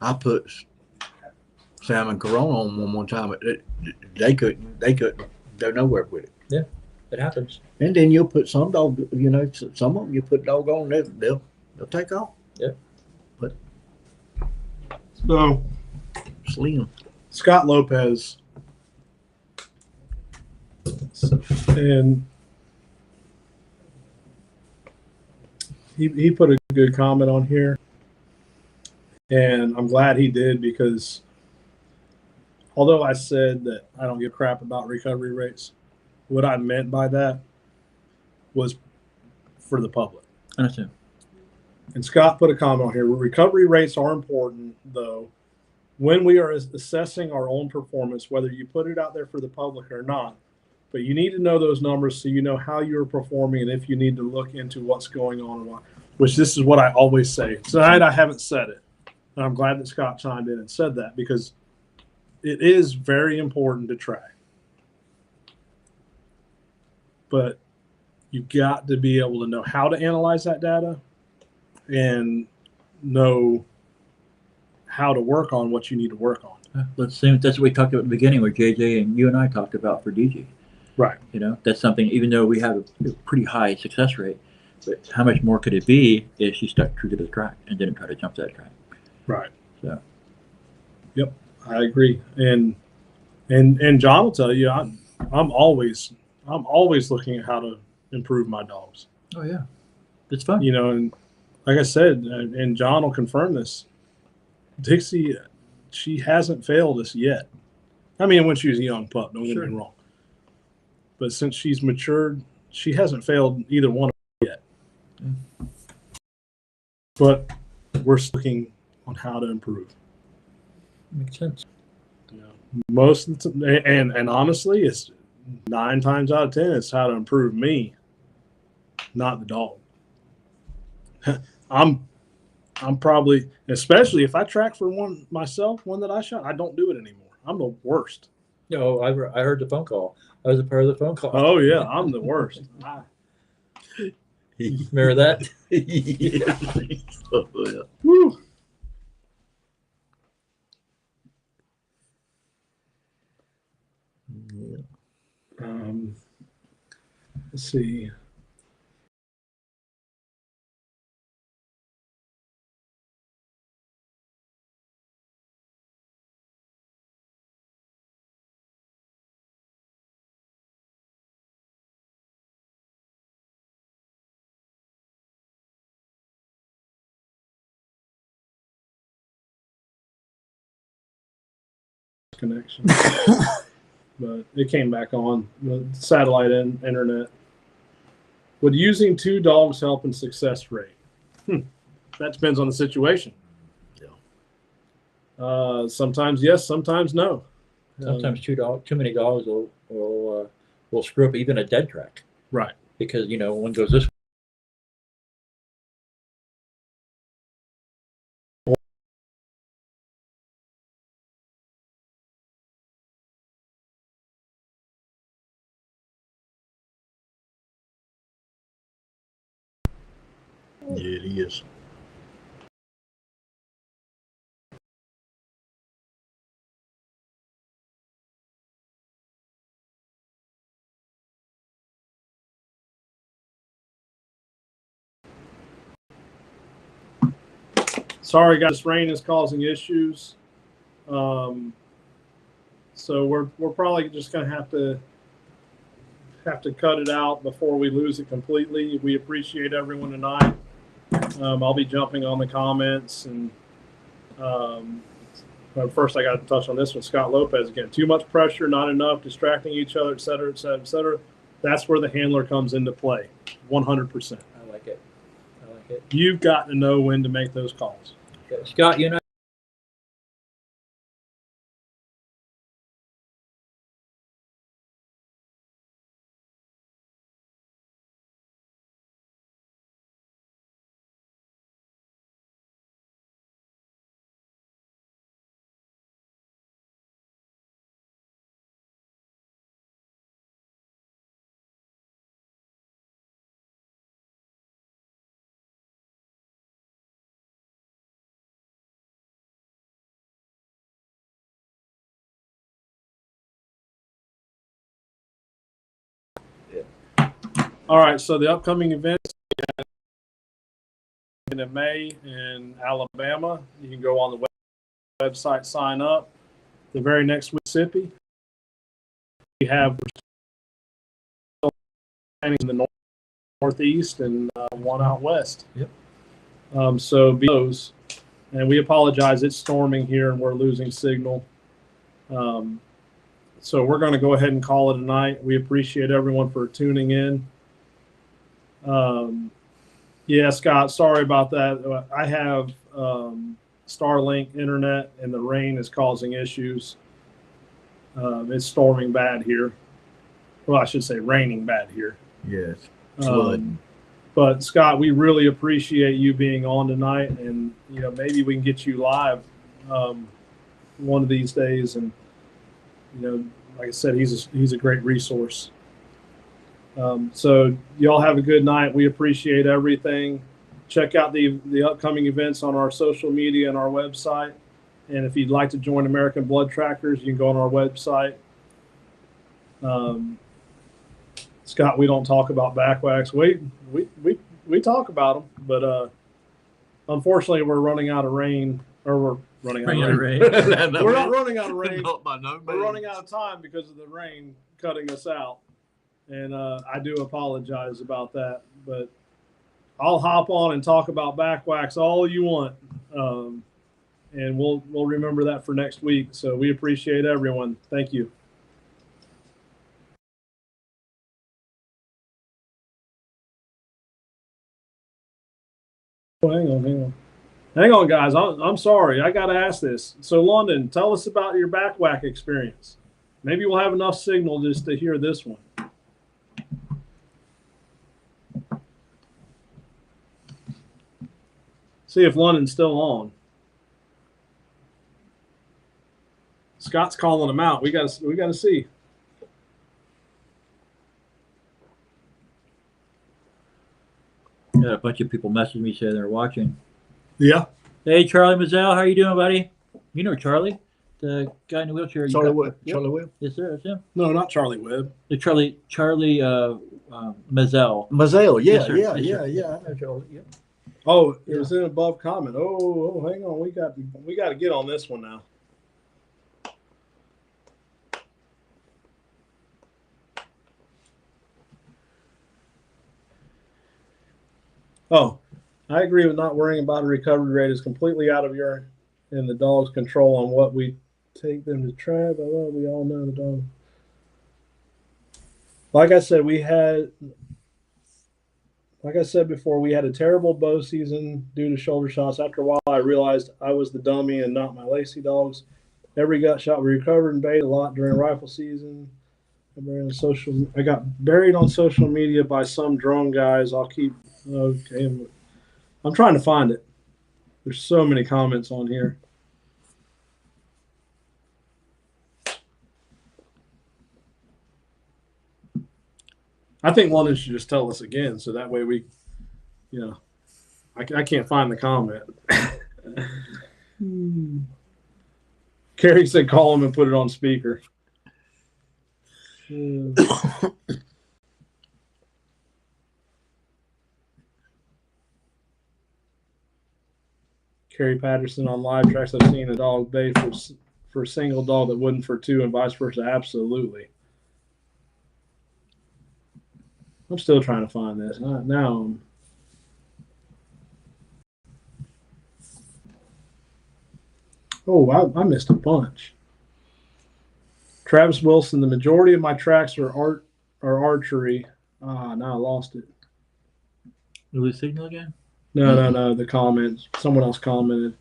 I put salmon Corona on one time. They couldn't go nowhere with it. Yeah, it happens. And then you'll put some dog, some of them you put dog on, they'll take off. Yeah. But so slim. Scott Lopez and he put a good comment on here, and I'm glad he did, because although I said that I don't give crap about recovery rates, what I meant by that was for the public. I understand. And Scott put a comment on here. Recovery rates are important, though, when we are assessing our own performance, whether you put it out there for the public or not. But you need to know those numbers so you know how you're performing and if you need to look into what's going on and what, which this is what I always say. Tonight I haven't said it. And I'm glad that Scott chimed in and said that, because it is very important to track. But you've got to be able to know how to analyze that data and know how to work on what you need to work on. That's what we talked about at the beginning, where JJ and you and I talked about for DG. Right. That's something, even though we have a pretty high success rate, but how much more could it be if she stuck true to the track and didn't try to jump that track? Right. So. Yep, I agree. And John will tell you, I'm always looking at how to improve my dogs. Oh yeah, it's fun. And like I said, and John will confirm this, Dixie, she hasn't failed us yet. I mean, when she was a young pup, don't get me wrong. But since she's matured, she hasn't failed either one of them yet. But we're looking on how to improve. Makes sense. Most of the time, and honestly, it's 9 times out of 10, it's how to improve me, not the dog. I'm probably, especially if I track for one myself, one that I shot, I don't do it anymore. I'm the worst. I heard the phone call. I was a part of the phone call. Oh yeah, I'm the worst. Remember that? Yeah. Oh, yeah. Woo. Let's see. Connection. But it came back on the satellite internet. Would using 2 dogs help in success rate? That depends on the situation. Yeah. Sometimes yes, sometimes no. Sometimes too many dogs will screw up even a dead track. Right. Because one goes this way. Yeah, it is. Sorry, guys, rain is causing issues. So we're probably just going to have to cut it out before we lose it completely. We appreciate everyone tonight. I'll be jumping on the comments, and first I got to touch on this one. Scott Lopez again. Too much pressure, not enough, distracting each other, et cetera, et cetera, et cetera. That's where the handler comes into play. 100%. I like it. You've got to know when to make those calls. Okay. Scott, All right, so the upcoming events in May in Alabama. You can go on the website, sign up. The very next week, Mississippi, we have in the northeast and one out west. Yep. So be those, and we apologize. It's storming here and we're losing signal. So we're going to go ahead and call it a night. We appreciate everyone for tuning in. Yeah, Scott, sorry about that. I have Starlink internet, and the rain is causing issues. It's storming bad here. Well, I should say raining bad here. Yes. Flooding. But Scott, we really appreciate you being on tonight, and maybe we can get you live one of these days. And like I said, he's a great resource. So y'all have a good night. We appreciate everything. Check out the upcoming events on our social media and our website. And if you'd like to join American Blood Trackers, you can go on our website. Scott, we don't talk about back wax. We talk about them, but unfortunately, we're running out of rain, or we're running out of rain. We're not running out of rain. We're running out of time because of the rain cutting us out. And I do apologize about that, but I'll hop on and talk about back wax all you want, and we'll remember that for next week. So we appreciate everyone. Thank you. Oh, hang on, guys. I'm sorry. I got to ask this. So, London, tell us about your back whack experience. Maybe we'll have enough signal just to hear this one. See if London's still on. Scott's calling him out. We got to see. Got a bunch of people messaging me saying they're watching. Yeah. Hey, Charlie Mazzell, how you doing, buddy? You know Charlie, the guy in the wheelchair. Charlie Webb. Yep. Charlie Webb. Yes, sir. That's him. No, not Charlie Webb. The Charlie Mazzell. Mazzell. Yeah, Yes, sir. yeah, Yes, yeah, sir. yeah. I know Charlie. Yep. Oh, it was in above comment. Oh, hang on. We got to get on this one now. Oh, I agree with not worrying about a recovery rate is completely out of your and the dog's control on what we take them to try. But well, we all know the dog. Like I said before, we had a terrible bow season due to shoulder shots. After a while, I realized I was the dummy and not my Lacey dogs. Every gut shot we recovered and bait a lot during rifle season. I got buried on social media by some drone guys. Okay. I'm trying to find it. There's so many comments on here. I think London should just tell us again, so that way we, I can't find the comment. Carrie said call him and put it on speaker. Carrie Patterson on live tracks. I've seen a dog bay for a single dog that wouldn't for two and vice versa. Absolutely. I'm still trying to find this. Now, I missed a bunch. Travis Wilson, the majority of my tracks are archery. Now I lost it. Will we signal again? No. The comments. Someone else commented.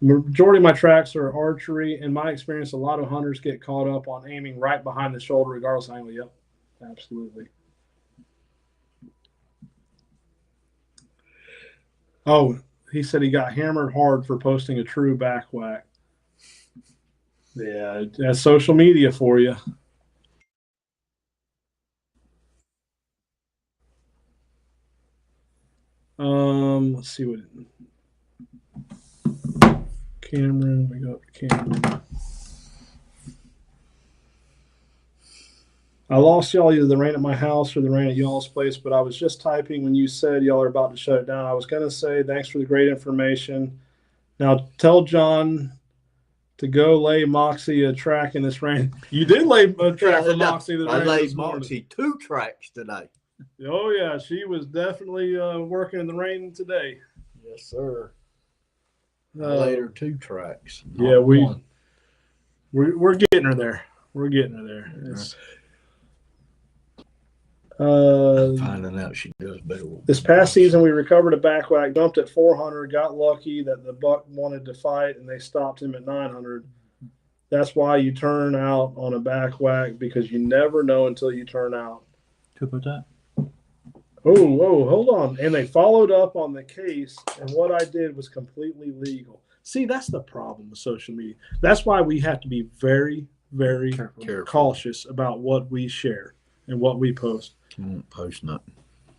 The majority of my tracks are archery. In my experience, a lot of hunters get caught up on aiming right behind the shoulder, regardless of angle. Yep, absolutely. Oh, he said he got hammered hard for posting a true back whack. Yeah, that's social media for you. Let's see what Cameron. We got Cameron. I lost y'all either the rain at my house or the rain at y'all's place, but I was just typing when you said y'all are about to shut it down. I was going to say thanks for the great information. Now tell John to go lay Moxie a track in this rain. You did lay a track for Moxie. I laid Moxie 2 tracks today. Oh, yeah. She was definitely working in the rain today. Yes, sir. I laid her 2 tracks. Yeah, we're getting her there. We're getting her there. I'm finding out she does better. This past season, we recovered a back whack, dumped at 400, got lucky that the buck wanted to fight, and they stopped him at 900. That's why you turn out on a back whack, because you never know until you turn out. Who put that? Oh, hold on. And they followed up on the case, and what I did was completely legal. See, that's the problem with social media. That's why we have to be very, very cautious about what we share and what we post. You won't post nothing.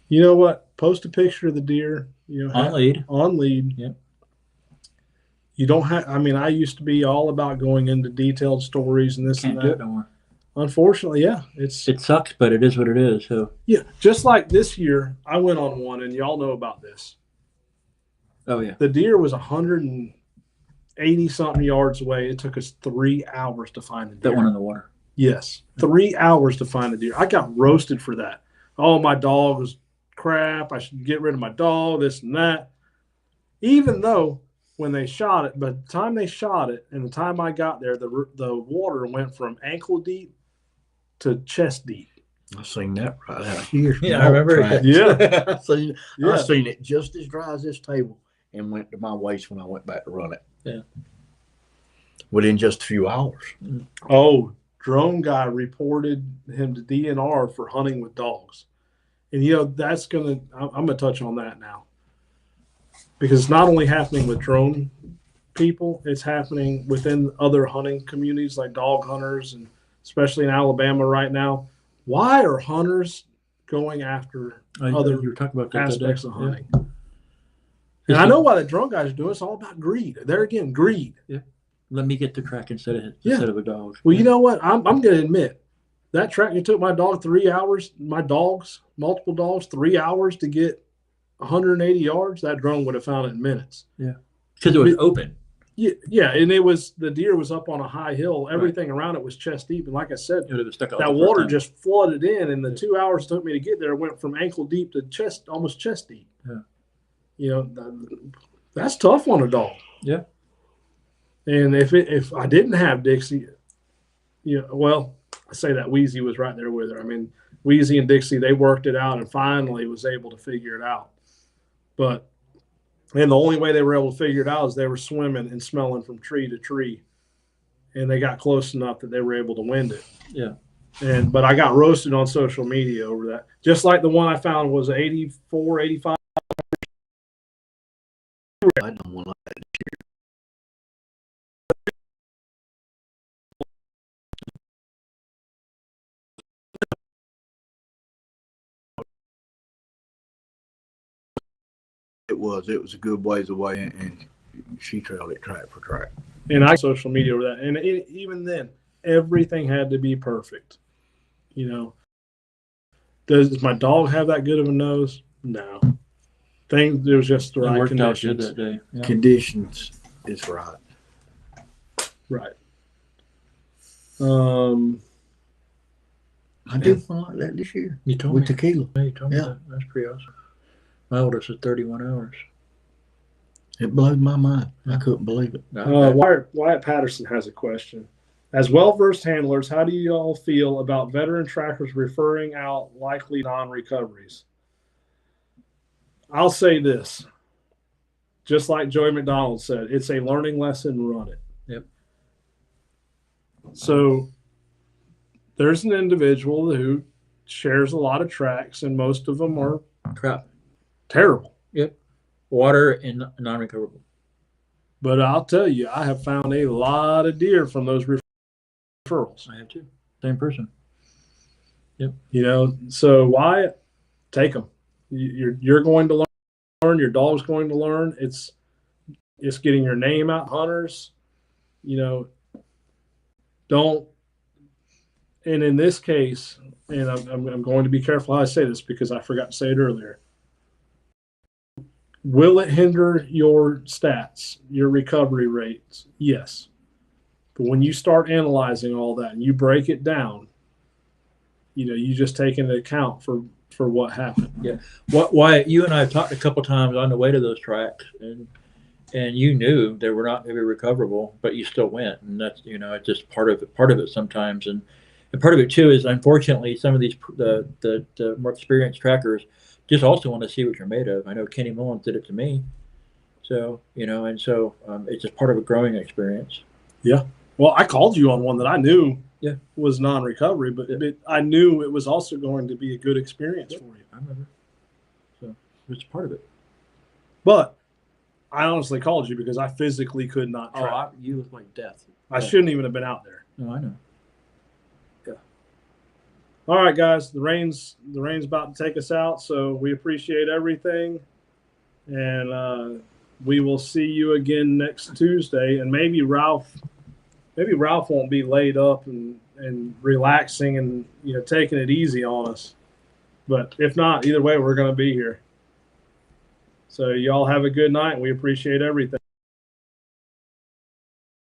You know what? Post a picture of the deer. On lead. On lead. Yep. You don't have. I mean, I used to be all about going into detailed stories and this Can't and do that. it no more. Unfortunately, yeah, it sucks, but it is what it is. So yeah, just like this year, I went on one, and y'all know about this. Oh yeah, the deer was 180 something yards away. It took us 3 hours to find the deer. That one in the water. Yes, 3 hours to find the deer. I got roasted for that. Oh, my dog was crap. I should get rid of my dog. This and that. Even though when they shot it, by the time they shot it and the time I got there, the water went from ankle deep to chest deep. I seen that right out here. Yeah, I remember it. Yeah. I seen it just as dry as this table and went to my waist when I went back to run it. Yeah. Within just a few hours. Oh, drone guy reported him to DNR for hunting with dogs. And, that's I'm going to touch on that now. Because it's not only happening with drone people, it's happening within other hunting communities like dog hunters, and especially in Alabama right now. Why are hunters going after other you were talking about that aspects of yeah. hunting. And I know why the drunk guys are doing it. It's all about greed. There again, greed. Yeah. Let me get the track instead of a dog. Well, you know what? I'm going to admit that track, it took my dog 3 hours, multiple dogs, 3 hours to get 180 yards. That drone would have found it in minutes. Yeah. Because it was open. Yeah, and the deer was up on a high hill. Everything around it was chest deep. And like I said, that water just flooded in, and the 2 hours it took me to get there went from ankle deep to almost chest deep. Yeah. You know, that's tough on a dog. Yeah. And if I didn't have Dixie, well, I say that Wheezy was right there with her. I mean, Wheezy and Dixie, they worked it out and finally was able to figure it out. And the only way they were able to figure it out is they were swimming and smelling from tree to tree. And they got close enough that they were able to wind it. Yeah. But I got roasted on social media over that. Just like the one I found was 84, 85. I don't want that. It was a good ways away, and she trailed it track for track. And I social media over that, and even then, everything had to be perfect. Does my dog have that good of a nose? No. There was just the right conditions. That day. Yeah. Conditions is right. Right. I did one like that this year. You told with me. Tequila. Yeah, you told me that. That's pretty awesome. My oldest is 31 hours. It blew my mind. I couldn't believe it. Wyatt Patterson has a question. As well-versed handlers, how do you all feel about veteran trackers referring out likely non-recoveries? I'll say this. Just like Joey McDonald said, it's a learning lesson, run it. Yep. So there's an individual who shares a lot of tracks, and most of them are crap. Terrible. Yep. Water and non-recoverable. But I'll tell you, I have found a lot of deer from those referrals. I have too. Same person. Yep. So Wyatt, take them. You're going to learn. Your dog's going to learn. It's getting your name out, hunters. Don't. And in this case, and I'm going to be careful how I say this because I forgot to say it earlier. Will it hinder your stats, your recovery rates? Yes. But when you start analyzing all that and you break it down, you just take into account for what happened. Yeah. Why you and I have talked a couple times on the way to those tracks, and you knew they were not going to be recoverable, but you still went, and that's it's just part of it sometimes, and part of it too is unfortunately some of these the more experienced trackers just also want to see what you're made of. I know Kenny Mullins did it to me. So, it's just part of a growing experience. Yeah. Well, I called you on one that I knew was non-recovery, but I knew it was also going to be a good experience for you. I remember. So it's part of it. But I honestly called you because I physically could not track. You look like death. I shouldn't even have been out there. No, I know. All right, guys, the rain's about to take us out, so we appreciate everything, and we will see you again next Tuesday. And maybe Ralph won't be laid up and relaxing and taking it easy on us, but if not, either way, we're going to be here. So y'all have a good night, and we appreciate everything.